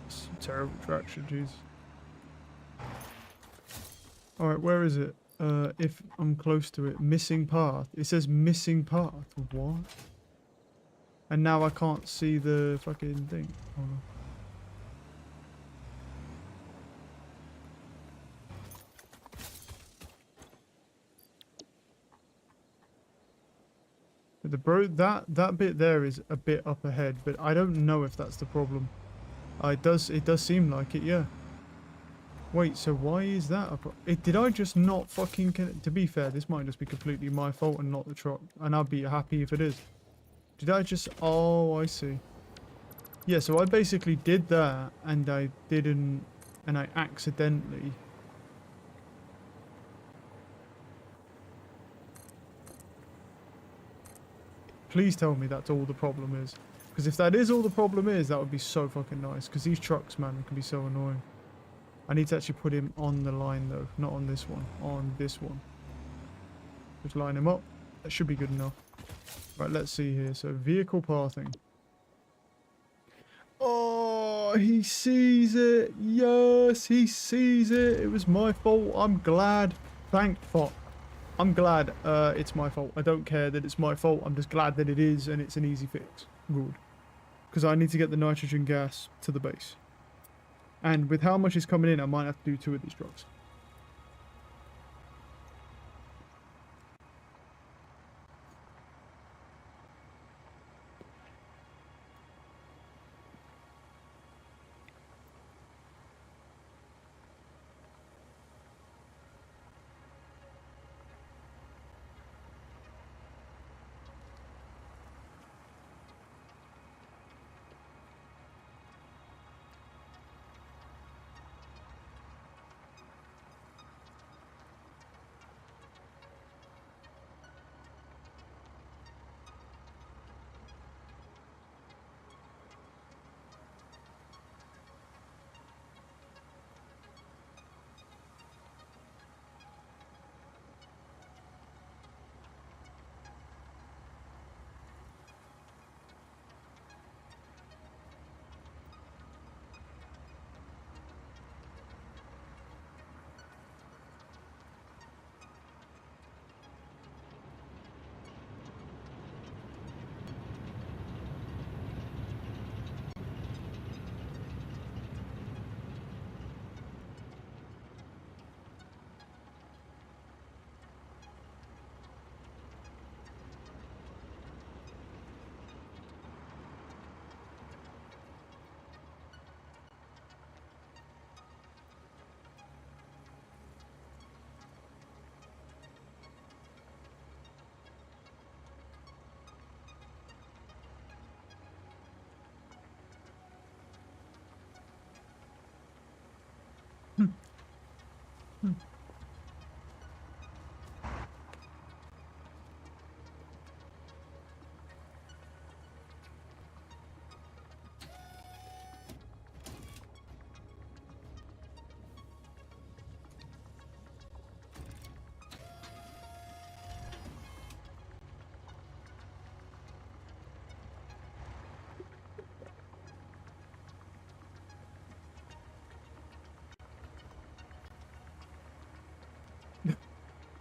It's a terrible traction, jeez. Alright, where is it? If I'm close to it. Missing path. It says missing path. What? And now I can't see the fucking thing. Hold on. That bit there is a bit up ahead, but I don't know if that's the problem. It does seem like it, yeah. Wait, so why is that a did I just not fucking... To be fair, this might just be completely my fault and not the truck. And I'd be happy if it is. Did I just... Oh, I see. Yeah, so I basically did that, and I didn't... And I accidentally... Please tell me that's all the problem is. Because if that is all the problem is, that would be so fucking nice. Because these trucks, man, can be so annoying. I need to actually put him on the line, though. Not on this one. On this one. Just line him up. That should be good enough. Right, let's see here. So, vehicle pathing. Oh, he sees it. Yes, he sees it. It was my fault. I'm glad. Thank fuck. I'm glad it's my fault. I don't care that it's my fault. I'm just glad that it is, and it's an easy fix. Good. Because I need to get the nitrogen gas to the base. And with how much is coming in, I might have to do 2 of these trucks.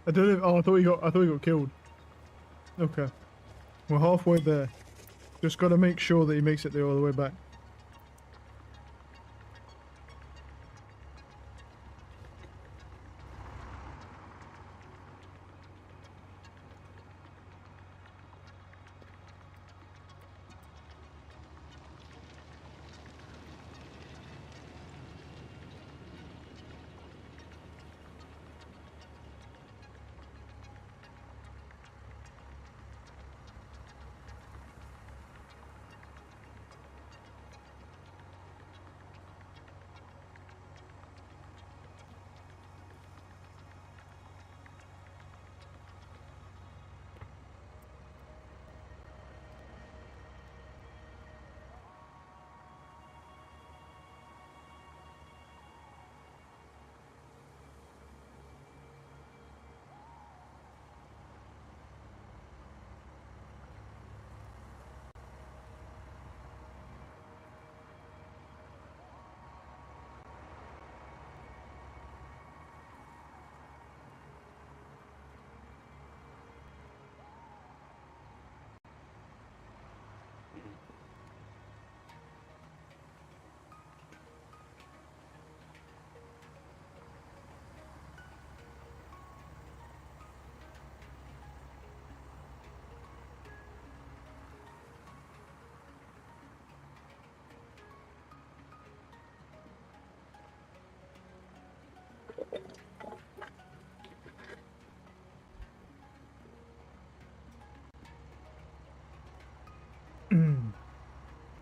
I don't know. Oh, I thought he got killed. Okay. We're halfway there. Just got to make sure that he makes it there all the way back.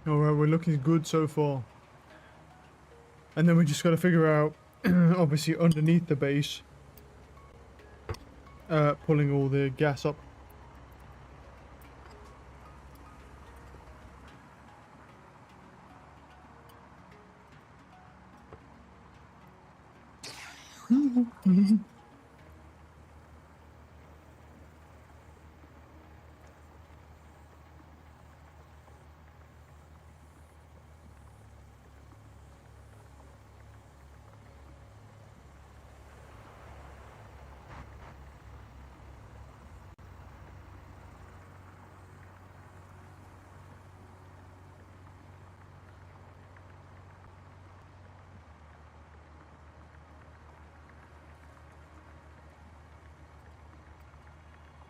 Alright, we're looking good so far. And then we just got to figure out, obviously underneath the base, pulling all the gas up.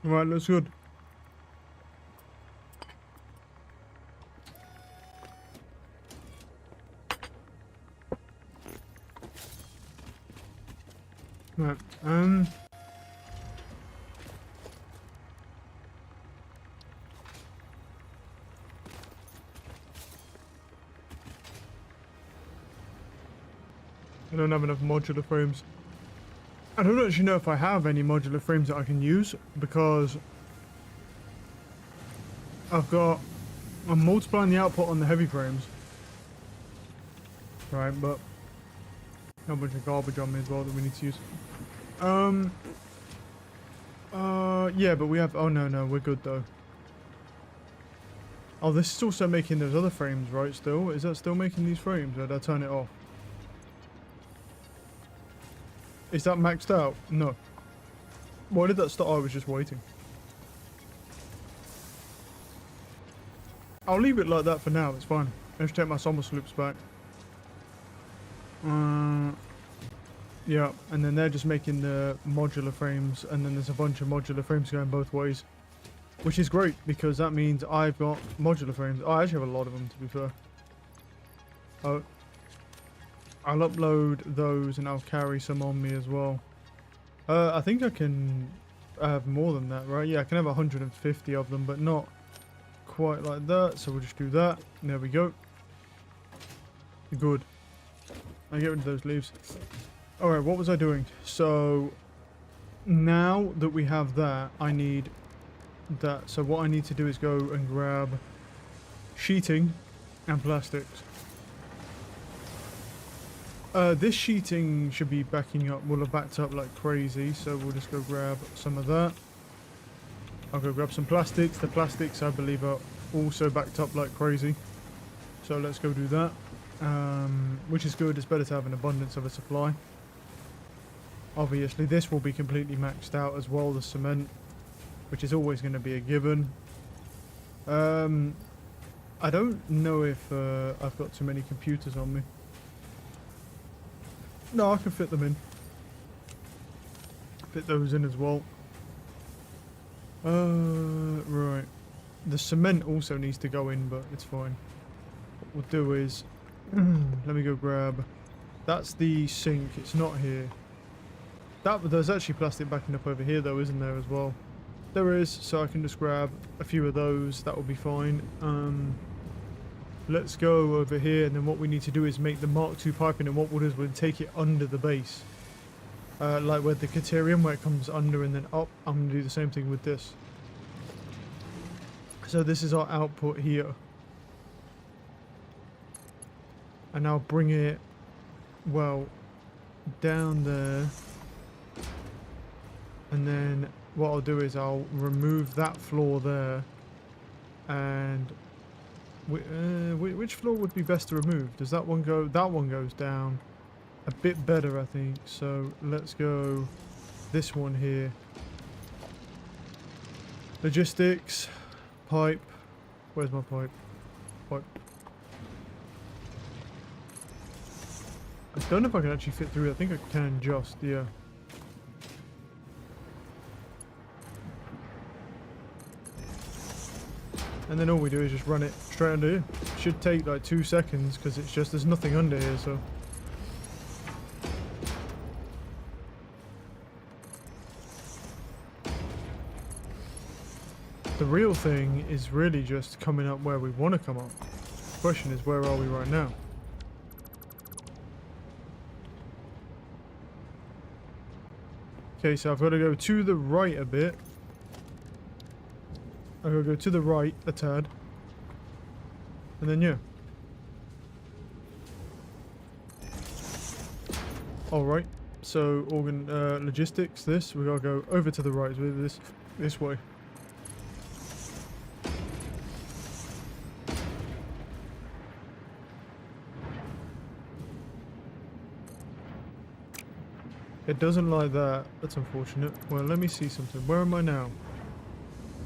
Right, looks good. Right, I don't have enough modular frames. I don't actually know if I have any modular frames that I can use, because I'm multiplying the output on the heavy frames. Right, but a bunch of garbage on me as well that we need to use. Yeah, but we have, oh no, we're good though. Oh, this is also making those other frames, right, still? Is that still making these frames, or did I turn it off? Is that maxed out? No. Why did that start? I was just waiting. I'll leave it like that for now, it's fine. Let's take my summer sloops back. Yeah, and then they're just making the modular frames, and then there's a bunch of modular frames going both ways. Which is great, because that means I've got modular frames. I actually have a lot of them, to be fair. Oh, I'll upload those, and I'll carry some on me as well. I think I can have more than that, right? Yeah, I can have 150 of them, but not quite like that. So we'll just do that. There we go. Good. I get rid of those leaves. Alright, what was I doing? So, now that we have that, I need that. So what I need to do is go and grab sheeting and plastics. This sheeting should be backing up, will have backed up like crazy, so we'll just go grab some of that. I'll go grab some plastics. The plastics, I believe, are also backed up like crazy. So let's go do that. Which is good. It's better to have an abundance of a supply. Obviously, this will be completely maxed out as well, the cement, which is always going to be a given. I don't know if I've got too many computers on me. No, I can fit them in. Fit those in as well. Right. The cement also needs to go in, but it's fine. What we'll do is... let me go grab... That's the sink. It's not here. There's actually plastic backing up over here, though, isn't there, as well? There is, so I can just grab a few of those. That will be fine. Let's go over here, and then what we need to do is make the Mark II piping, and what we'll do is we'll take it under the base. Like with the Caterium, where it comes under and then up. I'm going to do the same thing with this. So this is our output here. And I'll bring it, well, down there. And then what I'll do is I'll remove that floor there. And... which floor would be best to remove? Does that one go? That one goes down a bit better, I think. So let's go this one here. Logistics, pipe. Where's my pipe? Pipe. I don't know if I can actually fit through. I think I can just, yeah. And then all we do is just run it straight under here. Should take like 2 seconds because it's just, there's nothing under here, so. The real thing is really just coming up where we want to come up. The question is, where are we right now? Okay, so I've got to go to the right a bit. I'm going to go to the right a tad. And then, yeah. Alright. So, logistics, this. We got to go over to the right. This way. It doesn't like that. That's unfortunate. Well, let me see something. Where am I now?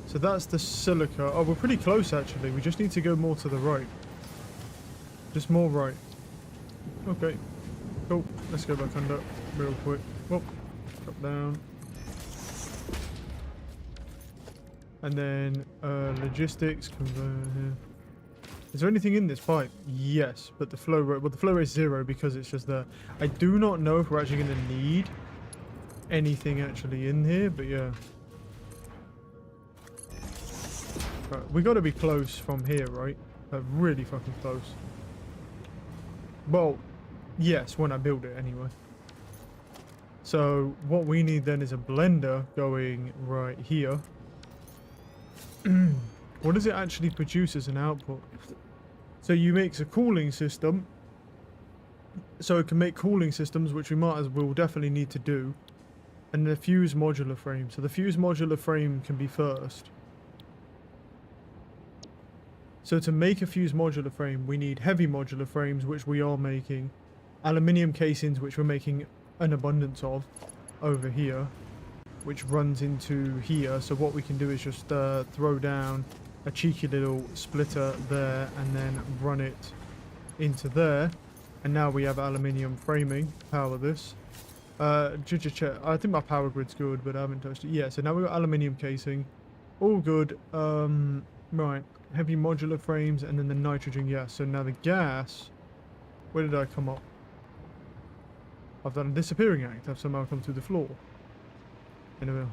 So that's the silica. Oh, we're pretty close, actually. We just need to go more to the right. Just more right. Okay. Cool. Let's go back under real quick. Whoop. Drop down. And then, logistics. Convert here. Is there anything in this pipe? Yes, but the flow rate... Well, the flow rate is 0 because it's just there. I do not know if we're actually going to need anything actually in here, but yeah. Right, we got to be close from here, right? Really fucking close. Well, yes, when I build it anyway. So what we need then is a blender going right here. What does it actually produce as an output? So you makes a cooling system. So it can make cooling systems, which we will definitely need to do. And the fuse modular frame. So the fuse modular frame can be first. So to make a fuse modular frame, we need heavy modular frames, which we are making. Aluminium casings, which we're making an abundance of over here, which runs into here. So what we can do is just throw down a cheeky little splitter there and then run it into there. And now we have aluminium framing, power this. I think my power grid's good, but I haven't touched it. Yeah, so now we've got aluminium casing. All good. Right. Heavy modular frames and then the nitrogen gas. So now the gas, where did I come up? I've done a disappearing act. I've somehow come through the floor. Anyway,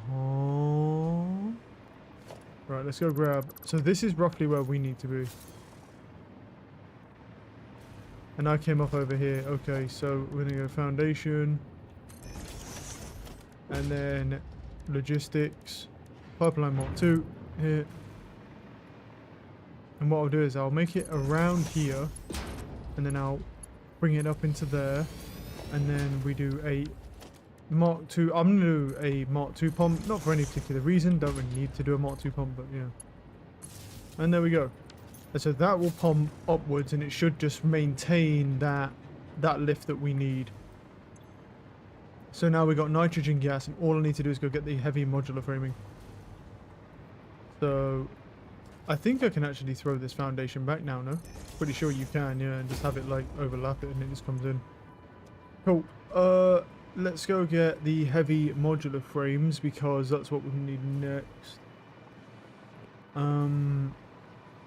right, let's go grab. So this is roughly where we need to be. And I came up over here. Okay, so we're going to go foundation. And then logistics, pipeline Mark 2 here. And what I'll do is I'll make it around here, and then I'll bring it up into there, and then we do a Mark 2. I'm going to do a Mark 2 pump, not for any particular reason, don't really need to do a Mark 2 pump, but yeah. And there we go. And so that will pump upwards, and it should just maintain that lift that we need. So now we got nitrogen gas, and all I need to do is go get the heavy modular framing. So I think I can actually throw this foundation back now, no? Pretty sure you can, yeah, and just have it like overlap it and it just comes in. Cool. Let's go get the heavy modular frames because that's what we need next.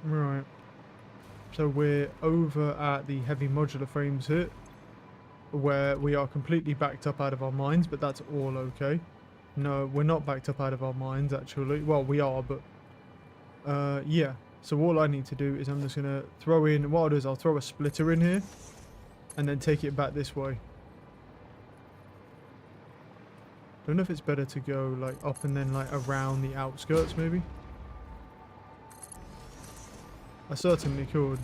Right. So we're over at the heavy modular frames here, where we are completely backed up out of our minds, but that's all okay. No, we're not backed up out of our minds, actually. Well, we are, but yeah. So all I need to do is I'm just going to throw in, what I'll do is I'll throw a splitter in here, and then take it back this way. Don't know if it's better to go like up and then like around the outskirts, maybe. I certainly could.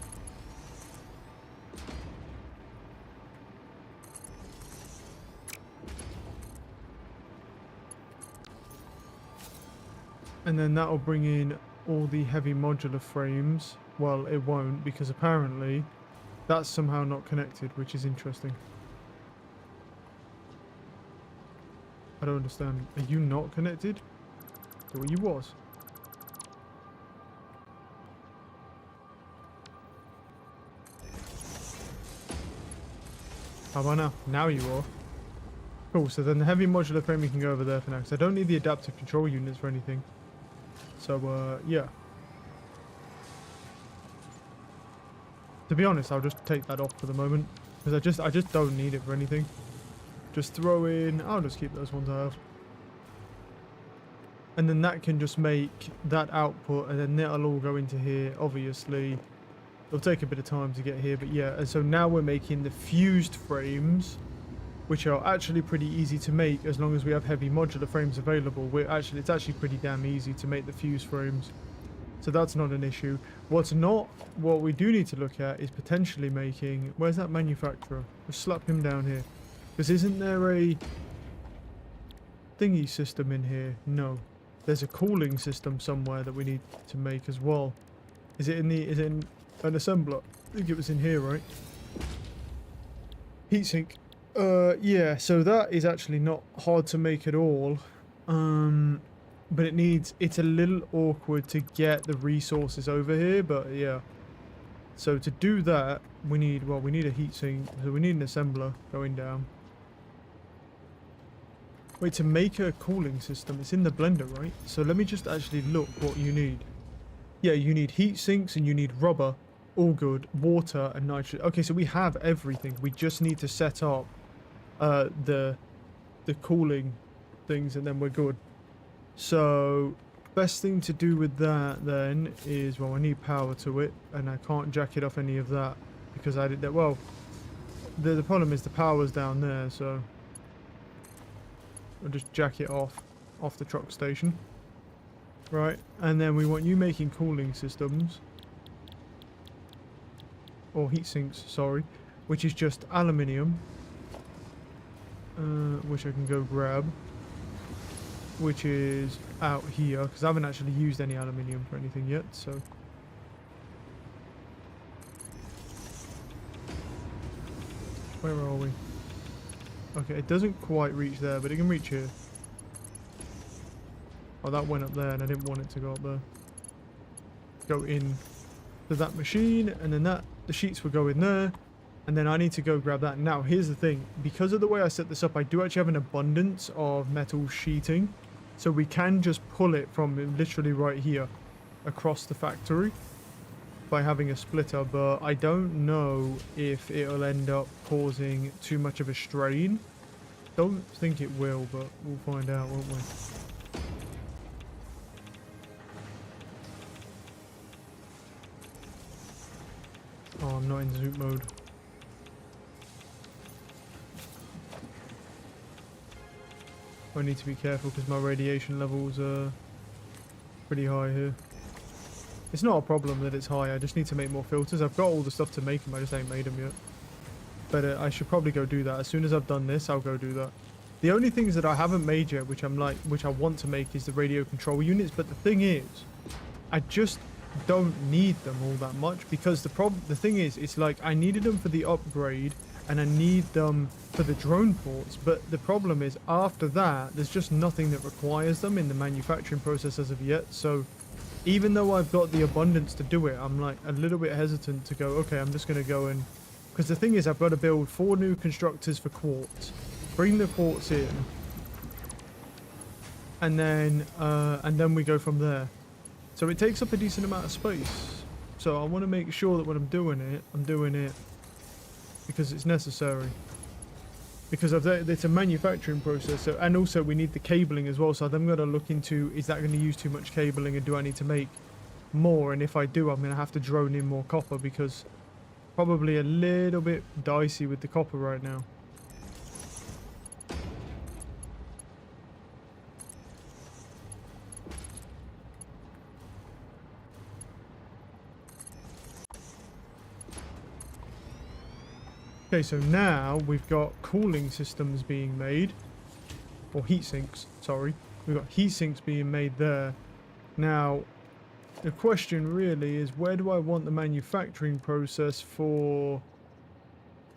And then that'll bring in all the heavy modular frames. Well, it won't, because apparently that's somehow not connected, which is interesting. I don't understand. Are you not connected? So you was. How about now? Now you are. Cool, so then the heavy modular framing can go over there for now, because I don't need the adaptive control units for anything. So, yeah. To be honest, I'll just take that off for the moment, because I just don't need it for anything. Just throw in, I'll just keep those ones I have. And then that can just make that output, and then that'll all go into here, obviously. It'll take a bit of time to get here, but yeah. And so now we're making the fused frames, which are actually pretty easy to make as long as we have heavy modular frames available. It's actually pretty damn easy to make the fused frames. So that's not an issue. What we do need to look at is potentially making, where's that manufacturer? Let's slap him down here. Because isn't there a thingy system in here? No. There's a cooling system somewhere that we need to make as well. Is it in an assembler? I think it was in here, right? Heatsink. Yeah, so that is actually not hard to make at all. But it's a little awkward to get the resources over here, but yeah. So to do that, we need a heatsink, so we need an assembler going down. Wait, to make a cooling system, it's in the blender, right? So let me just actually look what you need. Yeah, you need heat sinks and you need rubber. All good. Water and nitrogen. Okay, so we have everything. We just need to set up the cooling things and then we're good. So best thing to do with that then is, well, I need power to it and I can't jack it off any of that because I did that. Well, the problem is the power's down there, so I'll just jack it off the truck station. Right, and then we want you making cooling systems. Or heat sinks, sorry. Which is just aluminium. Which I can go grab. Which is out here, because I haven't actually used any aluminium for anything yet, so. Where are we? Okay, it doesn't quite reach there, but it can reach here. Oh, that went up there, and I didn't want it to go up there. Go in to that machine, and then the sheets will go in there, and then I need to go grab that. Now, here's the thing. Because of the way I set this up, I do actually have an abundance of metal sheeting, so we can just pull it from literally right here across the factory by having a splitter, but I don't know if it'll end up causing too much of a strain. Don't think it will, but we'll find out, won't we? Oh, I'm not in zoom mode. I need to be careful because my radiation levels are pretty high here. It's not a problem that it's high, I just need to make more filters. I've got all the stuff to make them, I just ain't made them yet. But I should probably go do that. As soon as I've done this, I'll go do that. The only things that I haven't made yet, which I want to make, is the radio control units. But the thing is, I just don't need them all that much, because the thing is, it's like I needed them for the upgrade and I need them for the drone ports. But the problem is, after that, there's just nothing that requires them in the manufacturing process as of yet. So even though I've got the abundance to do it, I'm like a little bit hesitant to go, okay, I'm just going to go and... Because the thing is, I've got to build 4 new constructors for quartz, bring the quartz in, and then we go from there. So it takes up a decent amount of space. So I want to make sure that when I'm doing it because it's necessary. Because it's a manufacturing process, so, and also we need the cabling as well. So I'm going to look into, is that going to use too much cabling, and do I need to make more? And if I do, I'm going to have to drone in more copper, because probably a little bit dicey with the copper right now. Okay, so now we've got cooling systems being made, or heat sinks, sorry. We've got heat sinks being made there. Now, the question really is, where do I want the manufacturing process for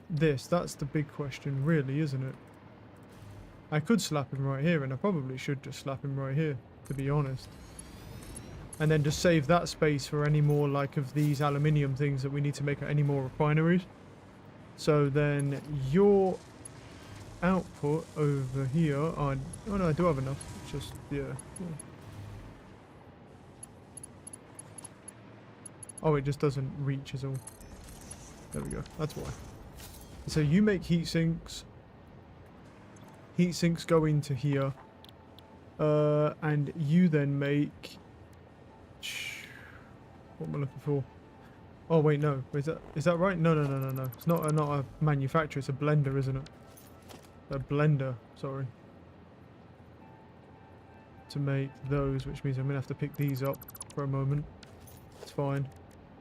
this? That's the big question, really, isn't it? I could slap him right here, and I probably should just slap him right here, to be honest. And then just save that space for any more, like, of these aluminium things that we need to make any more refineries. So then your output over here, oh no, I do have enough. It's just, yeah. Oh, it just doesn't reach is all. There we go. That's why. So you make heat sinks. Heat sinks go into here. And you then make... What am I looking for? Oh wait, no. Is that right? No. It's not a manufacturer. It's a blender, isn't it? A blender. Sorry. To make those, which means I'm gonna have to pick these up for a moment. It's fine.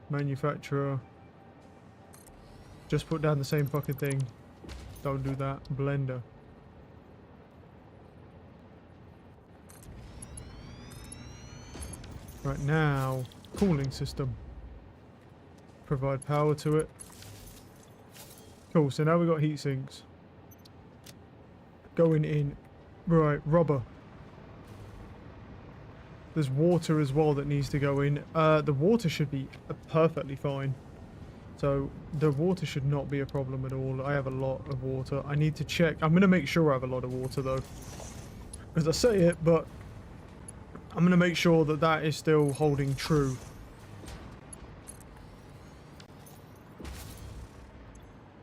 Manufacturer. Just put down the same fucking thing. Don't do that. Blender. Right now, cooling system. Provide power to it. Cool, so now we've got heat sinks. Going in. Right, rubber. There's water as well that needs to go in. The water should be perfectly fine. So the water should not be a problem at all. I have a lot of water. I need to check. I'm going to make sure I have a lot of water though. Because I say it, but I'm going to make sure that that is still holding true.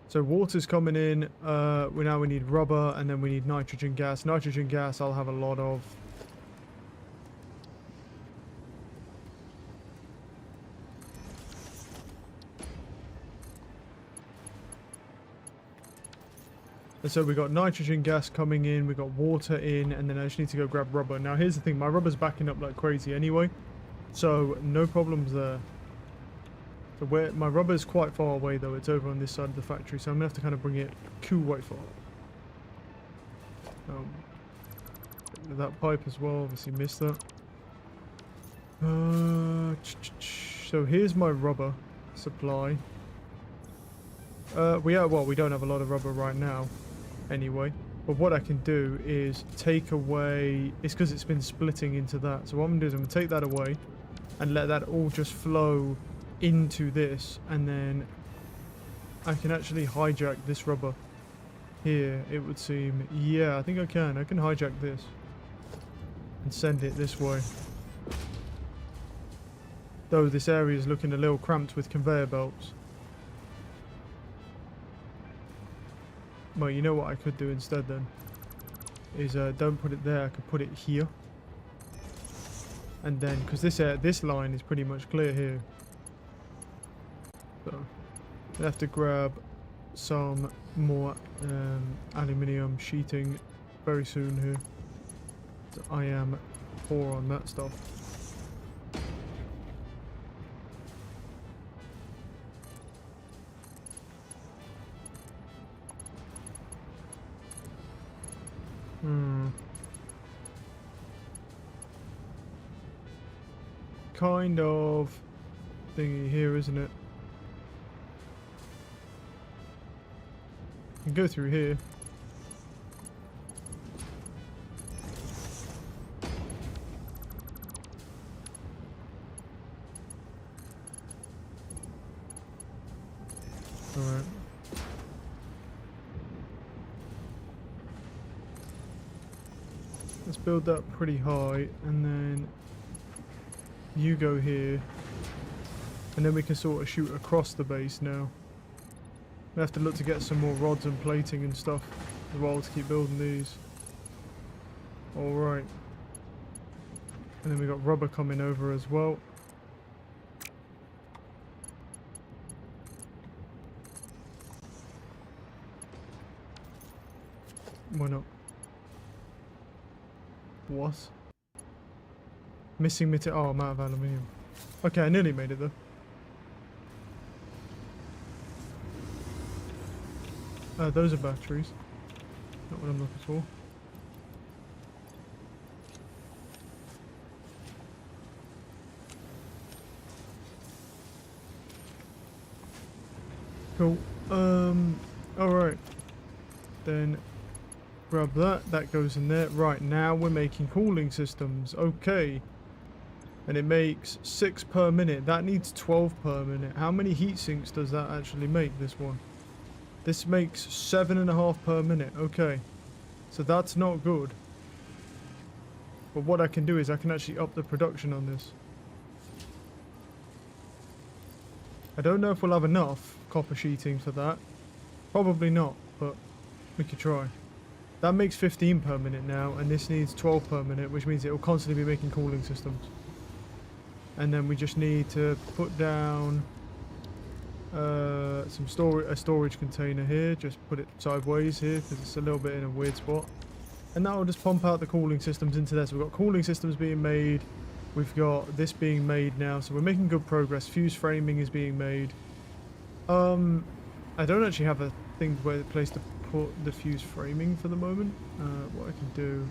So water's coming in, we need rubber, and then we need nitrogen gas. Nitrogen gas I'll have a lot of. And so we got nitrogen gas coming in, we got water in, and then I just need to go grab rubber. Now here's the thing, my rubber's backing up like crazy anyway, so no problems there. So where my rubber's quite far away though, it's over on this side of the factory, so I'm gonna have to kind of bring it quite far. That pipe as well, obviously missed that. So here's my rubber supply. We don't have a lot of rubber right now, anyway. But what I can do is take away. It's because it's been splitting into that. So what I'm gonna do is I'm gonna take that away, and let that all just flow into this, and then I can actually hijack this rubber here, it would seem. Yeah, I think I can hijack this and send it this way, though this area is looking a little cramped with conveyor belts. Well, you know what I could do instead then is don't put it there, I could put it here, and then because this line is pretty much clear here. So I have to grab some more aluminium sheeting very soon here. I am poor on that stuff. Kind of thingy here, isn't it? You can go through here. Alright. Let's build that pretty high, and then you go here, and then we can sort of shoot across the base now. We have to look to get some more rods and plating and stuff as well to keep building these. Alright. And then we got rubber coming over as well. Why not? What? Missing material. Oh, I'm out of aluminium. Okay, I nearly made it though. Those are batteries. Not what I'm looking for. Cool. Alright. Then grab that. That goes in there. Right, now we're making cooling systems. Okay. And it makes 6 per minute. That needs 12 per minute. How many heat sinks does that actually make, this one? This makes 7.5 per minute. Okay. So that's not good. But what I can do is I can actually up the production on this. I don't know if we'll have enough copper sheeting for that. Probably not, but we could try. That makes 15 per minute now, and this needs 12 per minute, which means it will constantly be making cooling systems. And then we just need to put down a storage container here. Just put it sideways here because it's a little bit in a weird spot. And that will just pump out the cooling systems into there. So we've got cooling systems being made. We've got this being made now. So we're making good progress. Fuse framing is being made. I don't actually have a place to put the fuse framing for the moment. What I can do,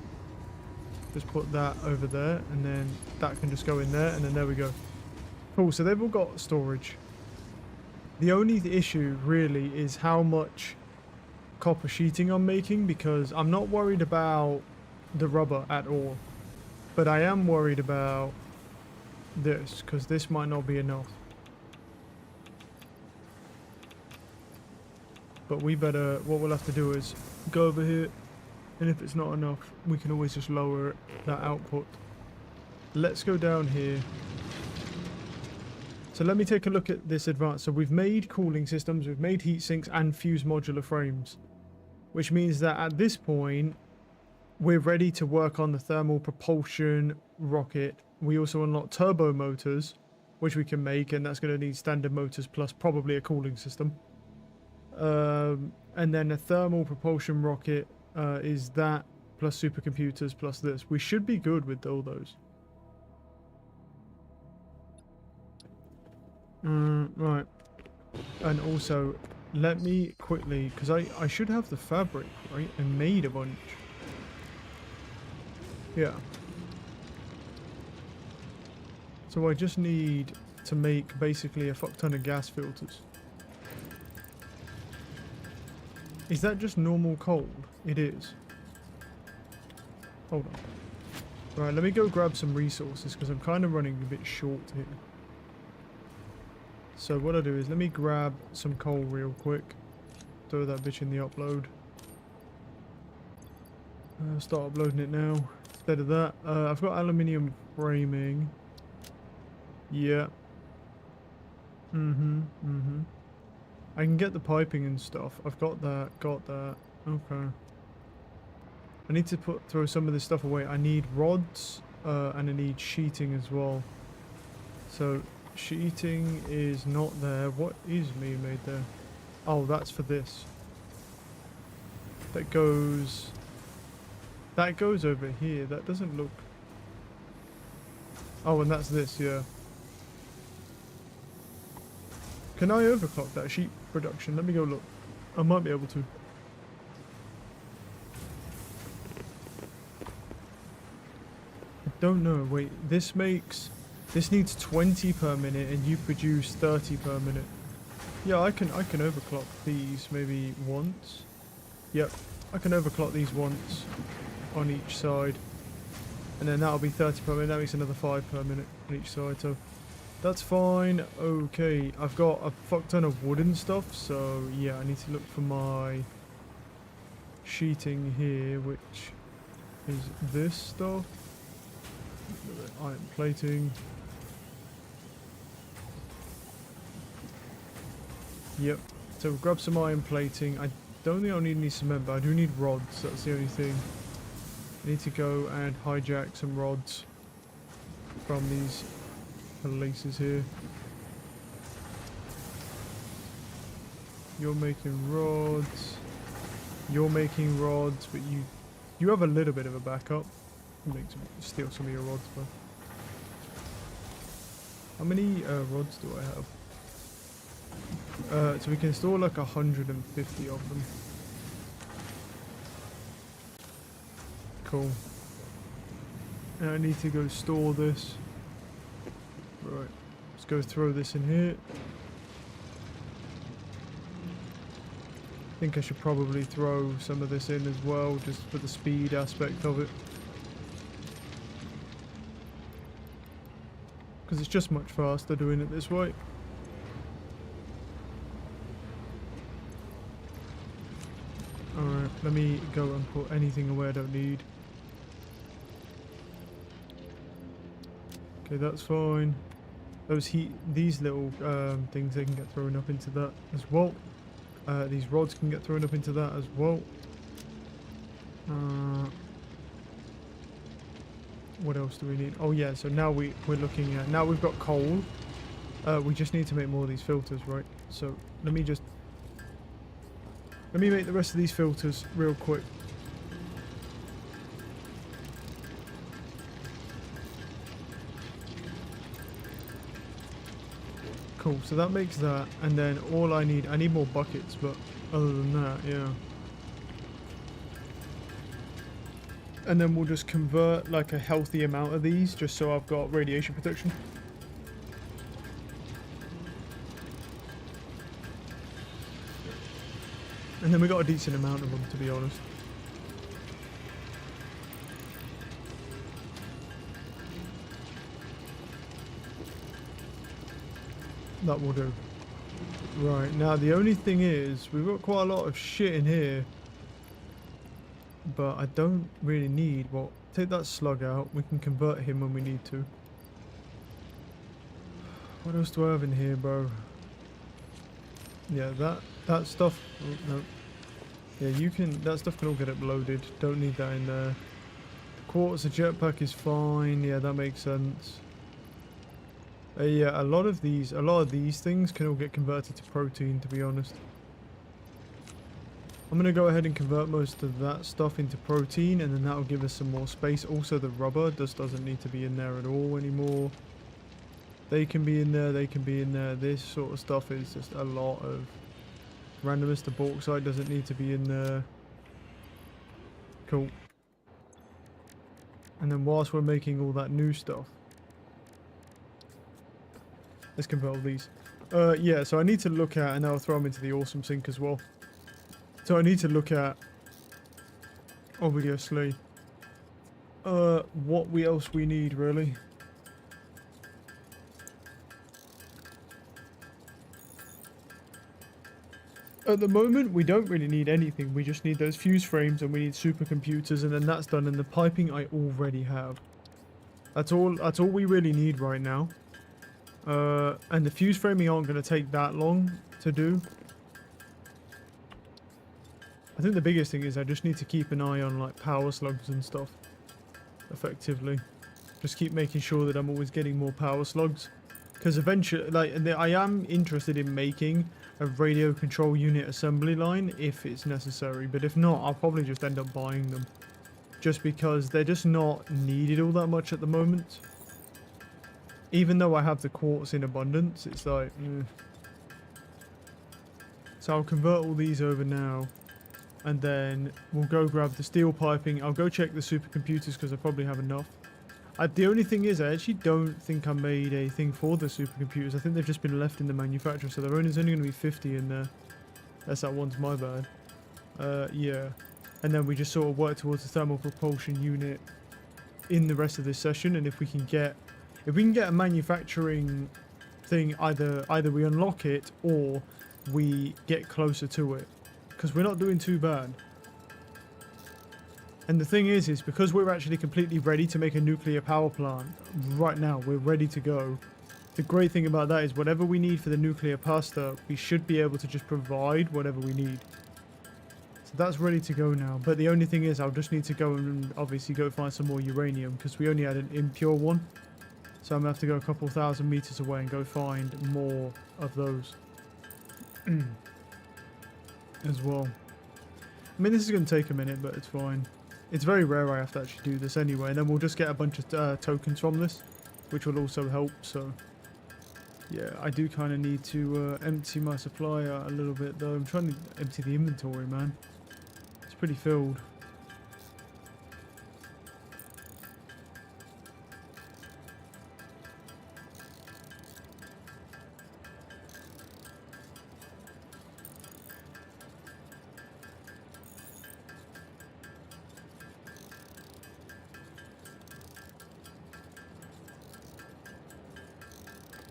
just put that over there, and then that can just go in there, and then there we go. Cool, so they've all got storage. The only issue really is how much copper sheeting I'm making, because I'm not worried about the rubber at all. But I am worried about this, because this might not be enough. But we better, what we'll have to do is go over here, and if it's not enough, we can always just lower that output. Let's go down here. So let me take a look at this advanced. So we've made cooling systems, we've made heat sinks and fuse modular frames. Which means that at this point, we're ready to work on the thermal propulsion rocket. We also unlock turbo motors, which we can make, and that's going to need standard motors plus probably a cooling system. And then a thermal propulsion rocket is that plus supercomputers plus this. We should be good with all those. Right. And also, let me quickly, because I should have the fabric, right? I made a bunch. Yeah. So I just need to make basically a fuck ton of gas filters. Is that just normal cold? It is. Hold on. Right, let me go grab some resources because I'm kind of running a bit short here. So what I'll do is let me grab some coal real quick. Throw that bitch in the upload. Start uploading it now. Instead of that, I've got aluminium framing. Yeah. I can get the piping and stuff. I've got that, Okay. I need to throw some of this stuff away. I need rods, and I need sheeting as well. So, sheeting is not there. What is being made there? Oh, that's for this. That goes That goes over here. That doesn't look... Oh, and that's this, yeah. Can I overclock that sheep production? Let me go look. I might be able to. I don't know. Wait, this needs 20 per minute and you produce 30 per minute. Yeah, I can overclock these maybe once. Yep, I can overclock these once on each side. And then that'll be 30 per minute. That makes another 5 per minute on each side. So that's fine. Okay, I've got a fuck ton of wooden stuff. So yeah, I need to look for my sheeting here, which is this stuff. Iron plating. Yep. So we'll grab some iron plating. I don't think I'll need any cement, but I do need rods. That's the only thing. I need to go and hijack some rods from these places here. You're making rods. You're making rods, but you have a little bit of a backup. Steal some of your rods, though. How many rods do I have? So we can store like 150 of them. Cool. And I need to go store this. Right. Let's go throw this in here. I think I should probably throw some of this in as well, just for the speed aspect of it. Because it's just much faster doing it this way. Alright, let me go and put anything away I don't need. Okay, that's fine. These little things, they can get thrown up into that as well. These rods can get thrown up into that as well. What else do we need? Oh yeah, so now we're looking at... Now we've got coal. We just need to make more of these filters, right? So let me make the rest of these filters real quick. Cool, so that makes that, and then all I need more buckets, but other than that, yeah. And then we'll just convert like a healthy amount of these, just so I've got radiation protection. And then we got a decent amount of them, to be honest. That will do. Right, now the only thing is, we've got quite a lot of shit in here. But I don't really need... Well, take that slug out. We can convert him when we need to. What else do I have in here, bro? Yeah, that stuff... Oh, no. Yeah, you can... That stuff can all get uploaded. Don't need that in there. Quartz, a jetpack is fine. Yeah, that makes sense. Yeah, a lot of these things can all get converted to protein, to be honest. I'm going to go ahead and convert most of that stuff into protein, and then that'll give us some more space. Also, the rubber just doesn't need to be in there at all anymore. They can be in there, they can be in there. This sort of stuff is just a lot of randomness. The bauxite doesn't need to be in there. Cool. And then whilst we're making all that new stuff, let's convert all these. Yeah, so I need to look at, and I'll throw them into the awesome sink as well. So I need to look at, obviously, what else we need, really. At the moment, we don't really need anything. We just need those fuse frames, and we need supercomputers, and then that's done. And the piping I already have. That's all we really need right now. And the fuse framing aren't going to take that long to do. I think the biggest thing is I just need to keep an eye on like power slugs and stuff. Effectively. Just keep making sure that I'm always getting more power slugs. Because eventually, I am interested in making a radio control unit assembly line if it's necessary. But if not, I'll probably just end up buying them. just because they're just not needed all that much at the moment. Even though I have the quartz in abundance, it's like, So I'll convert all these over now, and then we'll go grab the steel piping. I'll go check the supercomputers because I probably have enough. The only thing is, I actually don't think I made a thing for the supercomputers. I think they've just been left in the manufacturer, so there's only going to be 50 in there. That's that one's my bad. Yeah. And then we just sort of work towards the thermal propulsion unit in the rest of this session, and if we can get a manufacturing thing, either we unlock it or we get closer to it, because we're not doing too bad. And the thing is because we're actually completely ready to make a nuclear power plant right now, we're ready to go. The great thing about that is whatever we need for the nuclear pasta, we should be able to just provide whatever we need. So that's ready to go now. But the only thing is I'll just need to go and obviously go find some more uranium, because we only had an impure one. So I'm going to have to go a couple thousand meters away and go find more of those as well. I mean, this is going to take a minute, but it's fine. It's very rare I have to actually do this anyway, and then we'll just get a bunch of tokens from this, which will also help. So yeah, I do kind of need to empty my supply out a little bit, though. I'm trying to empty the inventory, man. It's pretty filled.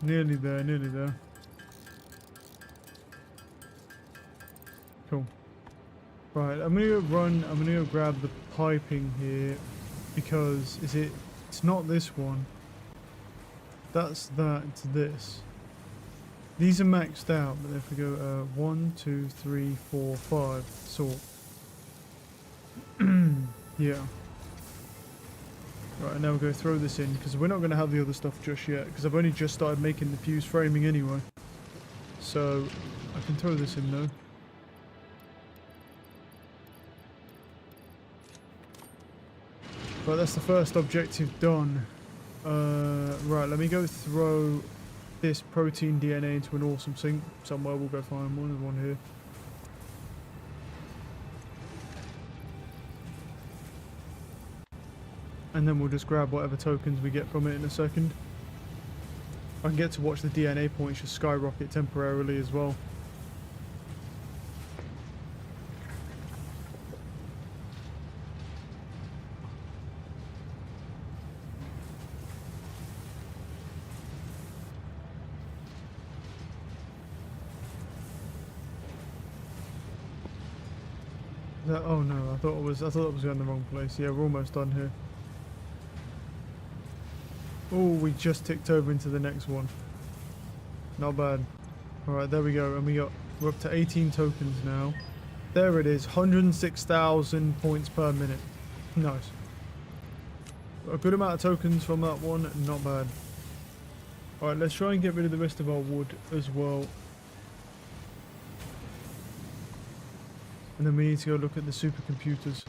Nearly there, nearly there. Cool. Right, I'm gonna go grab the piping here, because it's not this one. That's that, it's this. These are maxed out, but if we go 1, 2, 3, 4, 5, sort. Yeah. Right, and now we'll go throw this in, because we're not going to have the other stuff just yet, because I've only just started making the fuse framing anyway. So, I can throw this in though. Right, that's the first objective done. Right, let me go throw this protein DNA into an awesome sink somewhere. We'll go find one. There's one here. And then we'll just grab whatever tokens we get from it in a second. I can get to watch the DNA points just skyrocket temporarily as well. Oh no, I thought it was in the wrong place. Yeah, we're almost done here. Oh, we just ticked over into the next one. Not bad. Alright, there we go. And we're up to 18 tokens now. There it is, 106,000 points per minute. Nice. A good amount of tokens from that one, not bad. Alright, let's try and get rid of the rest of our wood as well. And then we need to go look at the supercomputers.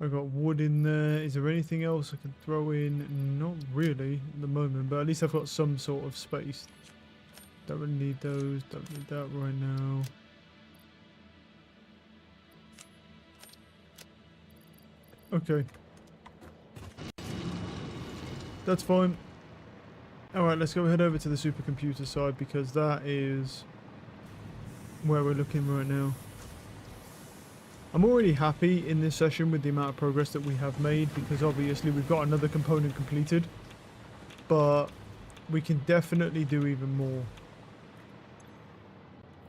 I've got wood in there. Is there anything else I can throw in? Not really at the moment, but at least I've got some sort of space. Don't really need those. Don't need that right now. Okay. That's fine. Alright, let's go head over to the supercomputer side, because that is where we're looking right now. I'm already happy in this session with the amount of progress that we have made, because obviously we've got another component completed, but we can definitely do even more.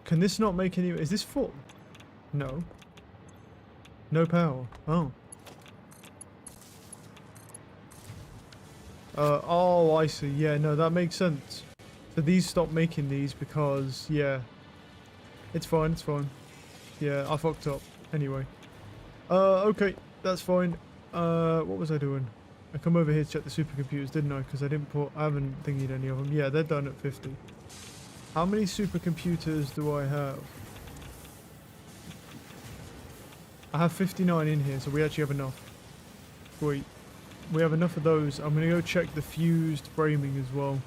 Can this not make any... Is this full? No. No power. Oh. Oh, I see. Yeah, no, that makes sense. So these stopped making these because, yeah. It's fine, it's fine. Yeah, I fucked up. Anyway. Okay, that's fine. What was I doing? I come over here to check the supercomputers, didn't I? Because I haven't thingied any of them. Yeah, they're done at 50. How many supercomputers do I have? I have 59 in here, so we actually have enough. Wait, we have enough of those. I'm going to go check the fused framing as well.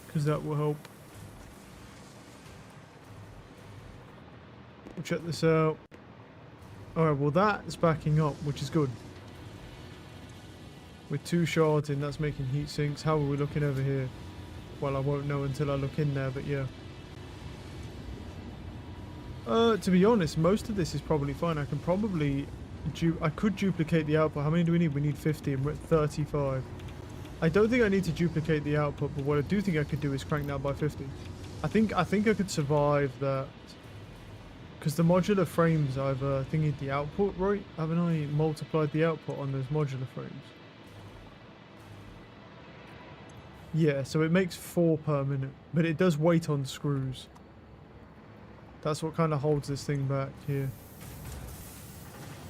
Because that will help. We'll check this out. Alright, well that's backing up, which is good. With 2 shards in, that's making heat sinks. How are we looking over here? Well, I won't know until I look in there, but yeah. To be honest, most of this is probably fine. I can probably... I could duplicate the output. How many do we need? We need 50 and we're at 35. I don't think I need to duplicate the output, but what I do think I could do is crank that by 50. I think I could survive that. Because the modular frames, I've thingied the output, right? Haven't I multiplied the output on those modular frames? Yeah, so it makes 4 per minute, but it does weight on screws. That's what kind of holds this thing back here.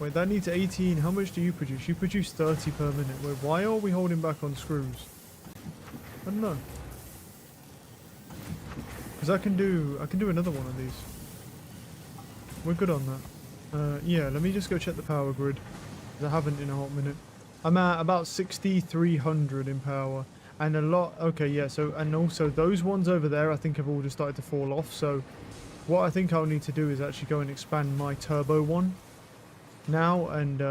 Wait, that needs 18. How much do you produce? You produce 30 per minute. Wait, why are we holding back on screws? I don't know. Because I can do another one of these. We're good on that. Yeah, let me just go check the power grid. 'Cause I haven't in a hot minute. I'm at about 6,300 in power. And a lot... Okay, yeah, so... And also, those ones over there, I think have all just started to fall off. So, what I think I'll need to do is actually go and expand my turbo one now. And,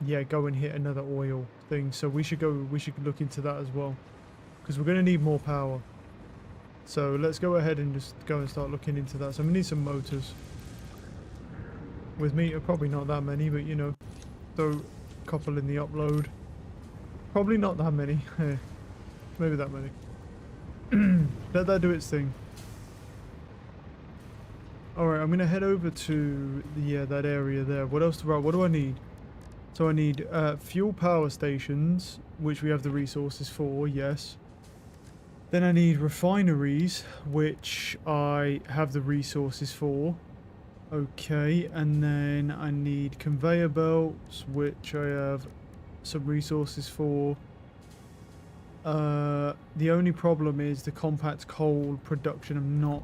yeah, go and hit another oil thing. So, we should look into that as well. Because we're going to need more power. So, let's go ahead and just go and start looking into that. So, I'm going to need some motors. With meter, probably not that many, but you know, throw a couple in the upload. Probably not that many. Maybe that many. Let that do its thing. Alright, I'm gonna head over to that area there. What else? Right, what do I need? So I need fuel power stations, which we have the resources for, yes. Then I need refineries, which I have the resources for. Okay, and then I need conveyor belts, which I have some resources for. The only problem is the compact coal production. I'm not...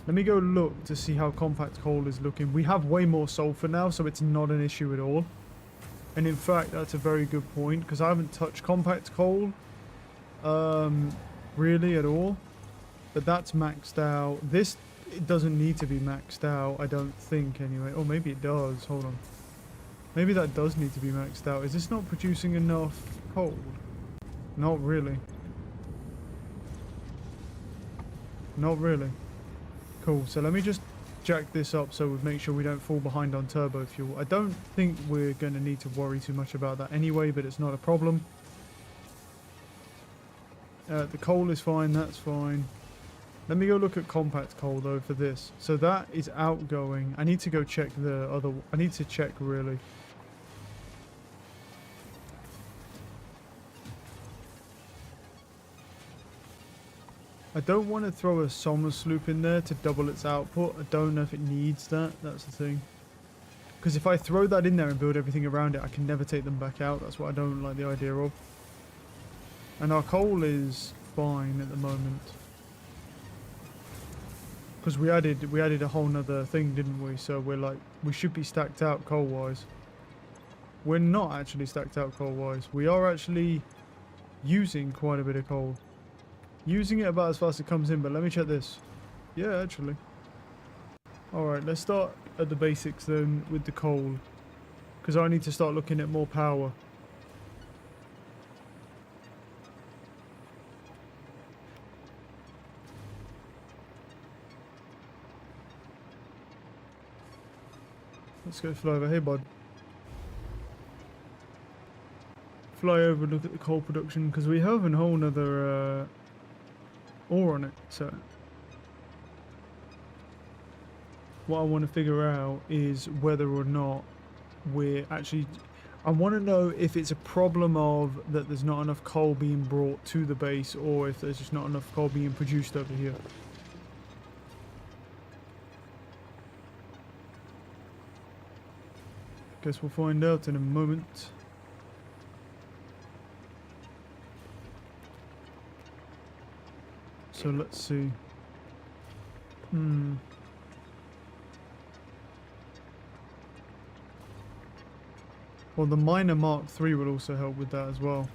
Let me go look to see how compact coal is looking. We have way more sulfur now, so it's not an issue at all. And in fact, that's a very good point, because I haven't touched compact coal, really at all. But that's maxed out. This... It doesn't need to be maxed out, I don't think, anyway. Or maybe it does. Hold on. Maybe that does need to be maxed out. Is this not producing enough coal? Not really. Not really. Cool. So let me just jack this up so we make sure we don't fall behind on turbo fuel. I don't think we're going to need to worry too much about that anyway, but it's not a problem. The coal is fine. That's fine. Let me go look at compact coal though for this. So that is outgoing. I need to go check the other... I need to check really. I don't want to throw a Somers loop in there to double its output. I don't know if it needs that. That's the thing. Because if I throw that in there and build everything around it, I can never take them back out. That's what I don't like the idea of. And our coal is fine at the moment. Because we added a whole nother thing, didn't we? So we're like, we should be stacked out coal-wise. We're not actually stacked out coal-wise. We are actually using quite a bit of coal. Using it about as fast as it comes in, but let me check this. Yeah, actually. Alright, let's start at the basics then with the coal. Because I need to start looking at more power. Let's go fly over. Hey, bud. Fly over and look at the coal production, because we have a whole nother ore on it. So what I want to figure out is whether or not we're actually... I want to know if it's a problem of that there's not enough coal being brought to the base, or if there's just not enough coal being produced over here. Guess we'll find out in a moment. So let's see. Well, the Miner Mark III will also help with that as well.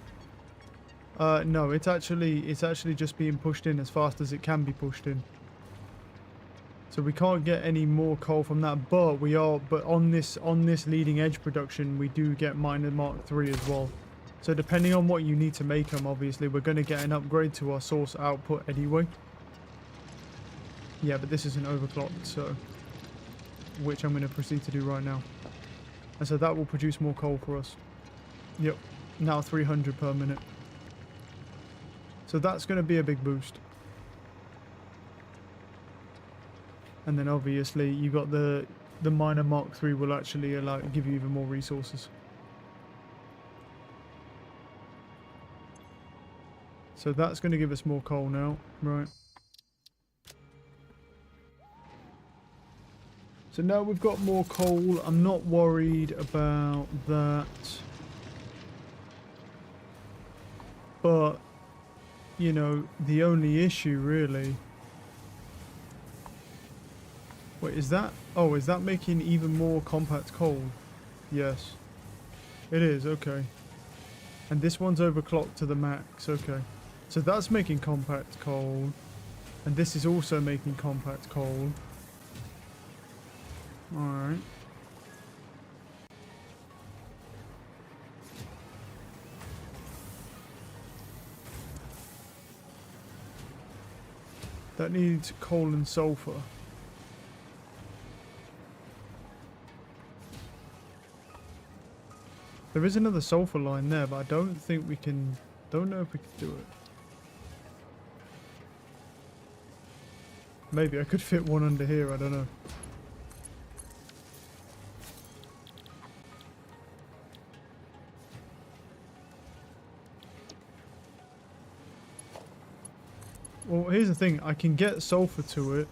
No, it's actually just being pushed in as fast as it can be pushed in. So we can't get any more coal from that, but on this leading edge production, we do get Miner Mark III as well. So depending on what you need to make them, obviously, we're going to get an upgrade to our source output anyway. Yeah, but this isn't overclocked, so which I'm going to proceed to do right now. And so that will produce more coal for us. Yep, now 300 per minute. So that's going to be a big boost. And then obviously you got the Miner Mark III will actually give you even more resources. So that's going to give us more coal now, right? So now we've got more coal. I'm not worried about that. But, you know, the only issue really... Wait, is that... Oh, is that making even more compact coal? Yes. It is, okay. And this one's overclocked to the max, okay. So that's making compact coal. And this is also making compact coal. Alright. That needs coal and sulfur. There is another sulfur line there, but I don't think we can... Don't know if we can do it. Maybe I could fit one under here, I don't know. Well, here's the thing. I can get sulfur to it.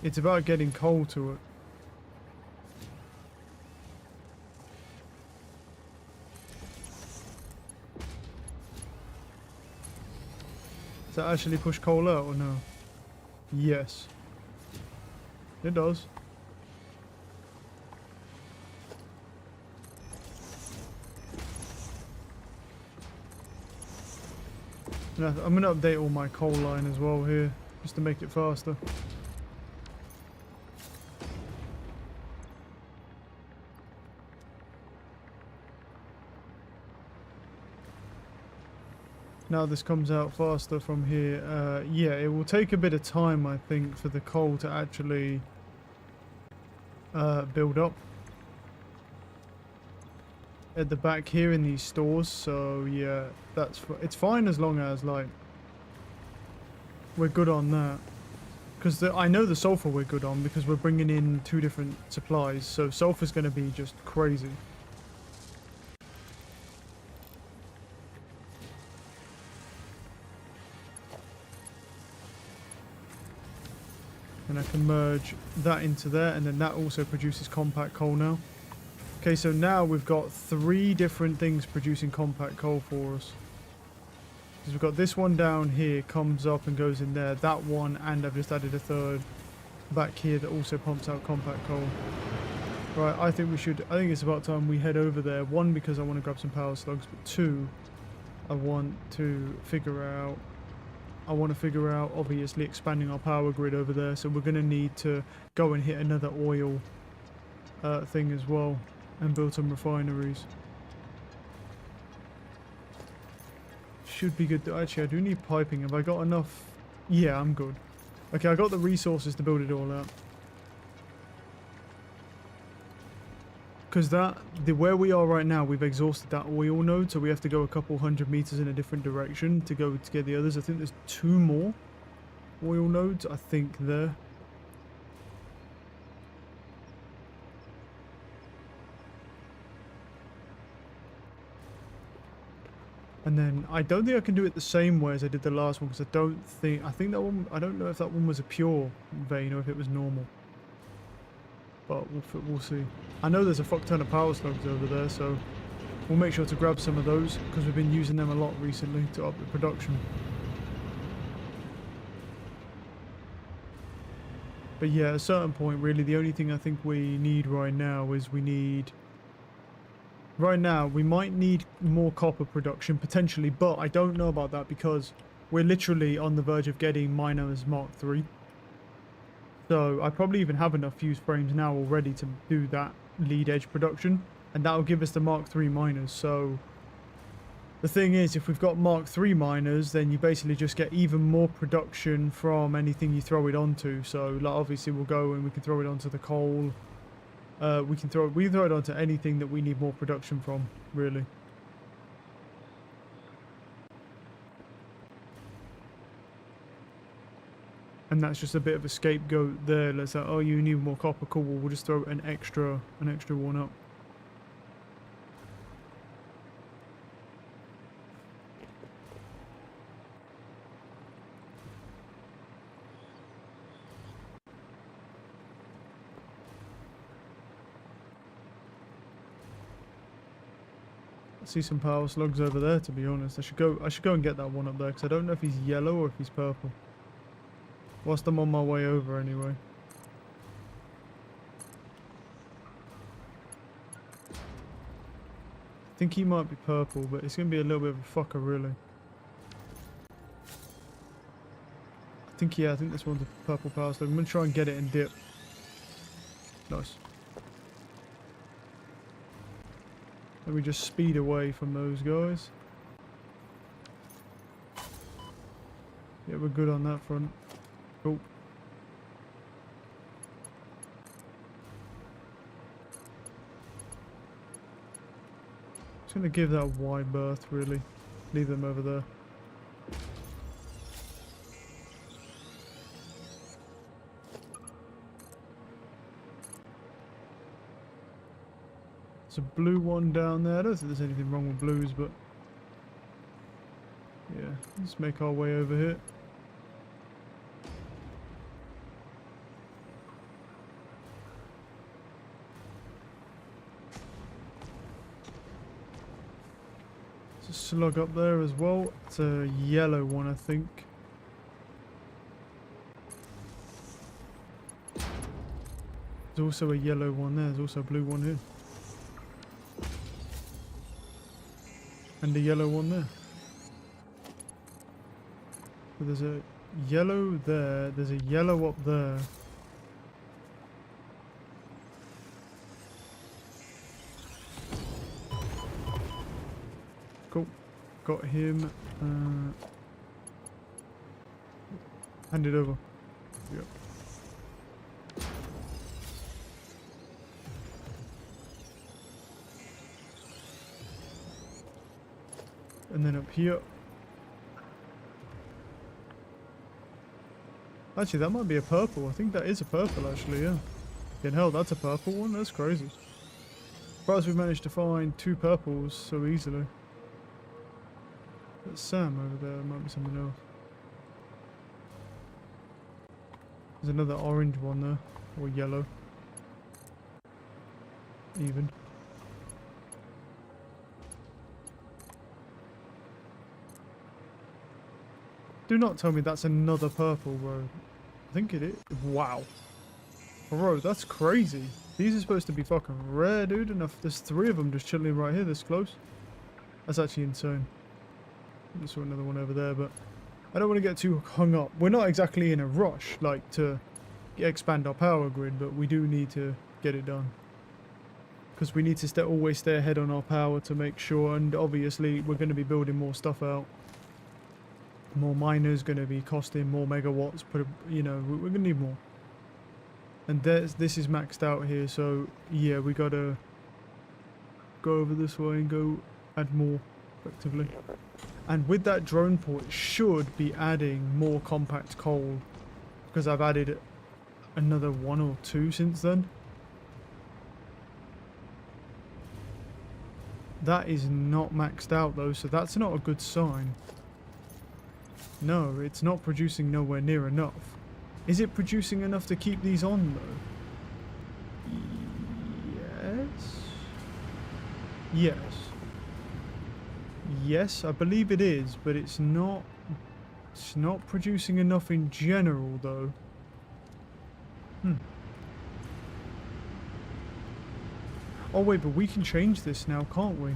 It's about getting coal to it. Does that actually push coal out or no? Yes. It does. And I'm going to update all my coal line as well here, just to make it faster. Now this comes out faster from here. Yeah, it will take a bit of time, I think, for the coal to actually build up at the back here in these stores. So yeah, it's fine as long as like we're good on that. Because I know the sulfur we're good on because we're bringing in 2 different supplies. So sulfur's going to be just crazy. And I can merge that into there, and then that also produces compact coal now. Okay, so now we've got 3 different things producing compact coal for us. Because we've got this one down here, comes up and goes in there. That one, and I've just added a 3rd back here that also pumps out compact coal. Right, I think it's about time we head over there. 1, because I want to grab some power slugs, but 2, I want to figure out obviously expanding our power grid over there, so we're going to need to go and hit another oil thing as well and build some refineries. Should be good. Actually, I do need piping. Have I got enough? Yeah, I'm good. Okay, I got the resources to build it all out. Because where we are right now, we've exhausted that oil node, so we have to go a couple 100 meters in a different direction to go to get the others. I think there's 2 more oil nodes, I think, there. And then I don't think I can do it the same way as I did the last one, because I think that one, I don't know if that one was a pure vein or if it was normal. But we'll see. I know there's a fuck ton of power slugs over there, so we'll make sure to grab some of those because we've been using them a lot recently to up the production. But yeah, at a certain point, really, the only thing I think we need right now is we need right now we might need more copper production potentially, but I don't know about that because we're literally on the verge of getting miners Mark III. So I probably even have enough fuse frames now already to do that lead edge production, and that will give us the Mark III miners. So the thing is, if we've got Mark III miners, then you basically just get even more production from anything you throw it onto. So like, obviously we'll go and we can throw it onto the coal. We can throw it onto anything that we need more production from, really. And that's just a bit of a scapegoat there. Let's say, oh, you need more copper. Cool. Well, we'll just throw an extra one up. I see some power slugs over there. To be honest, I should go and get that one up there because I don't know if he's yellow or if he's purple. Whilst I'm on my way over, anyway. I think he might be purple, but it's going to be a little bit of a fucker, really. I think this one's a purple power slug. I'm going to try and get it and dip. Nice. Let me just speed away from those guys. Yeah, we're good on that front. Cool. Just gonna give that a wide berth, really. Leave them over there. There's a blue one down there. I don't think there's anything wrong with blues, but yeah, let's make our way over here. There's a slug up there as well. It's a yellow one, I think. There's also a yellow one there. There's also a blue one here. And a yellow one there. So there's a yellow there. There's a yellow up there. Cool. Got him. Hand it over. Yep. And then up here. Actually, that might be a purple. I think that is a purple, actually, yeah. In hell, that's a purple one? That's crazy. Surprised we've managed to find 2 purples so easily. That's Sam over there. Might be something else. There's another orange one there. Or yellow. Even. Do not tell me that's another purple, bro. I think it is. Wow. Bro, that's crazy. These are supposed to be fucking rare, dude. And if there's 3 of them just chilling right here this close. That's actually insane. I saw another one over there, but I don't want to get too hung up. We're not exactly in a rush, like, to expand our power grid, but we do need to get it done. Because we need to always stay ahead on our power to make sure, and obviously we're going to be building more stuff out. More miners going to be costing more megawatts, but you know, we're going to need more. And this is maxed out here, so yeah, we got to go over this way and go add more, effectively. And with that drone port, it should be adding more compact coal, because I've added another 1 or 2 since then. That is not maxed out though, so that's not a good sign. No, it's not producing nowhere near enough. Is it producing enough to keep these on though? Yes. Yes. Yes, I believe it is, but it's not producing enough in general though. Oh wait, but we can change this now, can't we?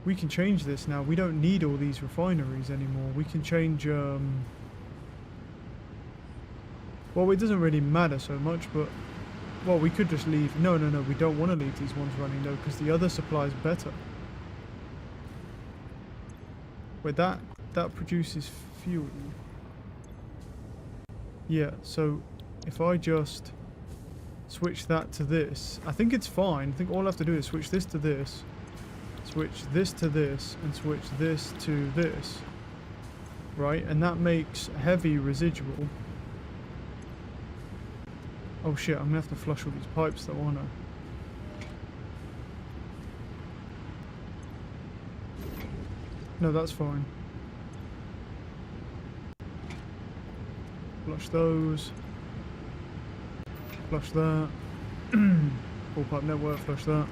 We can change this now. We don't need all these refineries anymore. We can change, well, it doesn't really matter so much, but... Well, we could just leave... No, we don't want to leave these ones running, though, because the other supply is better. Wait, that produces fuel. Yeah, so if I just switch that to this, I think it's fine. I think all I have to do is switch this to this, switch this to this, and switch this to this. Right? And that makes heavy residual. Oh shit, I'm gonna have to flush all these pipes though, aren't I? No, that's fine. Flush those. Flush that. Full pipe network, flush that.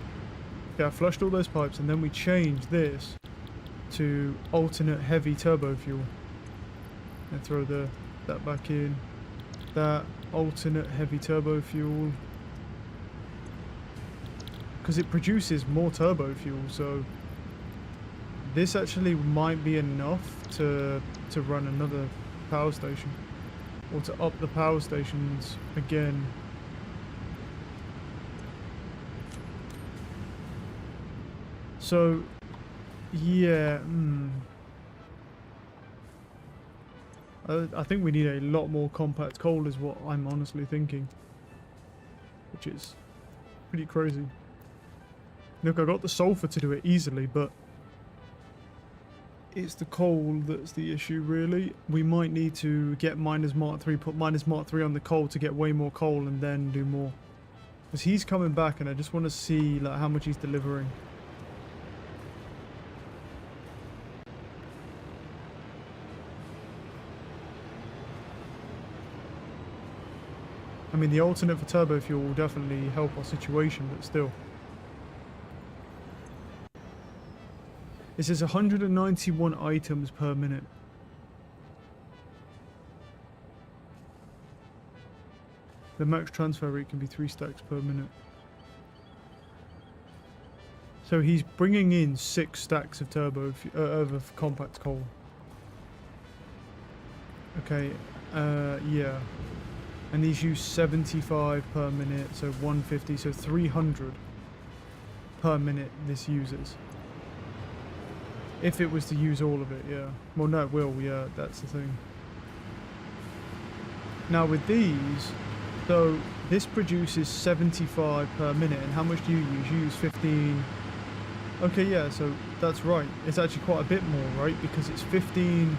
Yeah, I flushed all those pipes and then we changed this to alternate heavy turbo fuel. And throw that back in. That alternate heavy turbo fuel. Because it produces more turbo fuel, so this actually might be enough to run another power station. Or to up the power stations again. So, yeah, I think we need a lot more compact coal is what I'm honestly thinking. Which is pretty crazy. Look, I got the sulfur to do it easily, but it's the coal that's the issue, really. We might need to get minus Mark 3, put minus Mark 3 on the coal to get way more coal and then do more. Because he's coming back and I just want to see like how much he's delivering. I mean, the alternate for turbo fuel will definitely help our situation, but still. It says 191 items per minute. The max transfer rate can be 3 stacks per minute. So he's bringing in 6 stacks of of compact coal. Okay, yeah. And these use 75 per minute, so 150, so 300 per minute this uses. If it was to use all of it, yeah. Well, no, it will, yeah, that's the thing. Now with these, so this produces 75 per minute, and how much do you use? You use 15. Okay, yeah, so that's right. It's actually quite a bit more, right? Because it's 15,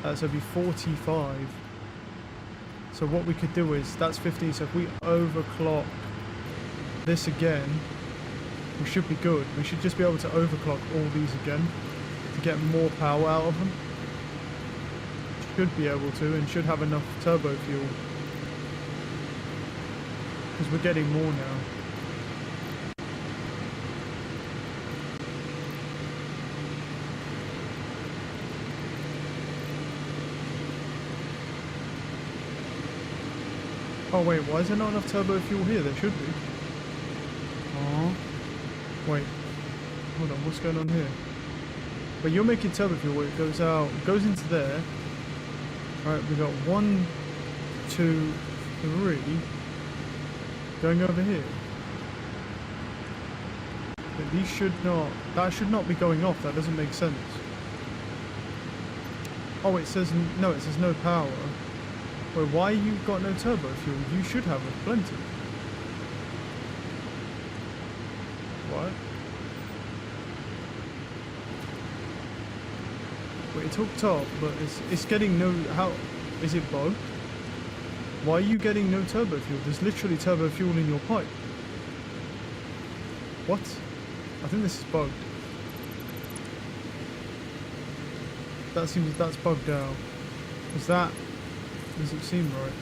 so it'd be 45. So what we could do is, that's 15, so if we overclock this again, we should be good. We should just be able to overclock all these again to get more power out of them. Should be able to, and should have enough turbo fuel. Because we're getting more now. Oh wait, why is there not enough turbo fuel here? There should be. Oh, wait. Hold on, what's going on here? But you're making turbo fuel where it goes out, it goes into there. Alright, we got 1, 2, 3 going over here. But these should not, that should not be going off, that doesn't make sense. Oh, it says, no, it says no power. Wait, why you got no turbo fuel? You should have plenty. What? Wait, it's hooked up, but it's getting no... How... Is it bugged? Why are you getting no turbo fuel? There's literally turbo fuel in your pipe. What? I think this is bugged. That seems... That's bugged out. Is that... Doesn't seem right.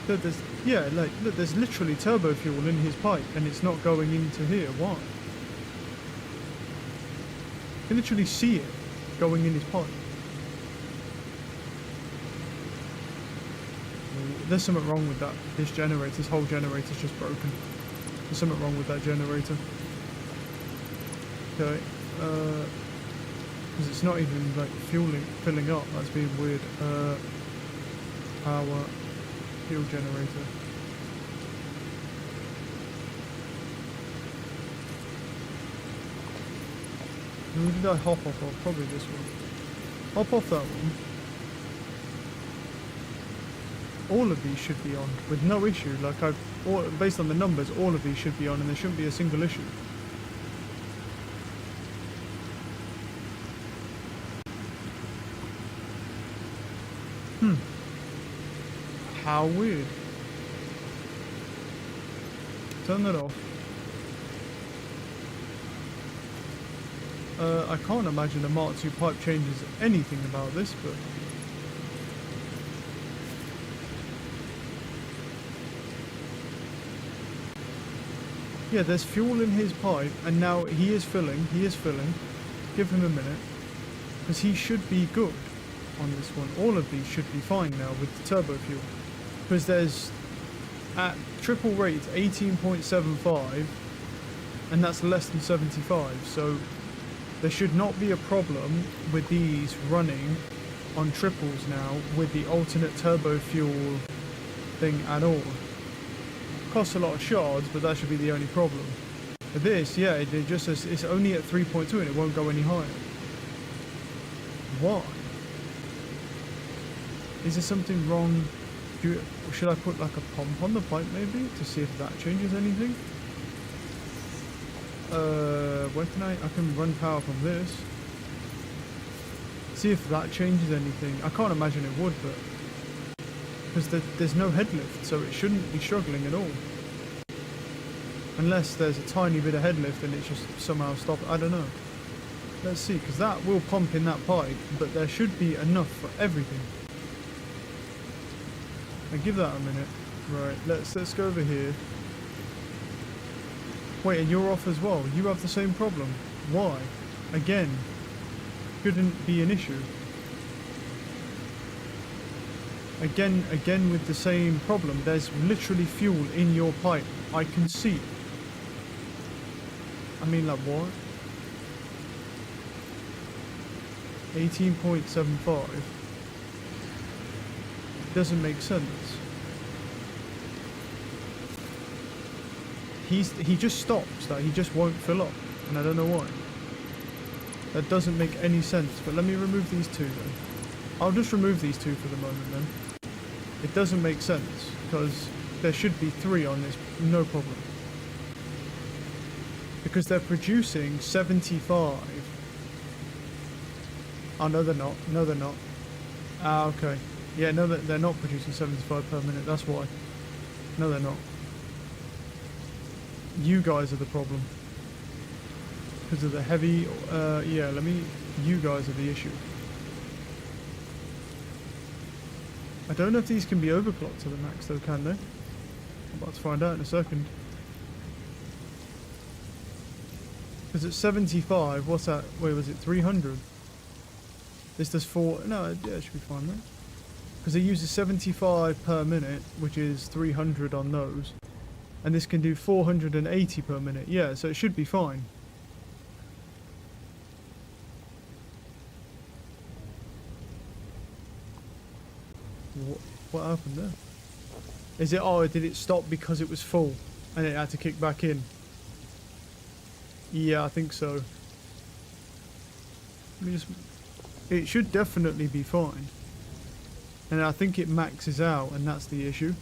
Look, there's, yeah, like, look, there's literally turbo fuel in his pipe and it's not going into here. Why? You can literally see it going in his pipe. there's something wrong with that. This generator, this whole generator's just broken. There's something wrong with that generator. Okay, because it's not even like filling up. That's being weird. Power, fuel generator. Who did I hop off of? Probably this one. Hop off that one. All of these should be on with no issue. Like based on the numbers, all of these should be on, and there shouldn't be a single issue. How weird. Turn that off. I can't imagine a Mark II pipe changes anything about this, but... yeah, there's fuel in his pipe, and now he is filling. Give him a minute. Because he should be good on this one. All of these should be fine now with the turbo fuel. Because there's, at triple rate, 18.75, and that's less than 75, so there should not be a problem with these running on triples now with the alternate turbo fuel thing at all. Costs a lot of shards, but that should be the only problem. But this, yeah, it just says it's only at 3.2 and it won't go any higher. Why? Is there something wrong? Should I put like a pump on the pipe maybe to see if that changes anything? Where can I can run power from this. See if that changes anything. I can't imagine it would, but because there's no head lift, so it shouldn't be struggling at all. Unless there's a tiny bit of head lift and it's just somehow stopped. I don't know. Let's see, because that will pump in that pipe, but there should be enough for everything. I give that a minute. Right, let's go over here. Wait, and you're off as well. You have the same problem. Why? Again, shouldn't be an issue. Again with the same problem. There's literally fuel in your pipe. I can see. I mean, like, what? 18.75. Doesn't make sense. He just stops. That he just won't fill up, and I don't know why. That doesn't make any sense. But let me remove these two then. I'll just remove these two for the moment then. It doesn't make sense because there should be 3 on this, no problem. Because they're producing 75. Oh no, they're not. No, they're not. Ah, okay. Yeah, no, they're not producing 75 per minute. That's why. No, they're not. You guys are the problem. Because of the heavy... yeah, you guys are the issue. I don't know if these can be overclocked to the max though, can they? I'm about to find out in a second. Because at 75, what's that? Wait, was it 300? This does 4... no, yeah, it should be fine then. Because it uses 75 per minute, which is 300 on those. And this can do 480 per minute. Yeah, so it should be fine. What happened there? Is it... oh, did it stop because it was full and it had to kick back in? Yeah, I think so. Let me just... it should definitely be fine. And I think it maxes out, and that's the issue.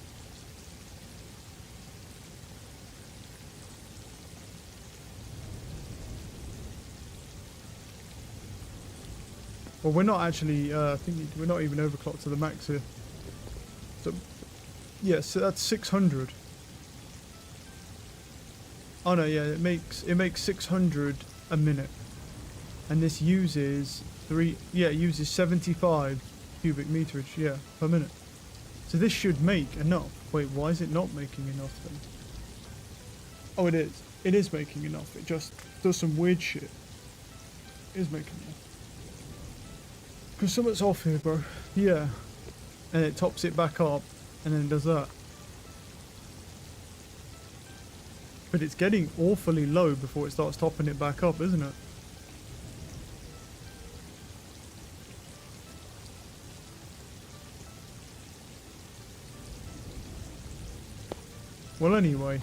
Well, we're not actually, I think we're not even overclocked to the max here. So, yeah, so that's 600. Oh no, yeah, it makes 600 a minute. And this uses it uses 75 cubic meterage, yeah, per minute. So this should make enough. Wait, why is it not making enough then? Oh, it is. It is making enough. It just does some weird shit. It is making enough. Because something's off here, bro. Yeah. And it tops it back up. and then it does that. But it's getting awfully low before it starts topping it back up, isn't it? Well, anyway,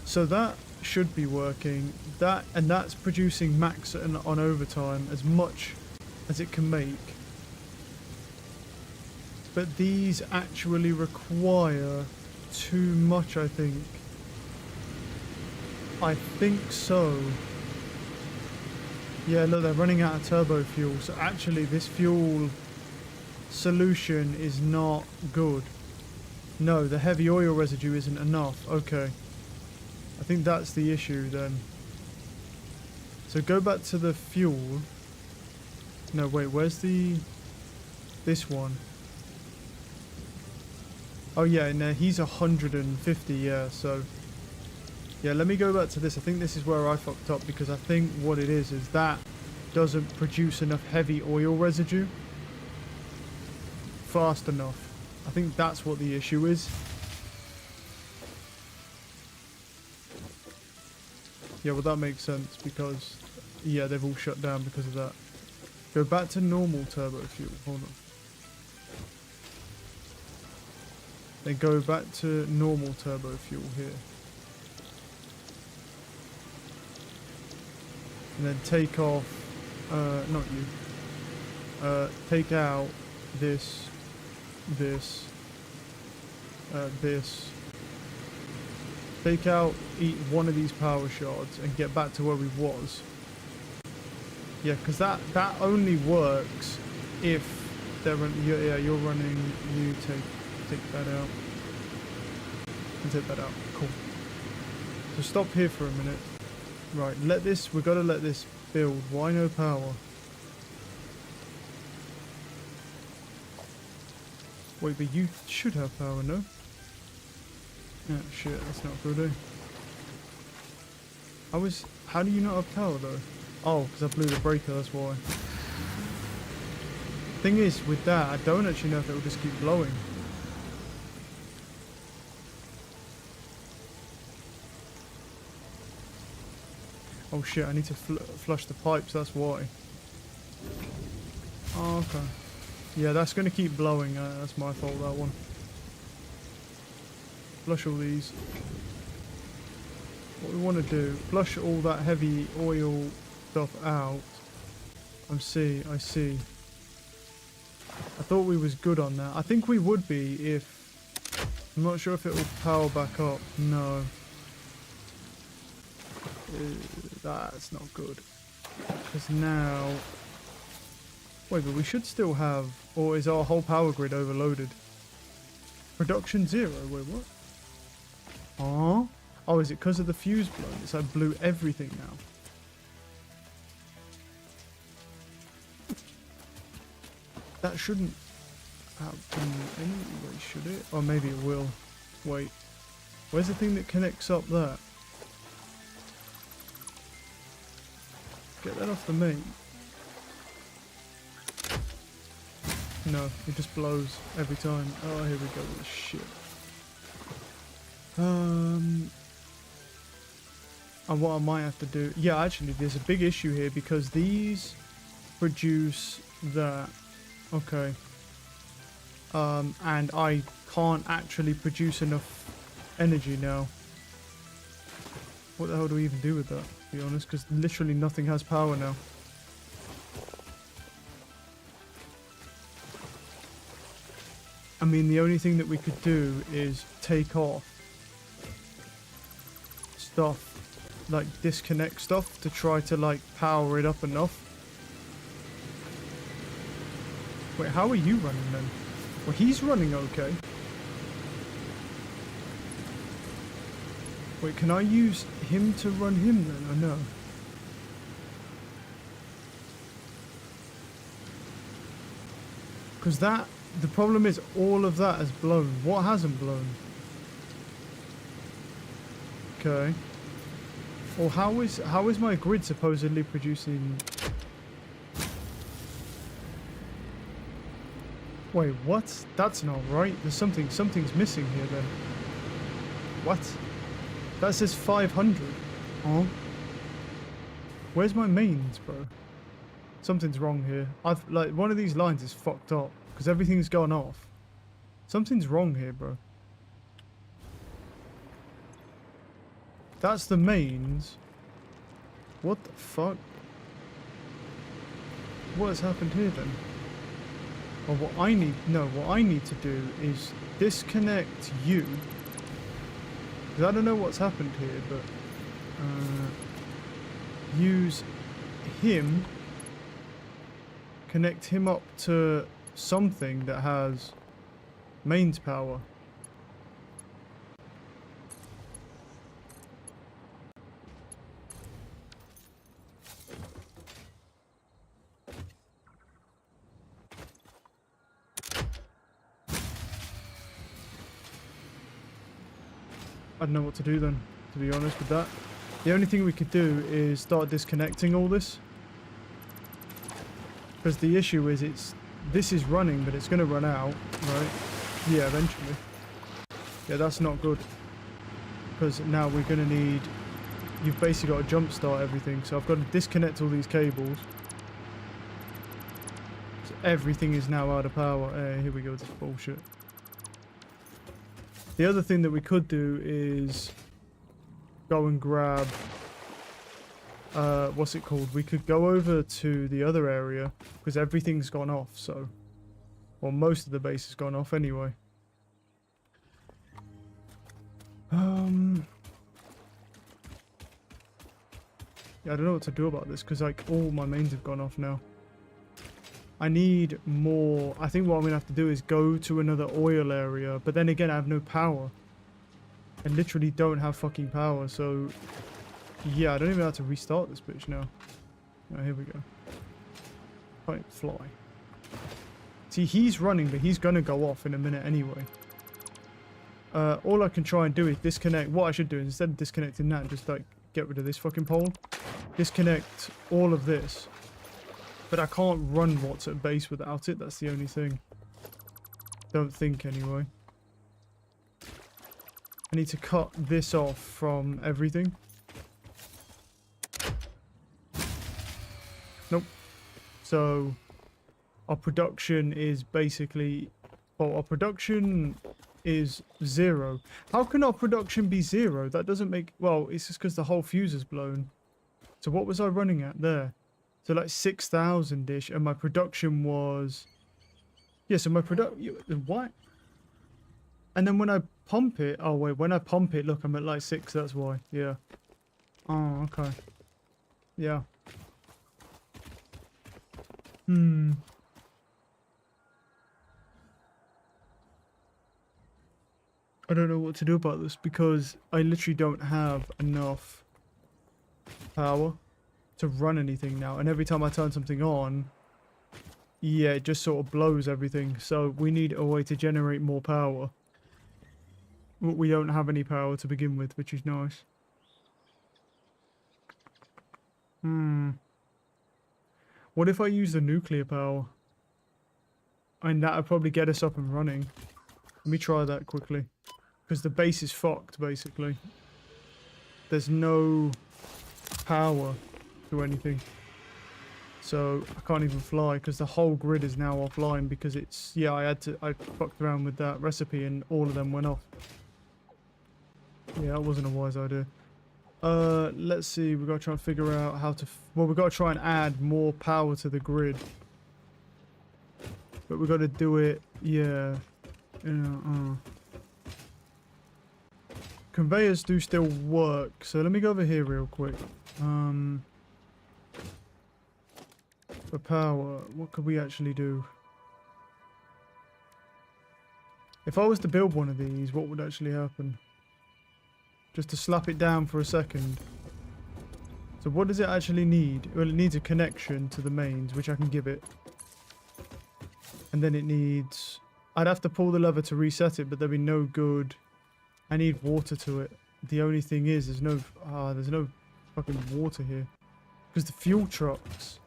so that should be working. That's producing max on overtime as much as it can make. But these actually require too much, I think. I think so. Yeah, look, they're running out of turbo fuel. So actually, this fuel solution is not good. No, the heavy oil residue isn't enough. Okay. I think that's the issue then. So go back to the fuel. No, wait, where's this one? Oh yeah, no, he's 150, yeah, so... Yeah, let me go back to this. I think this is where I fucked up, because I think what it is that doesn't produce enough heavy oil residue fast enough. I think that's what the issue is. Yeah, well that makes sense because, yeah, they've all shut down because of that. Go back to normal turbo fuel, hold on. Then go back to normal turbo fuel here. And then take off, not you, take out this, this, take out one of these power shards and get back to where we was. Yeah, because that only works if they're you're running. You take that out and take that out. Cool. So stop here for a minute. Right, we gotta let this build. Why no power? Wait, but you should have power, no? Yeah, shit, that's not good, eh? How do you not have power though? Oh, because I blew the breaker, that's why. Thing is, with that, I don't actually know if it will just keep blowing. Oh shit, I need to flush the pipes, that's why. Oh, okay. Yeah, that's going to keep blowing, that's my fault, that one. Flush all these. What we want to do, flush all that heavy oil stuff out. I see. I thought we was good on that. I think we would be if... I'm not sure if it will power back up. No. That's not good. Because now... Wait, but we should still have... Or is our whole power grid overloaded? Production 0? Wait, what? Oh? Oh, is it because of the fuse blown? It's like blew everything now. That shouldn't happen anyway, should it? Or maybe it will. Wait. Where's the thing that connects up there? Get that off the main. No, it just blows every time. Oh, here we go with this shit. And what I might have to do... Yeah, actually, there's a big issue here because these produce that. Okay. And I can't actually produce enough energy now. What the hell do we even do with that, to be honest? Because literally nothing has power now. I mean, the only thing that we could do is take off stuff, like disconnect stuff to try to like power it up enough. Wait, how are you running then? Well, he's running okay. Wait, can I use him to run him then? Or no? Because the problem is all of that has blown. What hasn't blown? Okay. Well, how is my grid supposedly producing... Wait, what? That's not right. There's something's missing here then. What? That says 500. Oh. Where's my mains, bro? Something's wrong here. Like, one of these lines is fucked up because everything's gone off. Something's wrong here, bro. That's the mains. What the fuck? What has happened here then? Well, what I need to do is disconnect you. Because I don't know what's happened here, but use him, connect him up to something that has mains power. I don't know what to do then, to be honest with that. The only thing we could do is start disconnecting all this. Because the issue is this is running, but it's going to run out, right? Yeah, eventually. Yeah, that's not good. Because now we're going to need... You've basically got to jump start everything. So I've got to disconnect all these cables. So everything is now out of power. Here we go with this bullshit. The other thing that we could do is go and grab, what's it called? We could go over to the other area because everything's gone off, so, well, most of the base has gone off anyway. Yeah, I don't know what to do about this because, like, all my mains have gone off now. I need more. I think what I'm going to have to do is go to another oil area. But then again, I have no power. I literally don't have fucking power. So, yeah, I don't even have to restart this bitch now. Oh, here we go. Can't fly. See, he's running, but he's going to go off in a minute anyway. All I can try and do is disconnect. What I should do is instead of disconnecting that, just, like, get rid of this fucking pole. Disconnect all of this. But I can't run what's at base without it. That's the only thing. Don't think anyway. I need to cut this off from everything. Nope. So our production is basically... Well, our production is 0. How can our production be 0? That doesn't make... Well, it's just because the whole fuse is blown. So what was I running at there? So like 6,000-ish, and my production was... Yeah, so my production... What? And then when I pump it... Oh, wait, when I pump it, look, I'm at like 6, that's why. Yeah. Oh, okay. Yeah. I don't know what to do about this, because I literally don't have enough power to run anything now, and every time I turn something on, yeah, it just sort of blows everything. So we need a way to generate more power. We don't have any power to begin with, which is nice. What if I use the nuclear power? And that would probably get us up and running. Let me try that quickly, because the base is fucked basically. There's no power to anything, so I can't even fly because the whole grid is now offline because it's... Yeah, I fucked around with that recipe and all of them went off. Yeah, that wasn't a wise idea. Let's see, we've got to try and figure out how to... Well, we've got to try and add more power to the grid, but we've got to do it... Yeah. Conveyors do still work, so let me go over here real quick. For power, what could we actually do? If I was to build one of these, what would actually happen? Just to slap it down for a second. So what does it actually need? Well, it needs a connection to the mains, which I can give it. And then it needs... I'd have to pull the lever to reset it, but there'd be no good... I need water to it. The only thing is, there's no fucking water here. Because the fuel trucks...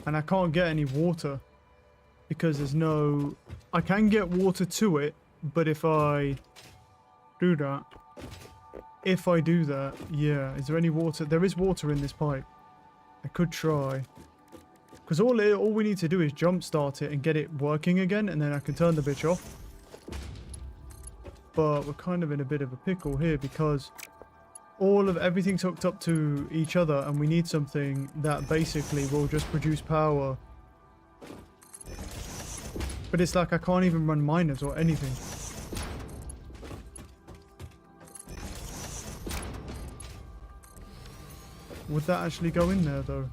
And I can't get any water because there's no... I can get water to it, but if I do that... If I do that, yeah. Is there any water? There is water in this pipe. I could try. Because all we need to do is jumpstart it and get it working again, and then I can turn the bitch off. But we're kind of in a bit of a pickle here because everything's hooked up to each other, and we need something that basically will just produce power. But it's like I can't even run miners or anything. Would that actually go in there though?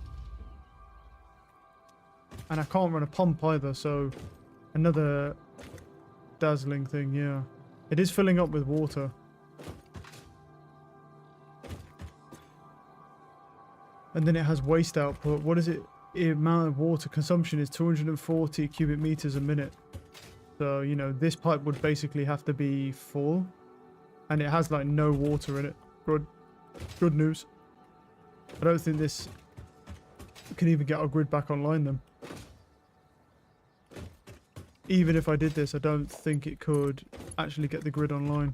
And I can't run a pump either, so another dazzling thing, yeah. It is filling up with water. And then it has waste output. What is it? The amount of water consumption is 240 cubic meters a minute. So, you know, this pipe would basically have to be full. And it has like no water in it. Good news. I don't think this can even get our grid back online then. Even if I did this, I don't think it could actually get the grid online.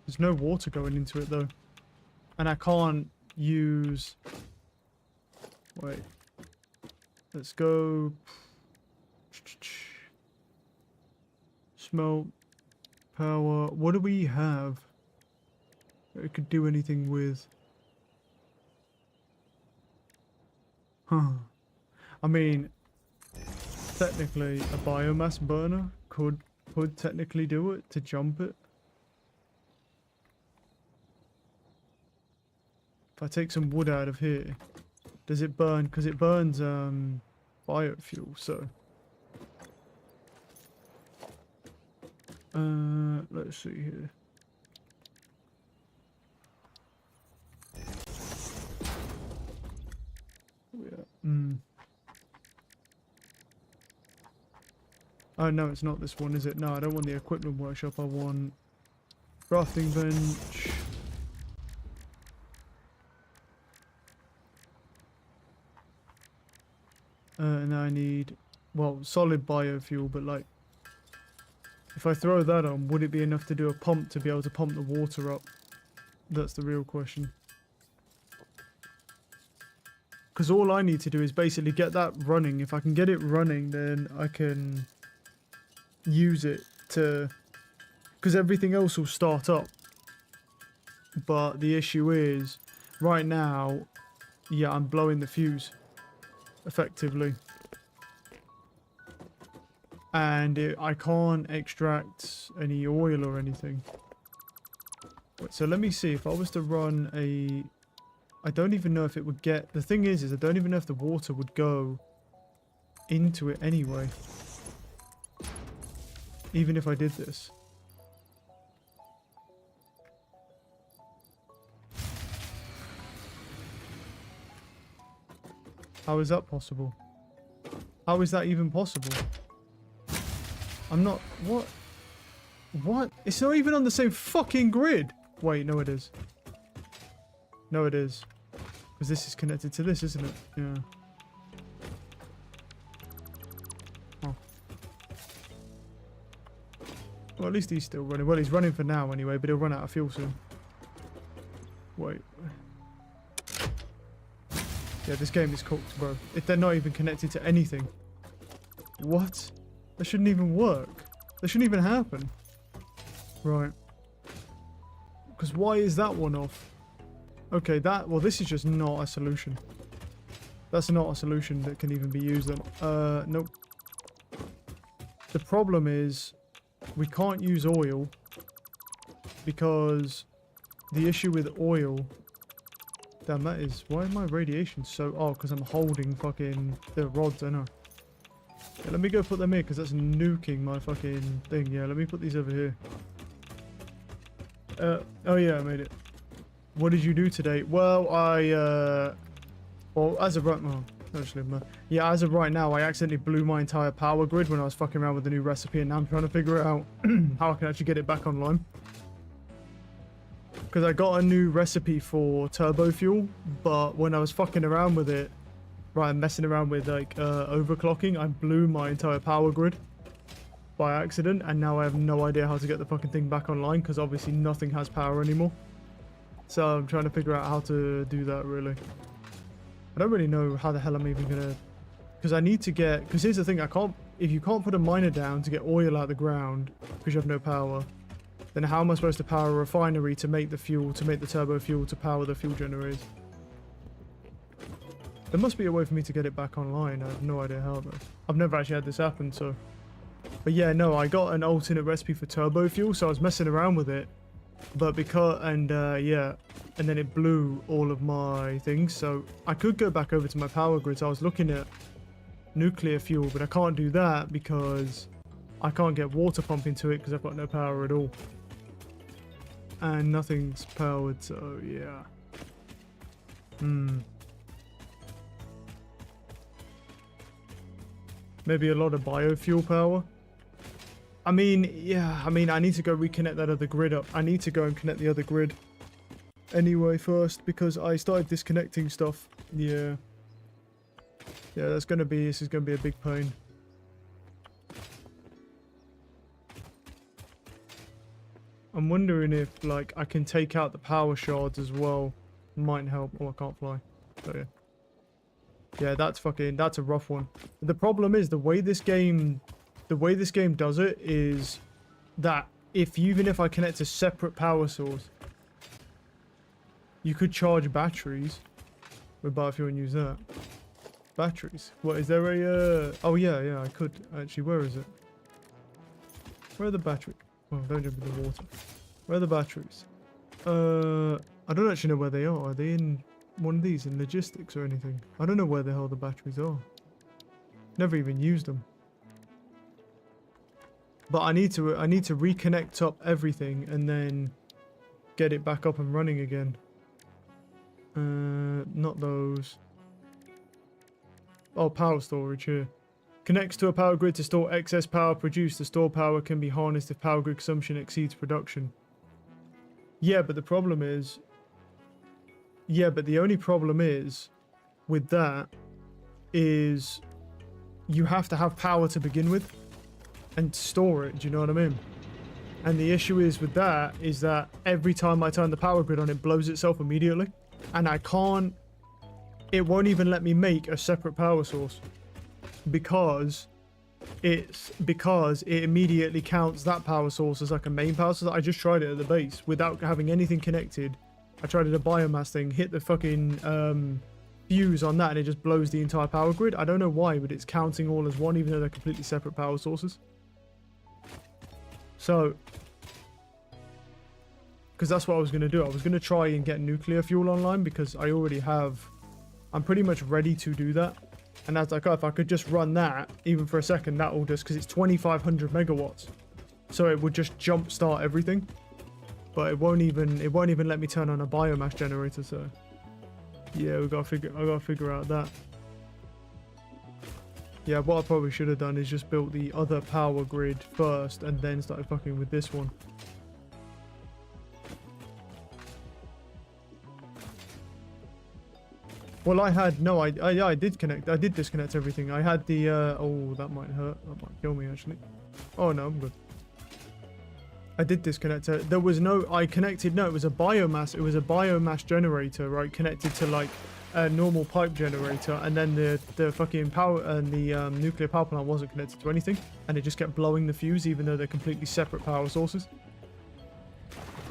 There's no water going into it though. And I can't use... Wait. Let's go... Smelt. Power. What do we have that we could do anything with? Huh. I mean, technically a biomass burner could technically do it to jump it. If I take some wood out of here, does it burn? Because it burns biofuel, so... let's see here. Yeah. Oh no, it's not this one, is it? No, I don't want the equipment workshop. I want crafting bench. And I need, well, solid biofuel, but like, if I throw that on, would it be enough to do a pump to be able to pump the water up? That's the real question. Because all I need to do is basically get that running. If I can get it running, then I can use it to... Because everything else will start up. But the issue is, right now, yeah, I'm blowing the fuse. Effectively. And I can't extract any oil or anything. Wait, so let me see. If I was to run a... I don't even know if it would get... The thing is I don't even know if the water would go into it anyway. Even if I did this. How is that possible? How is that even possible? I'm not... What? What? It's not even on the same fucking grid! Wait, no it is. No it is. Because this is connected to this, isn't it? Yeah. Oh. Well, at least he's still running. Well, he's running for now anyway, but he'll run out of fuel soon. Wait. Yeah, this game is cooked, bro. If they're not even connected to anything. What? That shouldn't even work. That shouldn't even happen. Right. Because why is that one off? Okay, well, this is just not a solution. That's not a solution that can even be used then. Nope. The problem is, we can't use oil. Because the issue with oil... Damn, that is... Why is my radiation so... Oh, because I'm holding fucking the rods, I know. Yeah, let me go put them in, because that's nuking my fucking thing. Yeah, let me put these over here. Oh yeah, I made it. What did you do today? Well, well, as of right now, Actually, yeah, as of right now, I accidentally blew my entire power grid when I was fucking around with the new recipe, and now I'm trying to figure out how I can actually get it back online. Because I got a new recipe for turbo fuel, but when I was fucking around with it, right, messing around with like overclocking, I blew my entire power grid by accident, and now I have no idea how to get the fucking thing back online, because obviously nothing has power anymore. So I'm trying to figure out how to do that, really. I don't really know how the hell I'm even gonna, because I need to get, because here's the thing, I can't, if you can't put a miner down to get oil out of the ground because you have no power, then how am I supposed to power a refinery to make the fuel, to make the turbo fuel to power the fuel generators? There must be a way for me to get it back online. I have no idea how though. I've never actually had this happen, so. But yeah, no, I got an alternate recipe for turbo fuel, so I was messing around with it. But because, yeah, and then it blew all of my things, so I could go back over to my power grids. I was looking at nuclear fuel, but I can't do that because I can't get water pump into it because I've got no power at all. And nothing's powered, so yeah. Maybe a lot of biofuel power. I mean, yeah, I mean, I need to go reconnect that other grid up. I need to go and connect the other grid anyway first, because I started disconnecting stuff. Yeah. Yeah, this is going to be a big pain. I'm wondering if, like, I can take out the power shards as well. Might help. Oh, I can't fly. So, yeah. Yeah, that's a rough one. The problem is the way this game does it is that even if I connect a separate power source, you could charge batteries with biofuel and use that. Batteries. What, is there a, oh yeah, I could. Actually, where is it? Where are the batteries? Oh, don't jump in the water. Where are the batteries? I don't actually know where they are. Are they in one of these, in logistics or anything? I don't know where the hell the batteries are. Never even used them. But I need to reconnect up everything and then get it back up and running again. Not those. Oh, power storage here. Connects to a power grid to store excess power produced. The stored power can be harnessed if power grid consumption exceeds production. Yeah, but the problem is... Yeah, but the only problem is, with that, is you have to have power to begin with and store it, do you know what I mean? And the issue is with that, is that every time I turn the power grid on, it blows itself immediately. And I can't... It won't even let me make a separate power source. Because it immediately counts that power source as like a main power source. I just tried it at the base without having anything connected. I tried it a biomass thing, hit the fucking fuse on that, and it just blows the entire power grid. I don't know why, but it's counting all as one, even though they're completely separate power sources. So, because that's what I was going to do. I was going to try and get nuclear fuel online because I already have... I'm pretty much ready to do that. And I was like, oh, if I could just run that, even for a second, that will just... Because it's 2,500 megawatts. So it would just jump start everything. But it won't even let me turn on a biomass generator, so... Yeah, I gotta figure out that. Yeah, what I probably should have done is just built the other power grid first and then started fucking with this one. Well, I had, no, I did disconnect everything. I had the, oh, that might hurt. That might kill me, actually. Oh, no, I'm good. I did disconnect it. There was no, I connected, no, it was a biomass generator, right? Connected to, like, a normal pipe generator. And then the fucking power, and the nuclear power plant wasn't connected to anything. And it just kept blowing the fuse, even though they're completely separate power sources.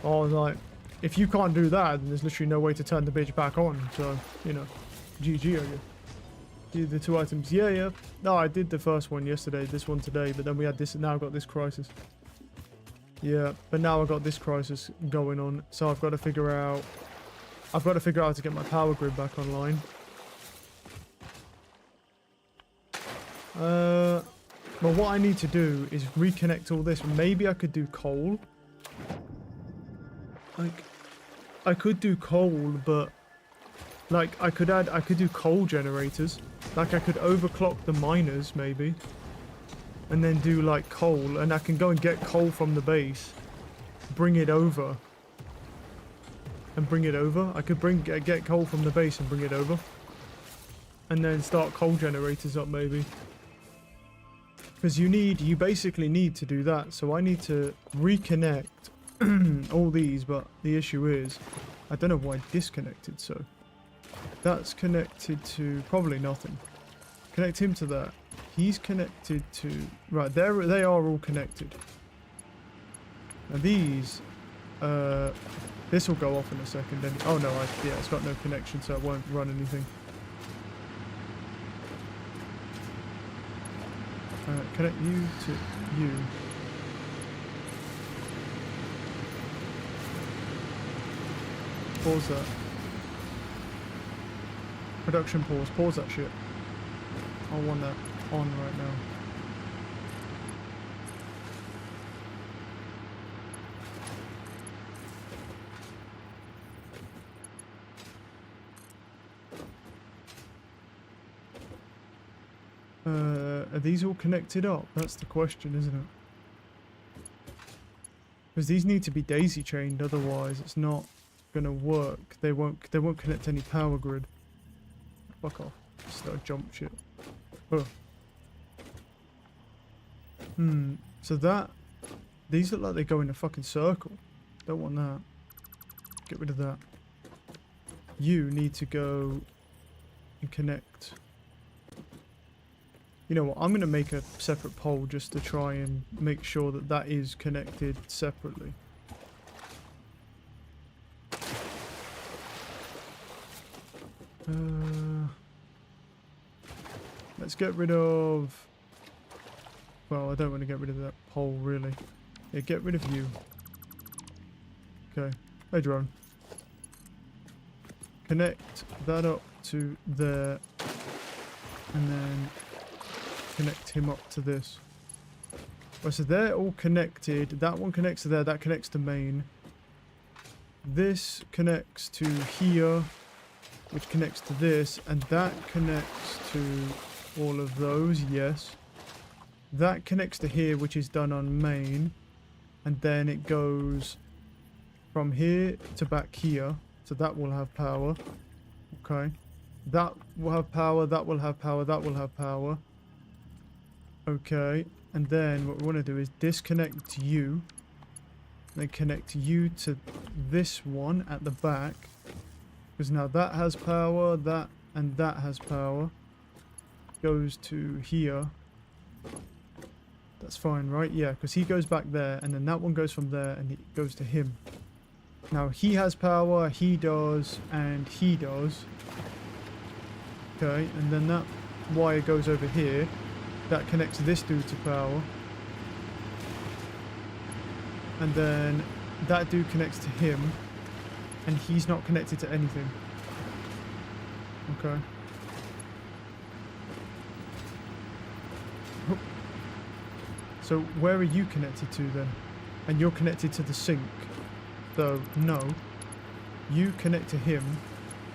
I was like, if you can't do that, then there's literally no way to turn the bitch back on. So, you know, GG, I guess. Do the two items. Yeah. No, I did the first one yesterday, this one today, but then we had this, now I've got this crisis. Yeah, but now I've got this crisis going on, so I've got to figure out how to get my power grid back online. Well, what I need to do is reconnect all this. Maybe I could do coal. Like, I could do coal, but Like, I could do coal generators. Like, I could overclock the miners, maybe. And then do, like, coal. And I can go and get coal from the base. Bring it over. And bring it over. I could get coal from the base and bring it over. And then start coal generators up, maybe. Because you basically need to do that. So I need to reconnect all these, but the issue is, I don't know why I disconnected, so. That's connected to probably nothing. Connect him to that. He's connected to, right, they are all connected. Now these, this will go off in a second. Then, oh no, yeah, it's got no connection, so it won't run anything. Connect you to you. Pause that. Production pause. Pause that shit. I want that on right now. Are these all connected up? That's the question, isn't it? Because these need to be daisy chained, otherwise it's not gonna work. They won't connect to any power grid. Fuck off. Start jump shit. Oh. So that, these look like they go in a fucking circle. Don't want that. Get rid of that. You need to go and connect. You know what, I'm going to make a separate poll just to try and make sure that that is connected separately. Let's get rid of... Well, I don't want to get rid of that pole, really. Yeah, get rid of you. Okay. Hey, drone. Connect that up to there. And then connect him up to this. Right, so they're all connected. That one connects to there. That connects to main. This connects to here, which connects to this. And that connects to all of those, yes. That connects to here, which is done on main. And then it goes from here to back here. So that will have power. Okay. That will have power, that will have power, that will have power. Okay. And then what we want to do is disconnect you. Then connect you to this one at the back. Because now that has power, that and that has power. Goes to here. That's fine, right? Yeah, because he goes back there, and then that one goes from there, and it goes to him. Now, he has power, he does, and he does. Okay, and then that wire goes over here. That connects this dude to power. And then that dude connects to him. And he's not connected to anything. Okay. So where are you connected to then? And you're connected to the sink. So no. You connect to him.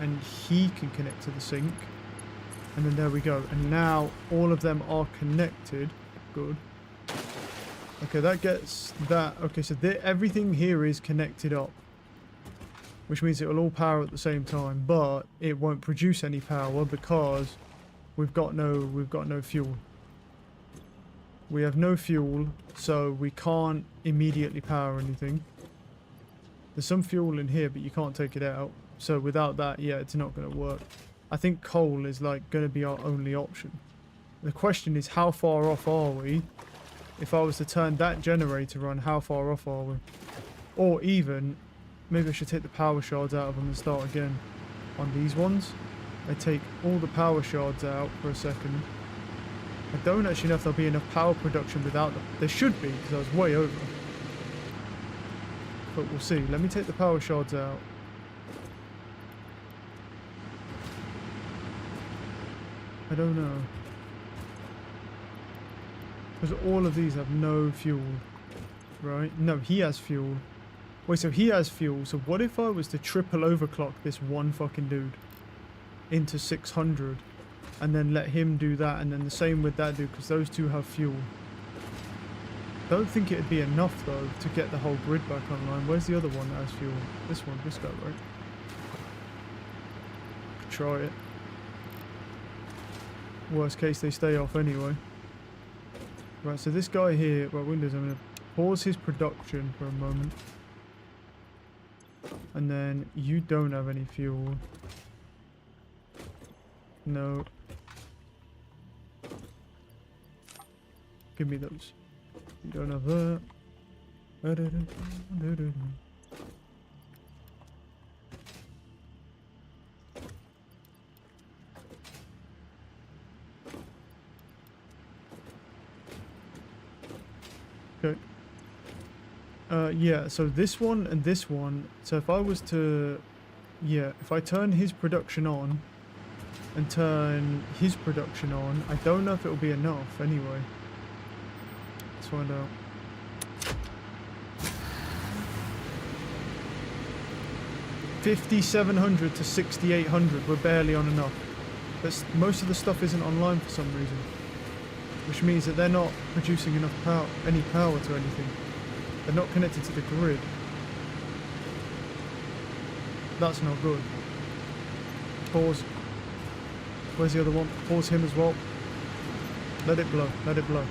And he can connect to the sink. And then there we go. And now all of them are connected. Good. Okay, that gets that. Okay, so everything here is connected up. Which means it will all power at the same time. But it won't produce any power because we've got no fuel. We have no fuel, so we can't immediately power anything. There's some fuel in here, but you can't take it out. So without that, yeah, it's not going to work. I think coal is like going to be our only option. The question is, how far off are we? If I was to turn that generator on, how far off are we? Or even, maybe I should take the power shards out of them and start again on these ones. I take all the power shards out for a second. I don't actually know if there'll be enough power production without them. There should be, because I was way over. But we'll see. Let me take the power shards out. I don't know. Because all of these have no fuel. Right? No, he has fuel. Wait, so he has fuel. So what if I was to triple overclock this one fucking dude? into 600 and then let him do that, and then the same with that dude, because those two have fuel. Don't think it'd be enough though to get the whole grid back online. Where's the other one that has fuel? This one, this guy, right? Could try it. Worst case, they stay off anyway. Right, so this guy here, well, Windows, I'm going to pause his production for a moment. And then you don't have any fuel. No. Give me those. You don't have that. Okay. Yeah, so this one and this one. So if I was to... Yeah, if I turn his production on and turn his production on, I don't know if it'll be enough anyway. Let's find out. $5,700 to $6,800. We're barely on enough. But most of the stuff isn't online for some reason, which means that they're not producing enough power, any power to anything. They're not connected to the grid. That's not good. Pause. Where's the other one? Pause him as well. Let it blow. Let it blow.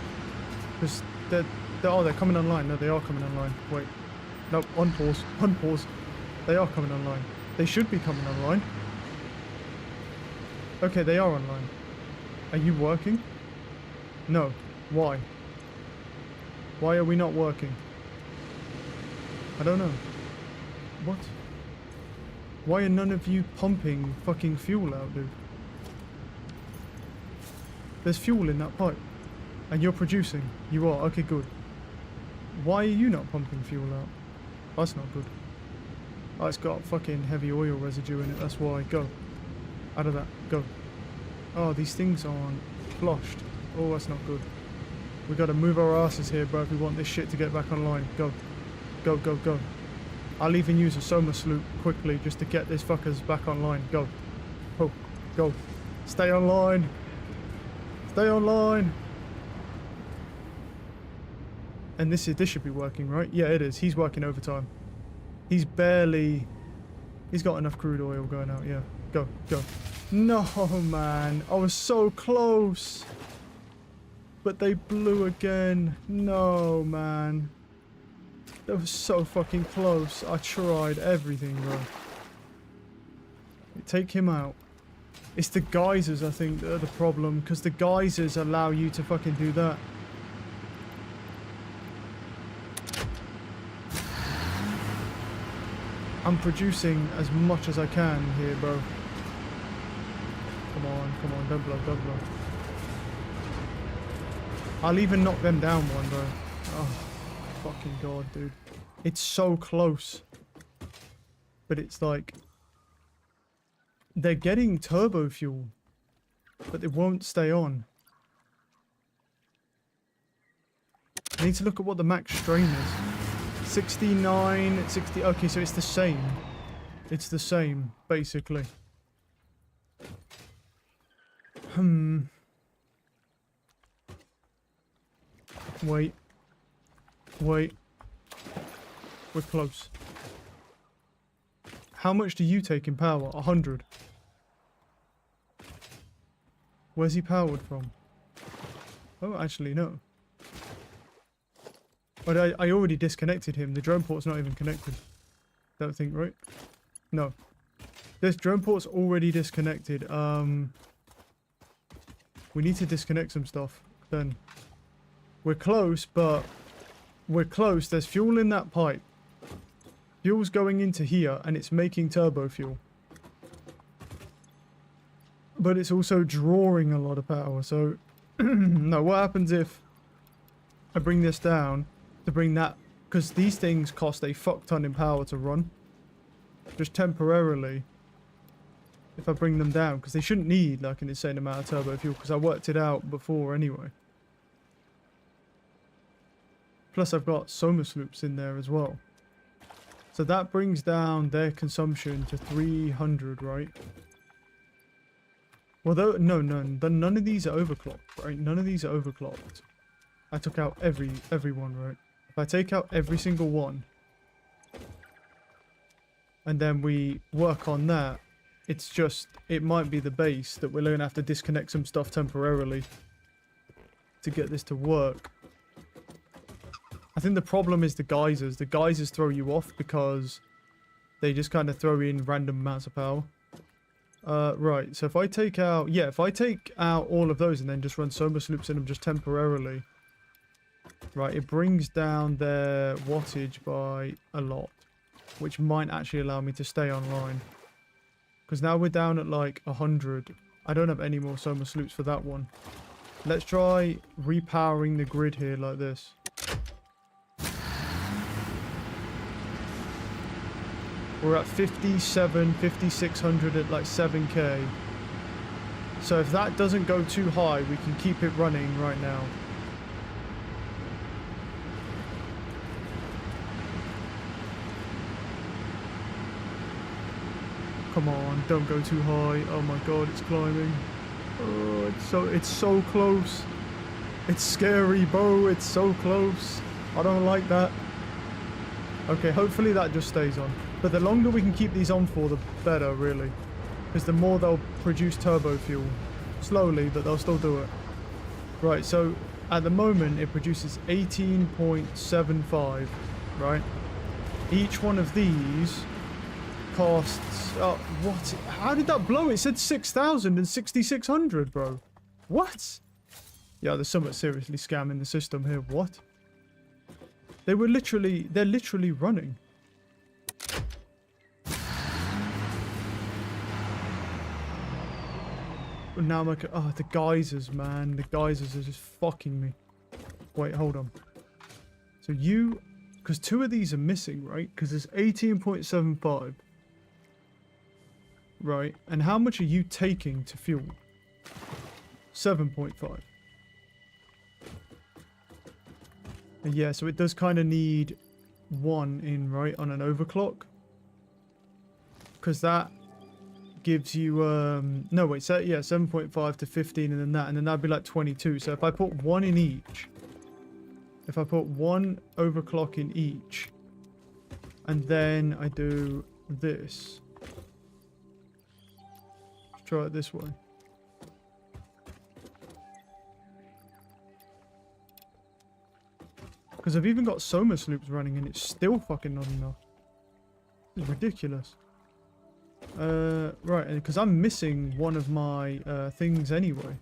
Because they're coming online. No, they are coming online. Wait. No, unpause. Unpause. They are coming online. They should be coming online. Okay, they are online. Are you working? No. Why? Why are we not working? I don't know. What? Why are none of you pumping fucking fuel out, dude? There's fuel in that pipe. And you're producing. You are. Okay, good. Why are you not pumping fuel out? That's not good. Oh, it's got fucking heavy oil residue in it. That's why. Go. Out of that. Go. Oh, these things aren't flushed. Oh, that's not good. We gotta move our asses here, bro, if we want this shit to get back online. Go. Go, go, go. I'll even use a Soma sloop quickly just to get this fuckers back online. Go. Oh, go. Stay online. Stay online. And this should be working, right? Yeah, it is. He's working overtime. He's got enough crude oil going out, yeah. Go, go. No, man. I was so close. But they blew again. No, man. That was so fucking close. I tried everything, bro. Take him out. It's the geysers, I think, that are the problem. Because the geysers allow you to fucking do that. I'm producing as much as I can here, bro. Come on, don't blow, don't blow. I'll even knock them down one, bro. Oh, fucking god, dude. It's so close. But it's like... They're getting turbo fuel, but it won't stay on. I need to look at what the max strain is. 69, 60... Okay, so it's the same. It's the same, basically. Wait. Wait. We're close. How much do you take in power? 100. Where's he powered from? Oh, actually, no. But I already disconnected him. The drone port's not even connected. Don't think, right? No. This drone port's already disconnected. We need to disconnect some stuff. Then. We're close, but... We're close. There's fuel in that pipe. Fuel's going into here, and it's making turbo fuel. But it's also drawing a lot of power, so... No, what happens if I bring this down to bring that... Because these things cost a fuck ton in power to run. Just temporarily. If I bring them down, because they shouldn't need like an insane amount of turbo fuel, because I worked it out before anyway. Plus I've got Soma sloops in there as well. So that brings down their consumption to 300, right? Well, though, no, none of these are overclocked, right? None of these are overclocked. I took out every one, right? If I take out every single one, and then we work on that, it's just, it might be the base that we're going to have to disconnect some stuff temporarily to get this to work. I think the problem is the geysers. The geysers throw you off because they just kind of throw in random amounts of power. Right, so if I take out... Yeah, if I take out all of those and then just run Somas loops in them just temporarily... Right, it brings down their wattage by a lot. Which might actually allow me to stay online. Because now we're down at like 100. I don't have any more Somas loops for that one. Let's try repowering the grid here like this. We're at 5600 at like 7k. So if that doesn't go too high, we can keep it running right now. Come on, don't go too high. Oh my god, it's climbing. Oh, it's so close. It's scary, bro. It's so close. I don't like that. Okay, hopefully that just stays on. But the longer we can keep these on for, the better, really. Because the more they'll produce turbo fuel. Slowly, but they'll still do it. Right, so at the moment it produces 18.75, right? Each one of these costs... Oh, what? How did that blow? It said 6,000 and 6,600, bro. What? Yeah, there's something seriously scamming the system here. What? They're literally running. Now I'm like, oh, the geysers, man. The geysers are just fucking me. Wait, hold on. So you, because two of these are missing, right? Because there's 18.75. Right. And how much are you taking to fuel? 7.5. Yeah, so it does kind of need one in, right, on an overclock. Because that gives you, no, wait, so, yeah, 7.5 to 15 and then that'd be like 22. So if I put one in each, if I put one overclock in each, and then I do this. Let's try it this way. Because I've even got Somas loops running and it's still fucking not enough. It's ridiculous. Right, because I'm missing one of my things anyway.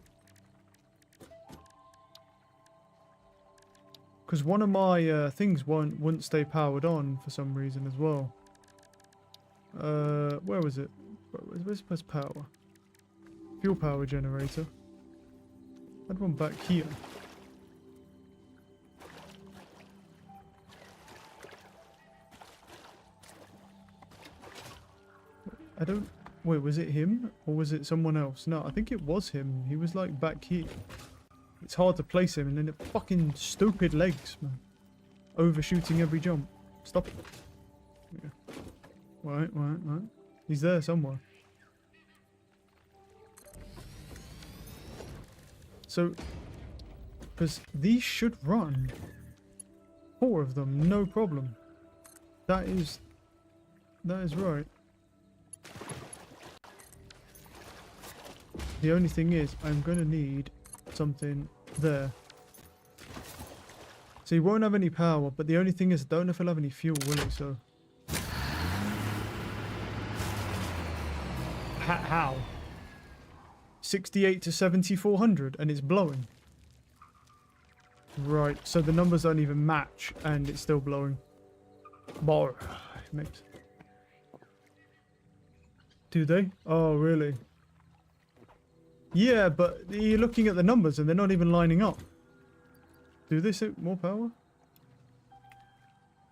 Because one of my things wouldn't stay powered on for some reason as well. Where was it? Where's power? Fuel power generator. I had one back here. I don't... Wait, was it him? Or was it someone else? No, I think it was him. He was like back here. It's hard to place him and then the fucking stupid legs, man. Overshooting every jump. Stop it. Yeah. Right. He's there somewhere. So... Because these should run. 4 of them, no problem. That is right. The only thing is, I'm going to need something there. So he won't have any power, but the only thing is, I don't know if he'll have any fuel, will he? So... How? 68 to 7,400, and it's blowing. Right, so the numbers don't even match, and it's still blowing. Bar. Mate. Do they? Oh, really? Yeah, but you're looking at the numbers and they're not even lining up. Do they take more power?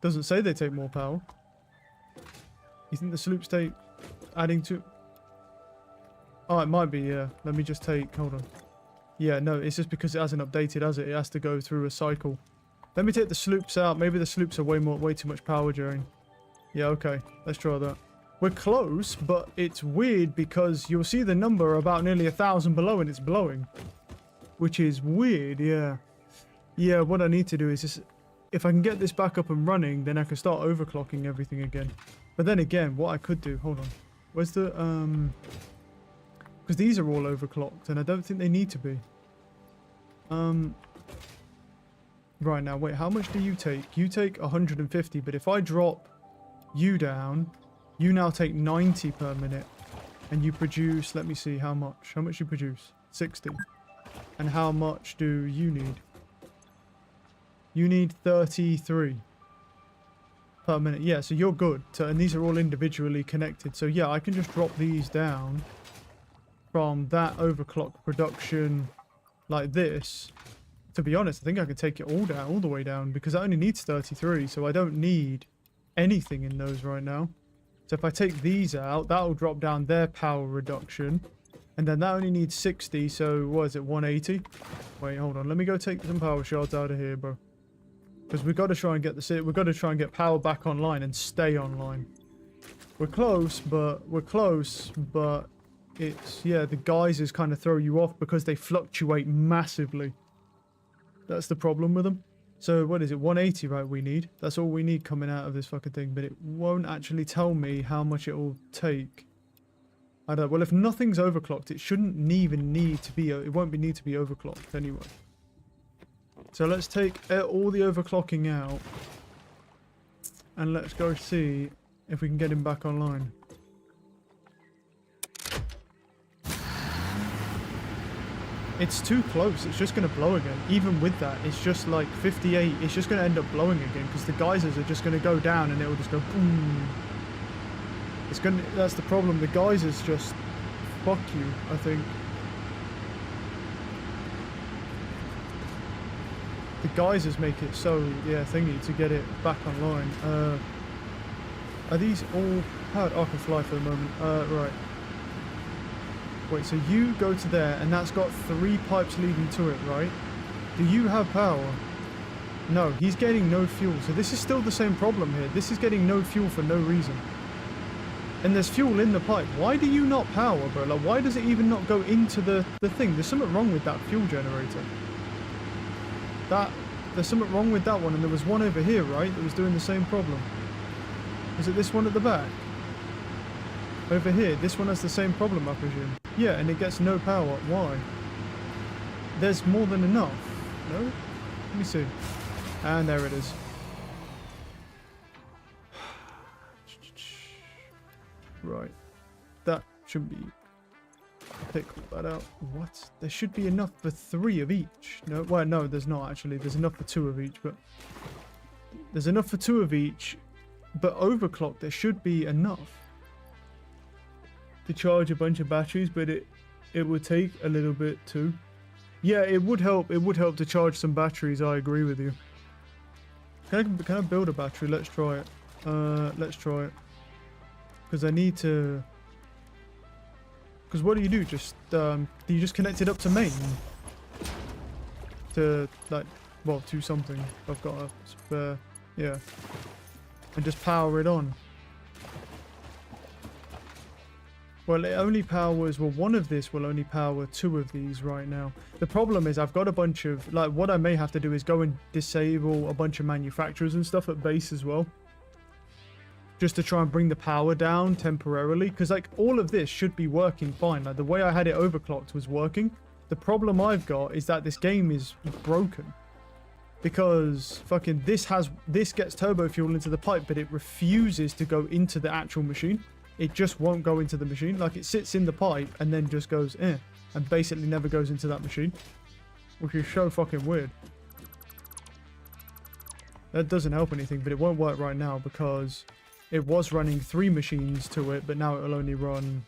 Doesn't say they take more power. You think the sloops take adding to... Oh, it might be, yeah. Let me just take... Hold on. Yeah, no, it's just because it hasn't updated, has it? It has to go through a cycle. Let me take the sloops out. Maybe the sloops are way too much power during. Yeah, okay. Let's try that. We're close, but it's weird because you'll see the number about nearly 1,000 below and it's blowing. Which is weird, yeah. Yeah, what I need to do is just... If I can get this back up and running, then I can start overclocking everything again. But then again, what I could do... Hold on. Where's the... Because these are all overclocked, and I don't think they need to be. Right, now, wait, how much do you take? You take 150, but if I drop you down, you now take 90 per minute. And you produce... Let me see, how much? How much you produce? 60. And how much do you need? You need 33 per minute. Yeah, so you're good. And these are all individually connected. So yeah, I can just drop these down from that overclock production like this. To be honest, I think I could take it all down, all the way down, because it only needs 33. So I don't need anything in those right now. So if I take these out, that'll drop down their power reduction. And then that only needs 60, so what is it, 180? Wait, hold on. Let me go take some power shards out of here, bro. Because we've got to try and get we've got to try and get power back online and stay online. We're close, but it's, yeah, the geysers kind of throw you off because they fluctuate massively. That's the problem with them. So what is it, 180, right, we need? That's all we need coming out of this fucking thing, but it won't actually tell me how much it will take. I don't know. Well, if nothing's overclocked, it shouldn't even need to be... It won't need to be overclocked anyway. So let's take all the overclocking out. And let's go see if we can get him back online. It's too close. It's just going to blow again. Even with that, it's just like 58. It's just going to end up blowing again because the geysers are just going to go down and it will just go boom. It's gonna. That's the problem. The geysers just fuck you, I think. The geysers make it so, yeah, thingy to get it back online. Are these all powered? Oh, I can fly for the moment. Right. Wait, so you go to there, and that's got 3 pipes leading to it, right? Do you have power? No, he's getting no fuel. So this is still the same problem here. This is getting no fuel for no reason. And there's fuel in the pipe. Why do you not power, bro? Like, why does it even not go into the thing? There's something wrong with that fuel generator. There's something wrong with that one. And there was one over here, right? That was doing the same problem. Is it this one at the back? Over here. This one has the same problem, I presume. Yeah, and it gets no power. Why? There's more than enough. No? Let me see. And there it is. Right. That should be... Take all that out. What? There should be enough for 3 of each. No, well, no, there's not actually. There's enough for 2 of each, but... There's enough for 2 of each, but overclock, there should be enough to charge a bunch of batteries, but it would take a little bit too. Yeah, it would help. It would help to charge some batteries. I agree with you. Can I build a battery? Let's try it. Let's try it. Because I need to... Because what do you do? Just, do you just connect it up to main? To, like, well, to something. I've got a spare... Yeah. And just power it on. Well, it only powers... Well, one of this will only power 2 of these right now. The problem is I've got a bunch of... Like, what I may have to do is go and disable a bunch of manufacturers and stuff at base as well. Just to try and bring the power down temporarily. Because, like, all of this should be working fine. Like, the way I had it overclocked was working. The problem I've got is that this game is broken. Because fucking this gets turbo fuel into the pipe, but it refuses to go into the actual machine. It just won't go into the machine. Like, it sits in the pipe and then just goes and basically never goes into that machine, which is so fucking weird. That doesn't help anything, but it won't work right now because it was running 3 machines to it, but now it will only run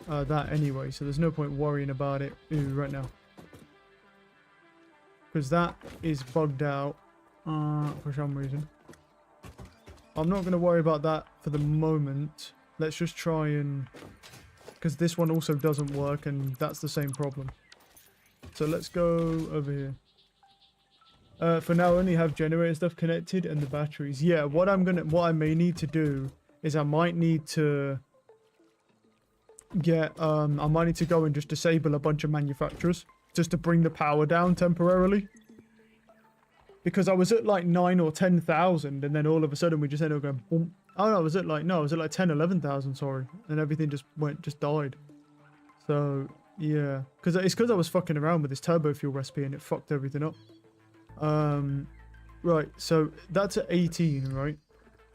that anyway, so there's no point worrying about it right now. Because that is bugged out for some reason. I'm not going to worry about that for the moment. Let's just try and... Because this one also doesn't work, and that's the same problem. So let's go over here. For now, I only have generator stuff connected and the batteries. Yeah, what I may need to do is I might need to get, I might need to go and just disable a bunch of manufacturers just to bring the power down temporarily. Because I was at like 9 or 10,000 and then all of a sudden we just ended up going boom. Oh no, I was at like 10, 11,000, sorry. And everything just died. So, yeah. It's because I was fucking around with this turbo fuel recipe and it fucked everything up. Right, so that's at 18, right?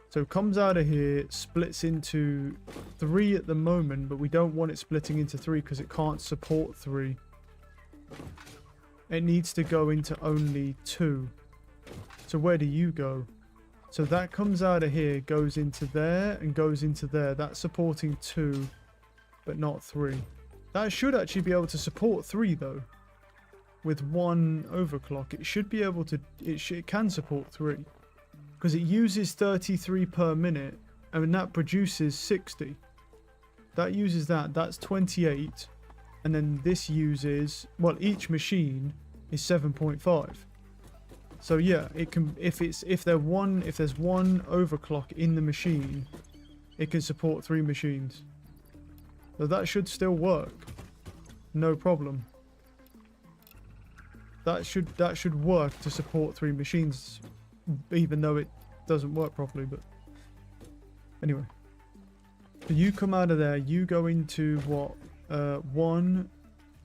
So it comes out of here, splits into 3 at the moment, but we don't want it splitting into 3 because it can't support 3. It needs to go into only 2. So where do you go? So that comes out of here, goes into there, and goes into there. That's supporting 2, but not 3. That should actually be able to support 3, though. With 1 overclock. It should be able to... It can support 3. Because it uses 33 per minute, and that produces 60. That uses that. That's 28. And then this uses... Well, each machine is 7.5. So yeah, it can if there's one overclock in the machine, it can support 3 machines. So that should still work. No problem. That should work to support 3 machines, even though it doesn't work properly, but anyway. So you come out of there, you go into what 1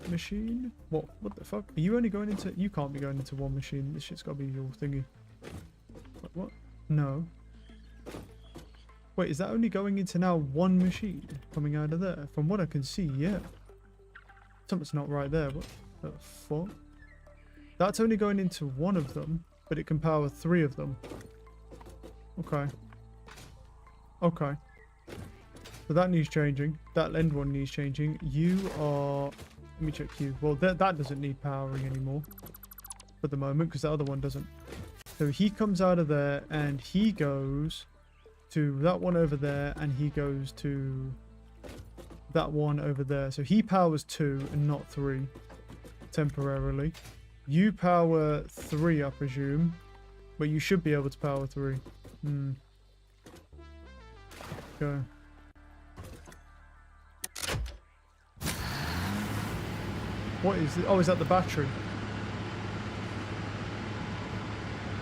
machine? What the fuck? Are you only going into... You can't be going into 1 machine. This shit's gotta be your thingy. What? No. Wait, is that only going into now 1 machine coming out of there? From what I can see, yeah. Something's not right there. What the fuck? That's only going into 1 of them, but it can power 3 of them. Okay. Okay. So that needs changing. That end one needs changing. You are... Let me check you. Well, that doesn't need powering anymore for the moment because the other one doesn't. So he comes out of there and he goes to that one over there and he goes to that one over there. So he powers 2 and not 3 temporarily. You power 3, I presume, but you should be able to power 3. Okay. What is it? Oh, is that the battery?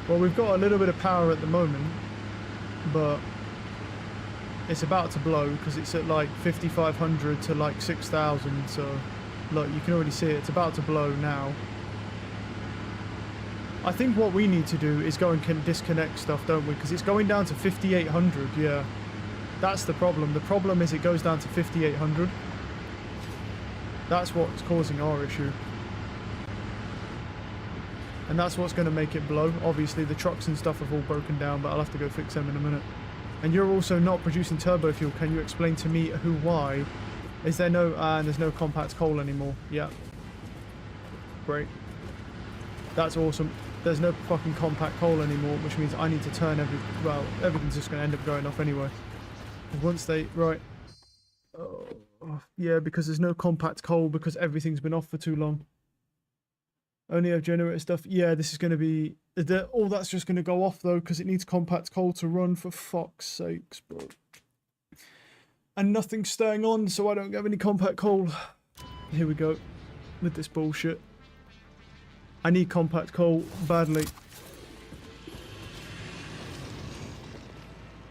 Well, we've got a little bit of power at the moment, but it's about to blow because it's at like 5,500 to like 6,000. So, look, you can already see it. It's about to blow now. I think what we need to do is go and disconnect stuff, don't we? Because it's going down to 5,800. Yeah, that's the problem. The problem is it goes down to 5,800. That's what's causing our issue. And that's what's going to make it blow. Obviously, the trucks and stuff have all broken down, but I'll have to go fix them in a minute. And you're also not producing turbo fuel. Can you explain to me why? Is there no... there's no compact coal anymore. Yeah. Great. That's awesome. There's no fucking compact coal anymore, which means I need to turn well, everything's just going to end up going off anyway. Once they... Right. Oh, yeah, because there's no compact coal because everything's been off for too long. Only have generator stuff. Yeah, this is going to be... all that's just going to go off, though, because it needs compact coal to run, for fuck's sakes, bro. And nothing's staying on, so I don't have any compact coal. Here we go. With this bullshit. I need compact coal badly.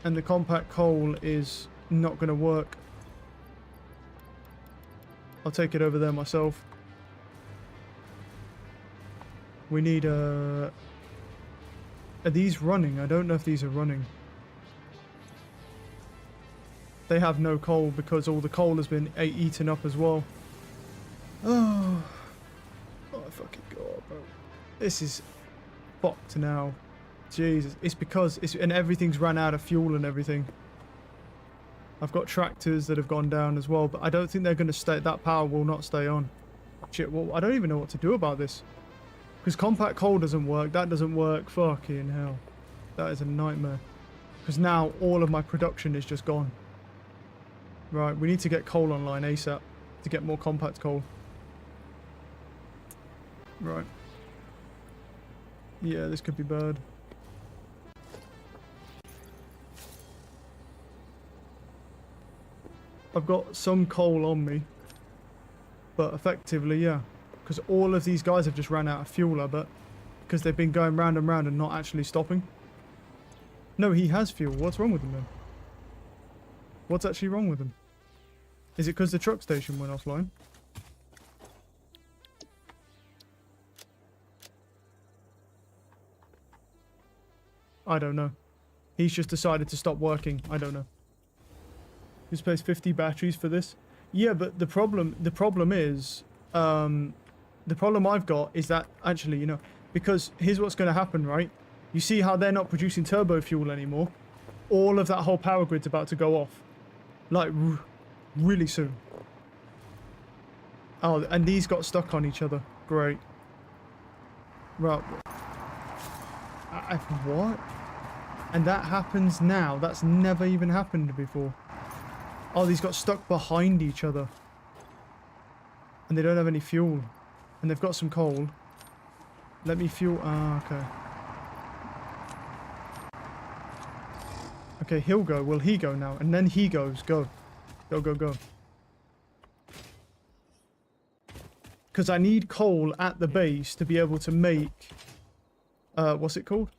And the compact coal is not going to work. I'll take it over there myself. We need Are these running? I don't know if these are running. They have no coal because all the coal has been eaten up as well. Oh fucking god, bro. This is fucked now. Jesus. It's because and everything's ran out of fuel and everything. I've got tractors that have gone down as well, but I don't think they're going to stay. That power will not stay on. Shit, well, I don't even know what to do about this. Because compact coal doesn't work. That doesn't work. Fucking hell. That is a nightmare. Because now all of my production is just gone. Right, we need to get coal online ASAP to get more compact coal. Right. Yeah, this could be bad. I've got some coal on me. But effectively, yeah. Because all of these guys have just ran out of fuel, I bet. Because they've been going round and round and not actually stopping. No, he has fuel. What's wrong with him then? What's actually wrong with him? Is it because the truck station went offline? I don't know. He's just decided to stop working. I don't know. He's placed 50 batteries for this. Yeah, but the problem is, the problem I've got is that actually, you know, because here's what's going to happen, right? You see how they're not producing turbo fuel anymore? All of that whole power grid's about to go off. Like, really soon. Oh, and these got stuck on each other. Great. Right. What? And that happens now. That's never even happened before. Oh, these got stuck behind each other. And they don't have any fuel. And they've got some coal. Let me fuel. Ah, okay. Okay, he'll go. Will he go now? And then he goes. Go. Go, go, go. Because I need coal at the base to be able to make... what's it called?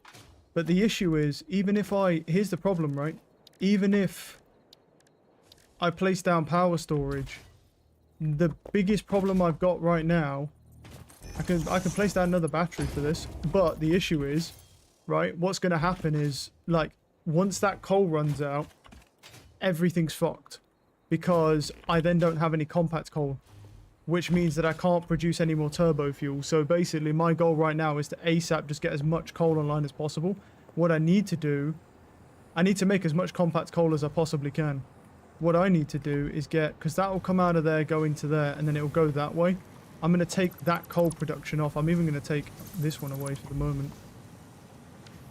But the issue is, even if I... Here's the problem, right? Even if I place down power storage, the biggest problem I've got right now... I can place down another battery for this, but the issue is, right, what's going to happen is, like, once that coal runs out, everything's fucked. Because I then don't have any compact coal, which means that I can't produce any more turbo fuel. So basically, my goal right now is to ASAP just get as much coal online as possible. What I need to do, I need to make as much compact coal as I possibly can. What I need to do is get, because that will come out of there, go into there, and then it will go that way. I'm going to take that coal production off. I'm even going to take this one away for the moment.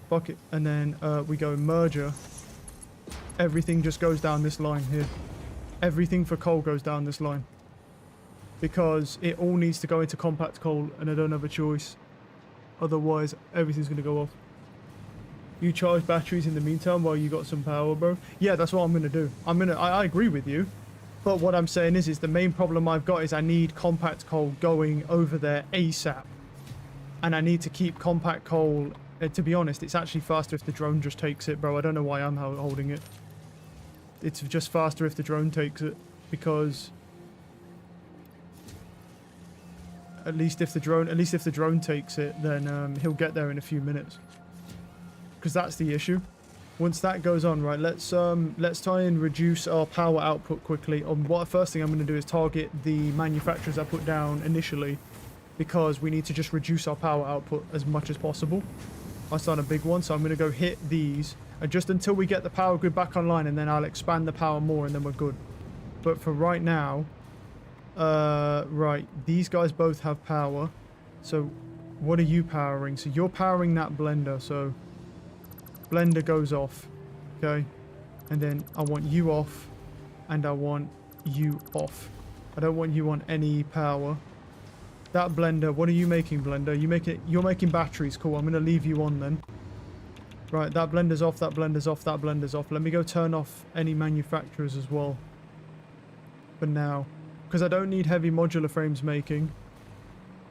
Fuck it. And then we go merger. Everything just goes down this line here. Everything for coal goes down this line. Because it all needs to go into compact coal and I don't have a choice. Otherwise, everything's going to go off. You charge batteries in the meantime while you got some power, bro? Yeah, that's what I'm going to do. I agree with you. But what I'm saying is the main problem I've got is I need compact coal going over there ASAP. And I need to keep compact coal... to be honest, it's actually faster if the drone just takes it, bro. I don't know why I'm holding it. It's just faster if the drone takes it. Because... At least if the drone takes it, then he'll get there in a few minutes. Because that's the issue. Once that goes on, right, let's try and reduce our power output quickly. First thing I'm going to do is target the manufacturers I put down initially, because we need to just reduce our power output as much as possible. That's not a big one, so I'm going to go hit these, and just until we get the power grid back online, and then I'll expand the power more, and then we're good. But for right now, right, these guys both have power. So what are you powering? So you're powering that blender, so blender goes off, okay? And then I want you off, and I want you off. I don't want you on any power. That blender, what are you making, blender? You're making batteries, cool. I'm gonna leave you on then. Right, that blender's off, that blender's off, that blender's off. Let me go turn off any manufacturers as well. For now. Because I don't need heavy modular frames making.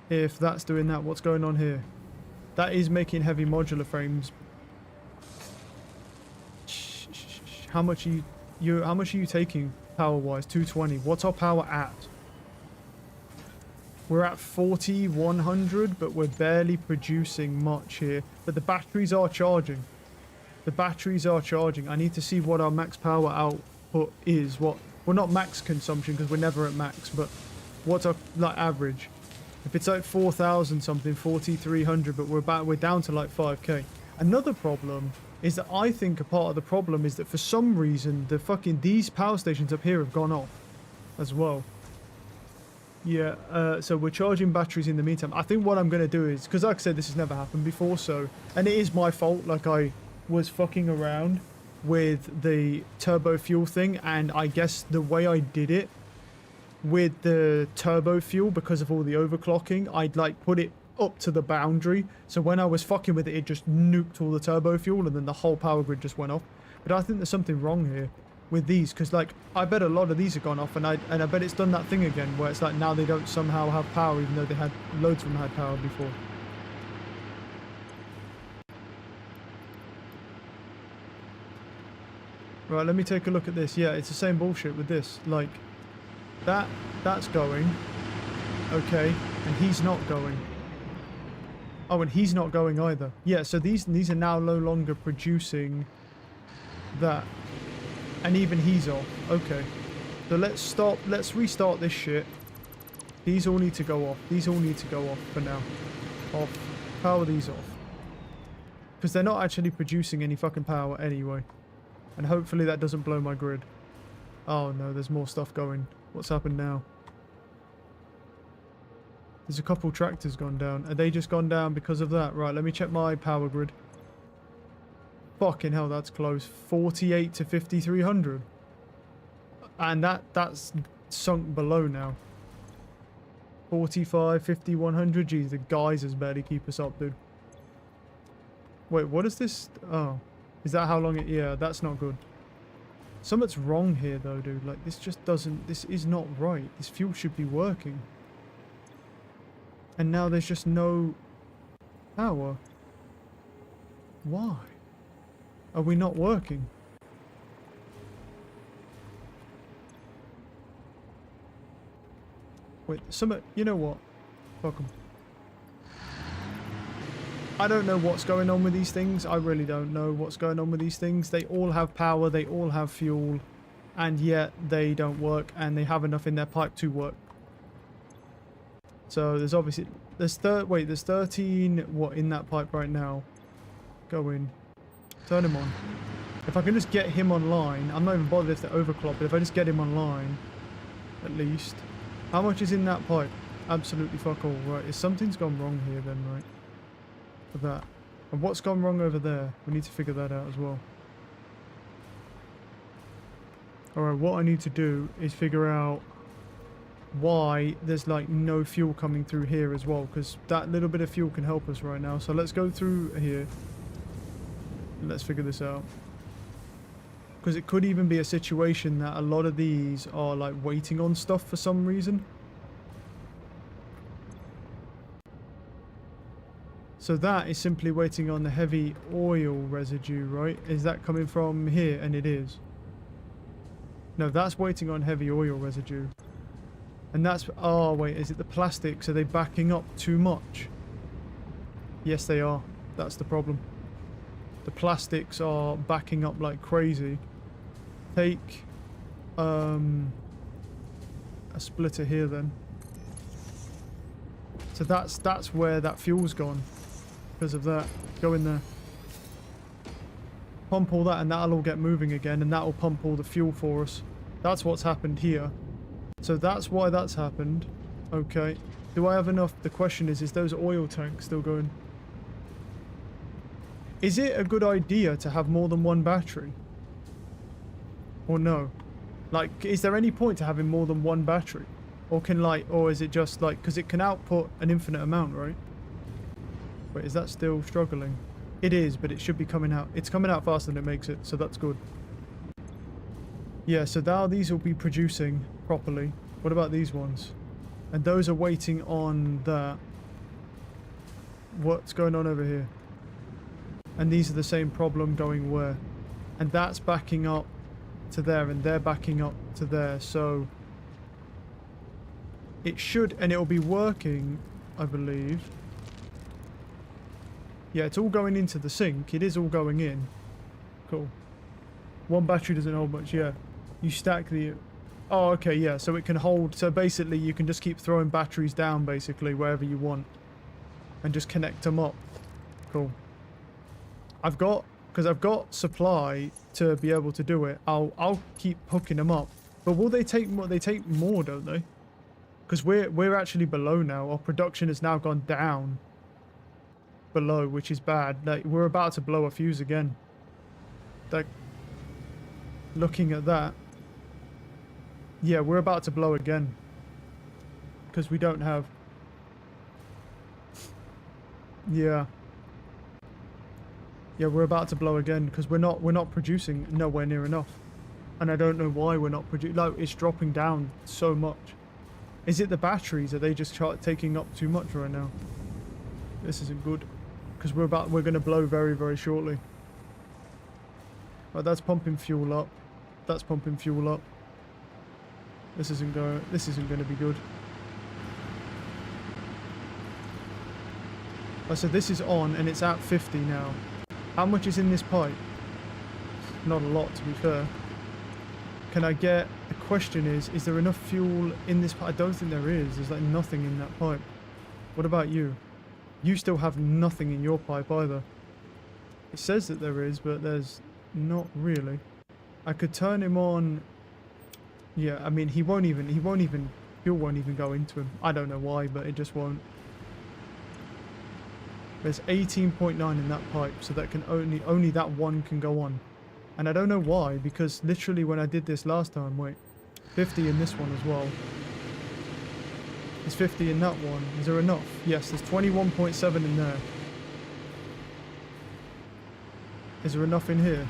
If that's doing that, what's going on here? That is making heavy modular frames. How much are you taking power-wise? 220. What's our power at? We're at 4100, but we're barely producing much here. But the batteries are charging. The batteries are charging. I need to see what our max power output is. Well, not max consumption, because we're never at max, but what's our like average? If it's like 4,000 something, 4,300, but we're down to like 5k. Another problem is that I think a part of the problem is that for some reason these power stations up here have gone off as well. Yeah, so we're charging batteries in the meantime. I think what I'm going to do is, because like I said, this has never happened before, so, and it is my fault, like I was fucking around with the turbo fuel thing, and I guess the way I did it with the turbo fuel, because of all the overclocking, I'd like put it up to the boundary, so when I was fucking with it, it just nuked all the turbo fuel, and then the whole power grid just went off. But I think there's something wrong here. with these, because like I bet a lot of these have gone off, and I bet it's done that thing again where it's like now they don't somehow have power even though they had loads of them had power before. Right, let me take a look at this. Yeah, it's the same bullshit with this. Like that's going. Okay, and he's not going. Oh, and he's not going either. Yeah, so these are now no longer producing that. And even he's off. Okay. So let's restart this shit. These all need to go off. These all need to go off for now. Off. Power these off. Because they're not actually producing any fucking power anyway. And hopefully that doesn't blow my grid. Oh no, there's more stuff going. What's happened now? There's a couple tractors gone down. Are they just gone down because of that? Right, let me check my power grid. Fucking hell, that's close. 48 to 5,300. And that's sunk below now. 45, 50, 100. Jeez, the geysers barely keep us up, dude. Wait, what is this? Oh. Is that how long it... Yeah, that's not good. Something's wrong here, though, dude. Like, this just doesn't... This is not right. This fuel should be working. And now there's just no power. Why? Are we not working? Wait, you know what? Fuck 'em. I don't know what's going on with these things. I really don't know what's going on with these things. They all have power, they all have fuel, and yet they don't work, and they have enough in their pipe to work. So there's obviously... There's 13 what in that pipe right now. Go in. Turn him on. If I can just get him online, I'm not even bothered if they're overclocked, but if I just get him online, at least. How much is in that pipe? Absolutely fuck all. Right, is something's gone wrong here then, right? For that. And what's gone wrong over there? We need to figure that out as well. Alright, what I need to do is figure out why there's like no fuel coming through here as well, because that little bit of fuel can help us right now. So let's go through here. Let's figure this out. Because it could even be a situation that a lot of these are like waiting on stuff for some reason. So that is simply waiting on the heavy oil residue, right? Is that coming from here? And it is. No, that's waiting on heavy oil residue. And that's... Oh, wait, is it the plastics? Are they backing up too much? Yes, they are. That's the problem. The plastics are backing up like crazy. Take a splitter here then. So that's where that fuel's gone. Because of that. Go in there. Pump all that and that'll all get moving again, and that'll pump all the fuel for us. That's what's happened here. So that's why that's happened. Okay. Do I have enough? The question is those oil tanks still going? Is it a good idea to have more than one battery? Or no? Like, is there any point to having more than one battery? Or can like, or is it just like, because it can output an infinite amount, right? Wait, is that still struggling? It is, but it should be coming out. It's coming out faster than it makes it, so that's good. Yeah, so now these will be producing properly. What about these ones? And those are waiting on that. What's going on over here? And these are the same problem going where? And that's backing up to there, and they're backing up to there, so... It should, and it'll be working, I believe. Yeah, it's all going into the sink. It is all going in. Cool. One battery doesn't hold much, yeah. You stack the... Oh, okay, yeah, so it can hold... So basically, you can just keep throwing batteries down, basically, wherever you want. And just connect them up. Cool. Because I've got supply to be able to do it. I'll keep hooking them up. But will they take more? They take more, don't they? Because we're actually below now. Our production has now gone down below, which is bad. Like, we're about to blow a fuse again. Like, looking at that, yeah, we're about to blow again because we don't have. Yeah, we're about to blow again because we're not producing nowhere near enough. And I don't know why we're not producing. Like, it's dropping down so much. Is it the batteries? Are they just taking up too much right now? This isn't good. Because we're going to blow very, very shortly. Right, that's pumping fuel up. That's pumping fuel up. This isn't going to be good. Oh, so this is on and it's at 50 now. How much is in this pipe? Not a lot, to be fair. Can I get... The question is there enough fuel in this pipe? I don't think there is. There's like nothing in that pipe. What about you? You still have nothing in your pipe either. It says that there is, but there's not really. I could turn him on... Yeah, I mean, fuel won't even go into him. I don't know why, but it just won't. There's 18.9 in that pipe, so that can only that one can go on. And I don't know why, because literally when I did this last time, wait, 50 in this one as well. There's 50 in that one. Is there enough? Yes, there's 21.7 in there. Is there enough in here?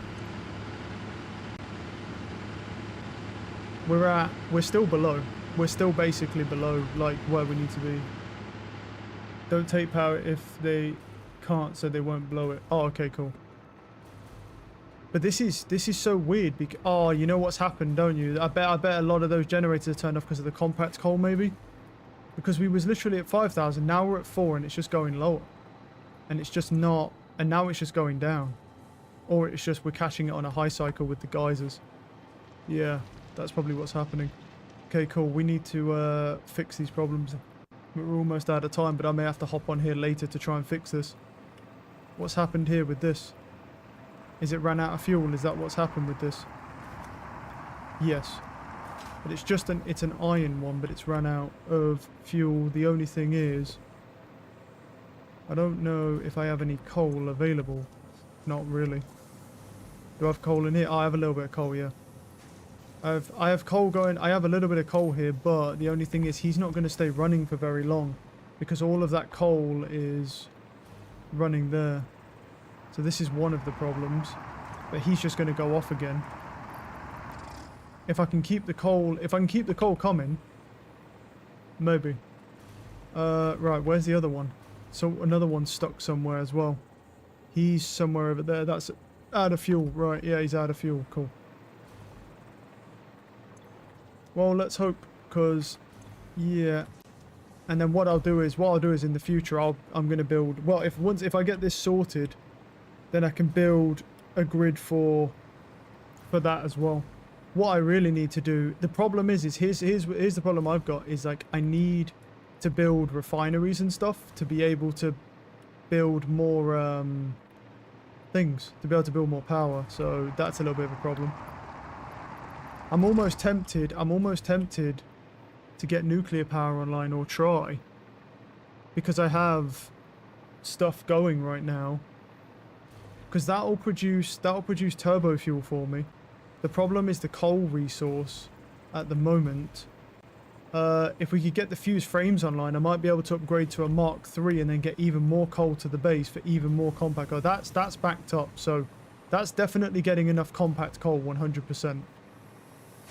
We're still below. We're still basically below, like, where we need to be. Don't take power if they can't, so they won't blow it. Oh, okay, cool. But this is so weird because, oh, you know what's happened, don't you? I bet a lot of those generators are turned off because of the compact coal, maybe. Because we was literally at 5,000, now we're at 4 and it's just going lower. And it's just not, and now it's just going down. Or it's just we're catching it on a high cycle with the geysers. Yeah, that's probably what's happening. Okay, cool. We need to fix these problems. We're almost out of time, but I may have to hop on here later to try and fix this. What's happened here with this? Is it ran out of fuel? Is that what's happened with this? Yes. But it's just it's an iron one, but it's run out of fuel. The only thing is, I don't know if I have any coal available. Not really. Do I have coal in here? Oh, I have a little bit of coal, yeah. I have coal going. I have a little bit of coal here, but the only thing is he's not going to stay running for very long because all of that coal is running there. So this is one of the problems, but he's just going to go off again. If I can keep the coal, coming, maybe. Right, where's the other one? So another one's stuck somewhere as well. He's somewhere over there. That's out of fuel, right? Yeah, he's out of fuel. Cool. Well, let's hope, because, yeah. And then what I'll do is in the future, I'm going to build, well, if I get this sorted, then I can build a grid for that as well. What I really need to do, the problem is here's the problem I've got, is like I need to build refineries and stuff to be able to build more things, to be able to build more power. So that's a little bit of a problem. I'm almost tempted to get nuclear power online or try, because I have stuff going right now, because that'll produce turbo fuel for me. The problem is the coal resource at the moment. If we could get the fused frames online, I might be able to upgrade to a Mark III and then get even more coal to the base for even more compact coal. That's backed up, so that's definitely getting enough compact coal, 100%.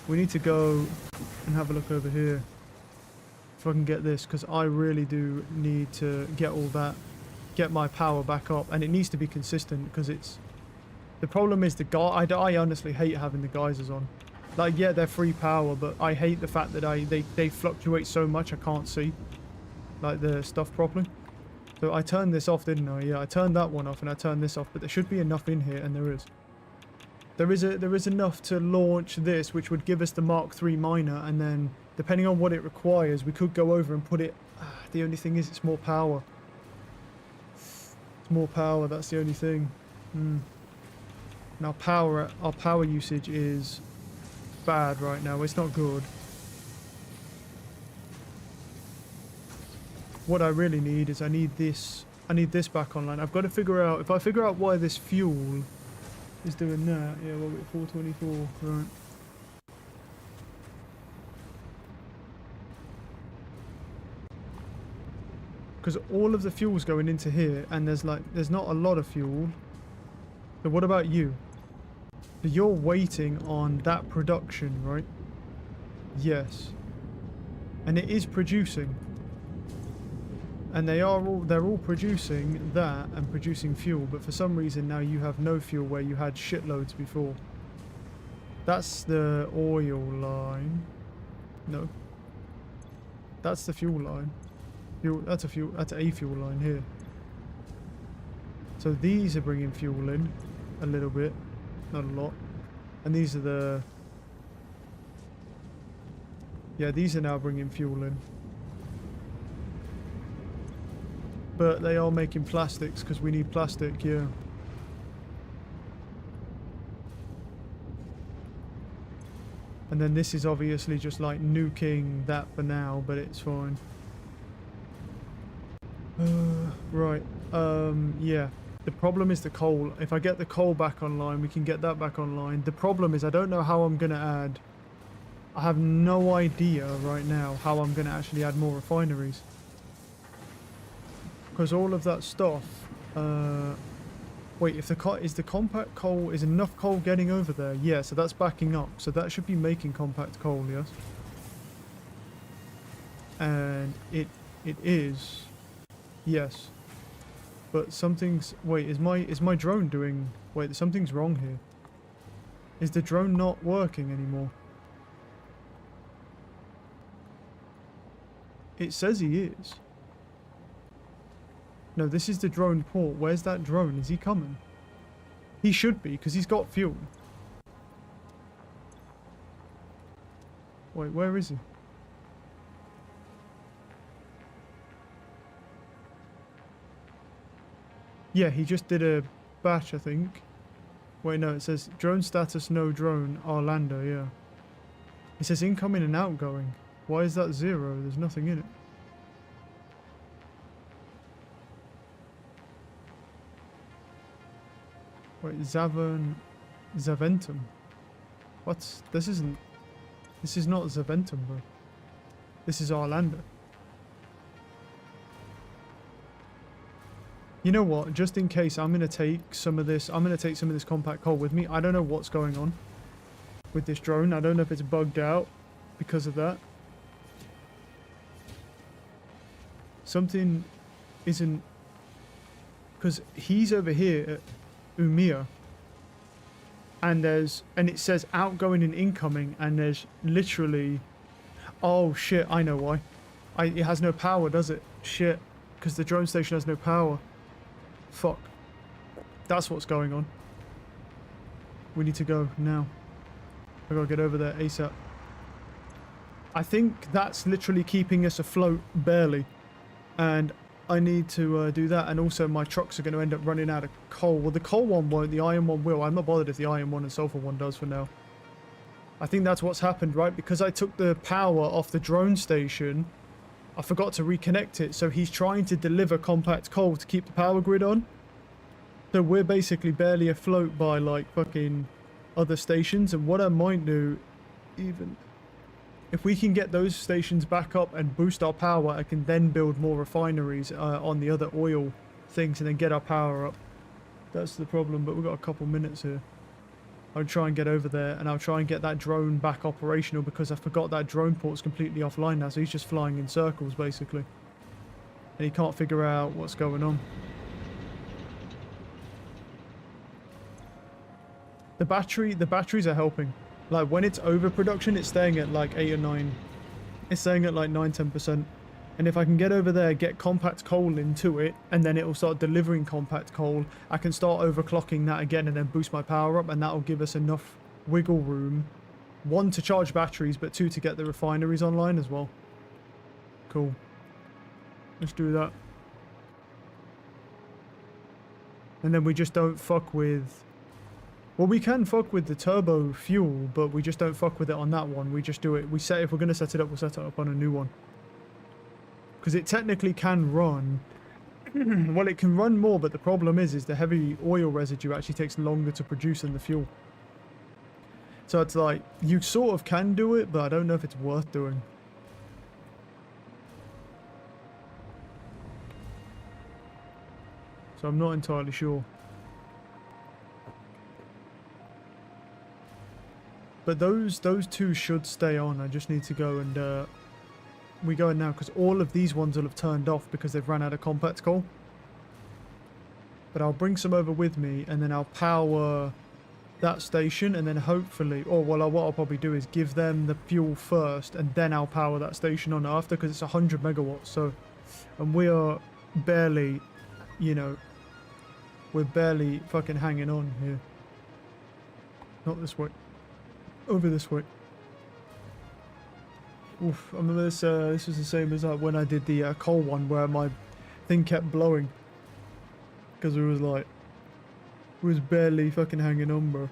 We need to go and have a look over here if I can get this, because I really do need to get all that, get my power back up, and it needs to be consistent, because it's, the problem is I honestly hate having the geysers on. Like, yeah, they're free power, but I hate the fact that they fluctuate so much I can't see like the stuff properly. So I turned this off, didn't I? Yeah, I turned that one off and I turned this off, but there should be enough in here, and there is. There is enough to launch this, which would give us the Mark III miner, and then depending on what it requires, we could go over and put it. The only thing is, it's more power. It's more power. That's the only thing. And our power usage is bad right now. It's not good. What I really need is I need this back online. I've got to figure out, if I figure out why this fuel is doing that. Yeah, well, we're at 424, right. Because all of the fuel's going into here, and there's not a lot of fuel. So what about you? So you're waiting on that production, right? Yes. And it is producing. And they're all producing that and producing fuel, but for some reason now you have no fuel where you had shitloads before. That's the oil line. No. That's the fuel line. That's a fuel line here. So these are bringing fuel in a little bit, not a lot. And these are the... Yeah, these are now bringing fuel in. But they are making plastics because we need plastic, yeah. And then this is obviously just like nuking that for now, but it's fine. Right, yeah. The problem is the coal. If I get the coal back online, we can get that back online. The problem is I don't know how I'm going to add... I have no idea right now how I'm going to actually add more refineries. Because all of that stuff... wait, if the compact coal... Is enough coal getting over there? Yeah, so that's backing up. So that should be making compact coal, yes? And it is... Yes. But something's... Wait, is my drone doing... Wait, something's wrong here. Is the drone not working anymore? It says he is. No, this is the drone port. Where's that drone? Is he coming? He should be, because he's got fuel. Wait, where is he? Yeah, he just did a batch, I think. Wait, no, it says drone status, no drone, Orlando, yeah. It says incoming and outgoing. Why is that 0? There's nothing in it. Wait, Zaventum. What? This is not Zaventum, bro. This is Orlando. You know what? Just in case, I'm gonna take some of this compact coal with me. I don't know what's going on with this drone. I don't know if it's bugged out because of that. Something isn't... Because he's over here at Umia. And it says outgoing and incoming, and there's literally... Oh shit, I know why. It has no power, does it? Shit. Because the drone station has no power. Fuck. That's what's going on. We need to go now. I gotta get over there ASAP. I think that's literally keeping us afloat, barely. And I need to do that. And also my trucks are going to end up running out of coal. Well, the coal one won't, the iron one will. I'm not bothered if the iron one and sulfur one does for now. I think that's what's happened, right? Because I took the power off the drone station, I forgot to reconnect it. So he's trying to deliver compact coal to keep the power grid on. So we're basically barely afloat by like fucking other stations. And what I might do, even if we can get those stations back up and boost our power, I can then build more refineries on the other oil things and then get our power up. That's the problem, but we've got a couple minutes here. I'll try and get over there, and I'll try and get that drone back operational because I forgot that drone port's completely offline now, so he's just flying in circles, basically. And he can't figure out what's going on. The batteries are helping. Like, when it's overproduction, it's staying at like 8 or 9. It's staying at like 9-10%. And if I can get over there, get compact coal into it, and then it will start delivering compact coal, I can start overclocking that again and then boost my power up, and that will give us enough wiggle room. 1, to charge batteries, but 2, to get the refineries online as well. Cool. Let's do that. And then we just don't fuck with... Well, we can fuck with the turbo fuel, but we just don't fuck with it on that one. We just do it. If we're going to set it up, we'll set it up on a new one. Because it technically can run. Well, it can run more, but the problem is the heavy oil residue actually takes longer to produce than the fuel. So it's like, you sort of can do it, but I don't know if it's worth doing. So I'm not entirely sure. But those two should stay on. I just need to go and we go in now because all of these ones will have turned off because they've run out of compact coal. But I'll bring some over with me and then I'll power that station and then hopefully, or well, what I'll probably do is give them the fuel first and then I'll power that station on after because it's 100 megawatts. So, and we are barely, you know, we're barely fucking hanging on here. Not this way. Over this way. Oof, I remember this, this was the same as when I did the coal one where my thing kept blowing. Because it was like, it was barely fucking hanging on, bro.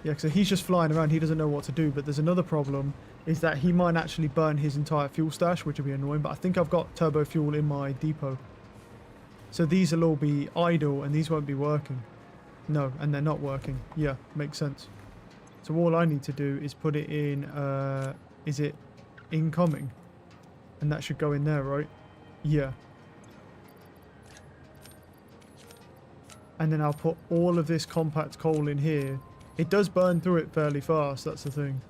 Yeah, so he's just flying around, he doesn't know what to do, but there's another problem, is that he might actually burn his entire fuel stash, which will be annoying, but I think I've got turbo fuel in my depot. So these will all be idle and these won't be working. No, and they're not working. Yeah, makes sense. So all I need to do is put it in, is it incoming? And that should go in there, right? Yeah. And then I'll put all of this compact coal in here. It does burn through it fairly fast, that's the thing.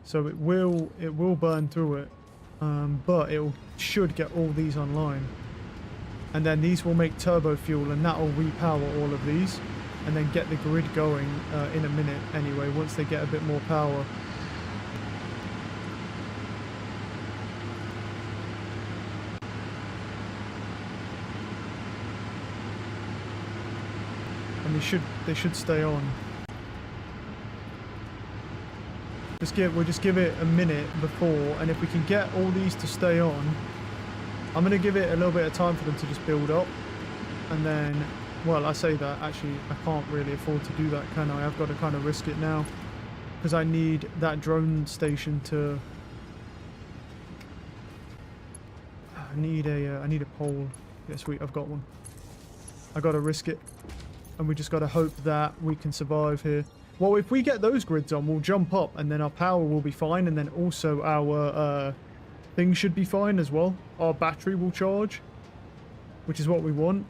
So it will burn through it, but it should get all these online. And then these will make turbo fuel and that will repower all of these and then get the grid going in a minute anyway once they get a bit more power. And they should stay on. We'll just give it a minute before, and if we can get all these to stay on, I'm gonna give it a little bit of time for them to just build up, and then, well, I say that actually I can't really afford to do that, can I? I've got to kind of risk it now because I need that drone station to. I need a pole. Yeah, sweet, I've got one. I got to risk it, and we just got to hope that we can survive here. Well, if we get those grids on, we'll jump up, and then our power will be fine, and then also our thing should be fine as well. Our battery will charge, which is what we want,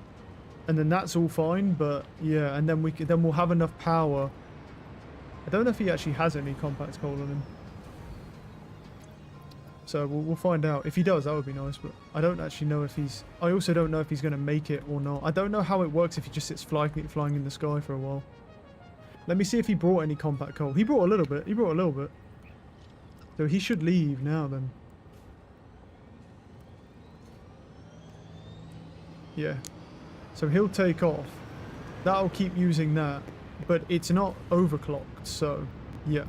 and then that's all fine. But yeah, and then we'll have enough power. I don't know if he actually has any compact coal on him, so we'll find out. If he does, that would be nice, but I don't actually know if he's. I also don't know if he's going to make it or not. I don't know how it works if he just sits flying in the sky for a while. Let me see if he brought any compact coal. He brought a little bit. So he should leave now then. Yeah. So he'll take off. That'll keep using that. But it's not overclocked, so yeah.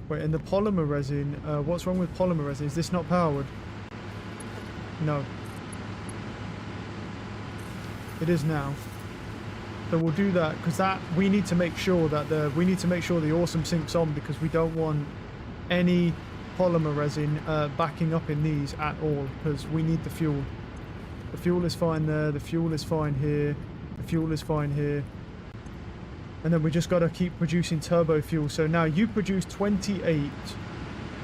Wait, and the polymer resin, what's wrong with polymer resin? Is this not powered? No. It is now. So we'll do that because we need to make sure that the awesome sinks on, because we don't want any polymer resin backing up in these at all, because we need the fuel. The fuel is fine there, the fuel is fine here, the fuel is fine here. And then we just got to keep producing turbo fuel. So now you produce 28,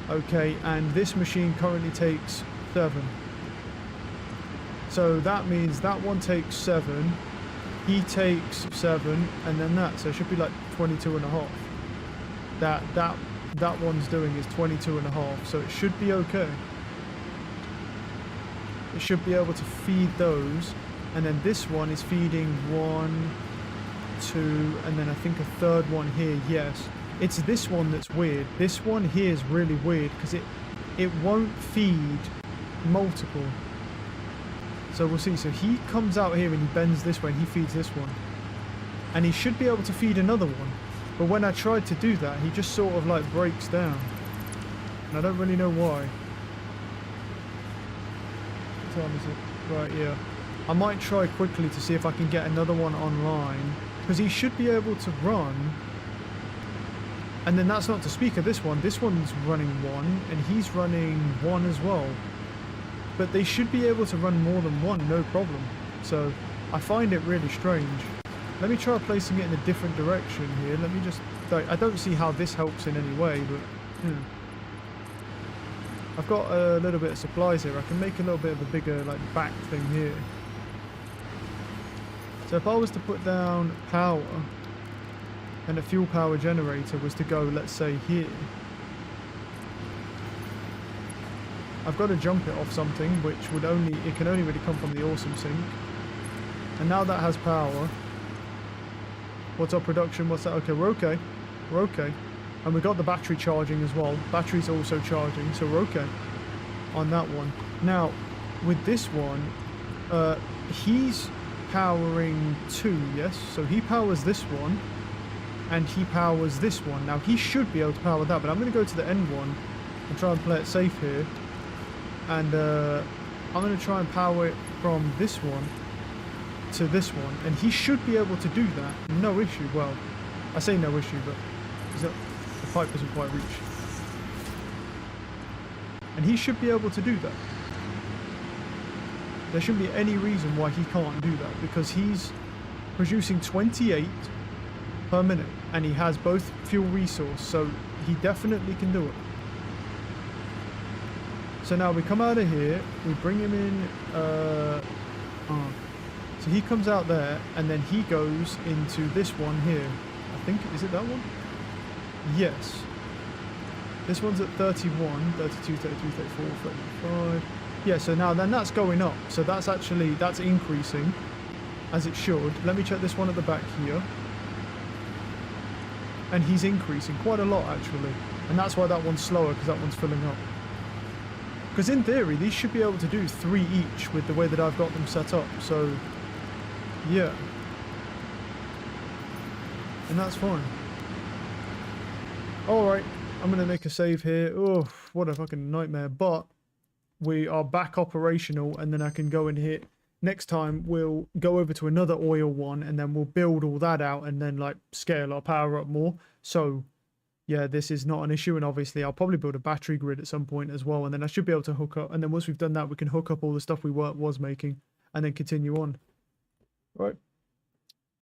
okay, and this machine currently takes 7. So that means that one takes 7. He takes 7, and then that, so it should be like 22 and a half. That one's doing is 22 and a half, so it should be okay. It should be able to feed those, and then this one is feeding 1, 2, and then I think a third one here. Yes, it's this one that's weird. This one here is really weird because it won't feed multiple. So we'll see. So he comes out here and he bends this way and he feeds this one. And he should be able to feed another one. But when I tried to do that, he just sort of like breaks down. And I don't really know why. What time is it? Right, yeah. I might try quickly to see if I can get another one online. Because he should be able to run. And then that's not to speak of this one. This one's running 1 and he's running 1 as well. But they should be able to run more than 1, no problem. So I find it really strange. Let me try placing it in a different direction here. Let me just... I don't see how this helps in any way, but... I've got a little bit of supplies here. I can make a little bit of a bigger like back thing here. So if I was to put down power and a fuel power generator was to go, let's say here, I've got to jump it off something which it can only really come from the awesome sink. And now that has power. What's our production? What's that? Okay, we're okay. We're okay. And we got the battery charging as well. Battery's also charging, so we're okay on that one. Now, with this one, he's powering 2, yes? So he powers this one, and he powers this one. Now, he should be able to power that, but I'm going to go to the end one and try and play it safe here. And I'm going to try and power it from this one to this one, and he should be able to do that. No issue. Well, I say no issue, but the pipe doesn't quite reach. And he should be able to do that. There shouldn't be any reason why he can't do that, because he's producing 28 per minute, and he has both fuel resource, so he definitely can do it. So now we come out of here, we bring him in, so he comes out there, and then he goes into this one here. I think, is it that one? Yes. This one's at 31, 32, 33, 34, 35. Yeah, so now then that's going up. So that's increasing, as it should. Let me check this one at the back here. And he's increasing quite a lot, actually. And that's why that one's slower, because that one's filling up. Because in theory, these should be able to do 3 each with the way that I've got them set up. So, yeah. And that's fine. Alright, I'm going to make a save here. Oh, what a fucking nightmare. But we are back operational, and then I can go and hit. Next time, we'll go over to another oil one, and then we'll build all that out, and then, like, scale our power up more. So, yeah, this is not an issue, and obviously I'll probably build a battery grid at some point as well, and then I should be able to hook up, and then once we've done that, we can hook up all the stuff we was making, and then continue on. Right.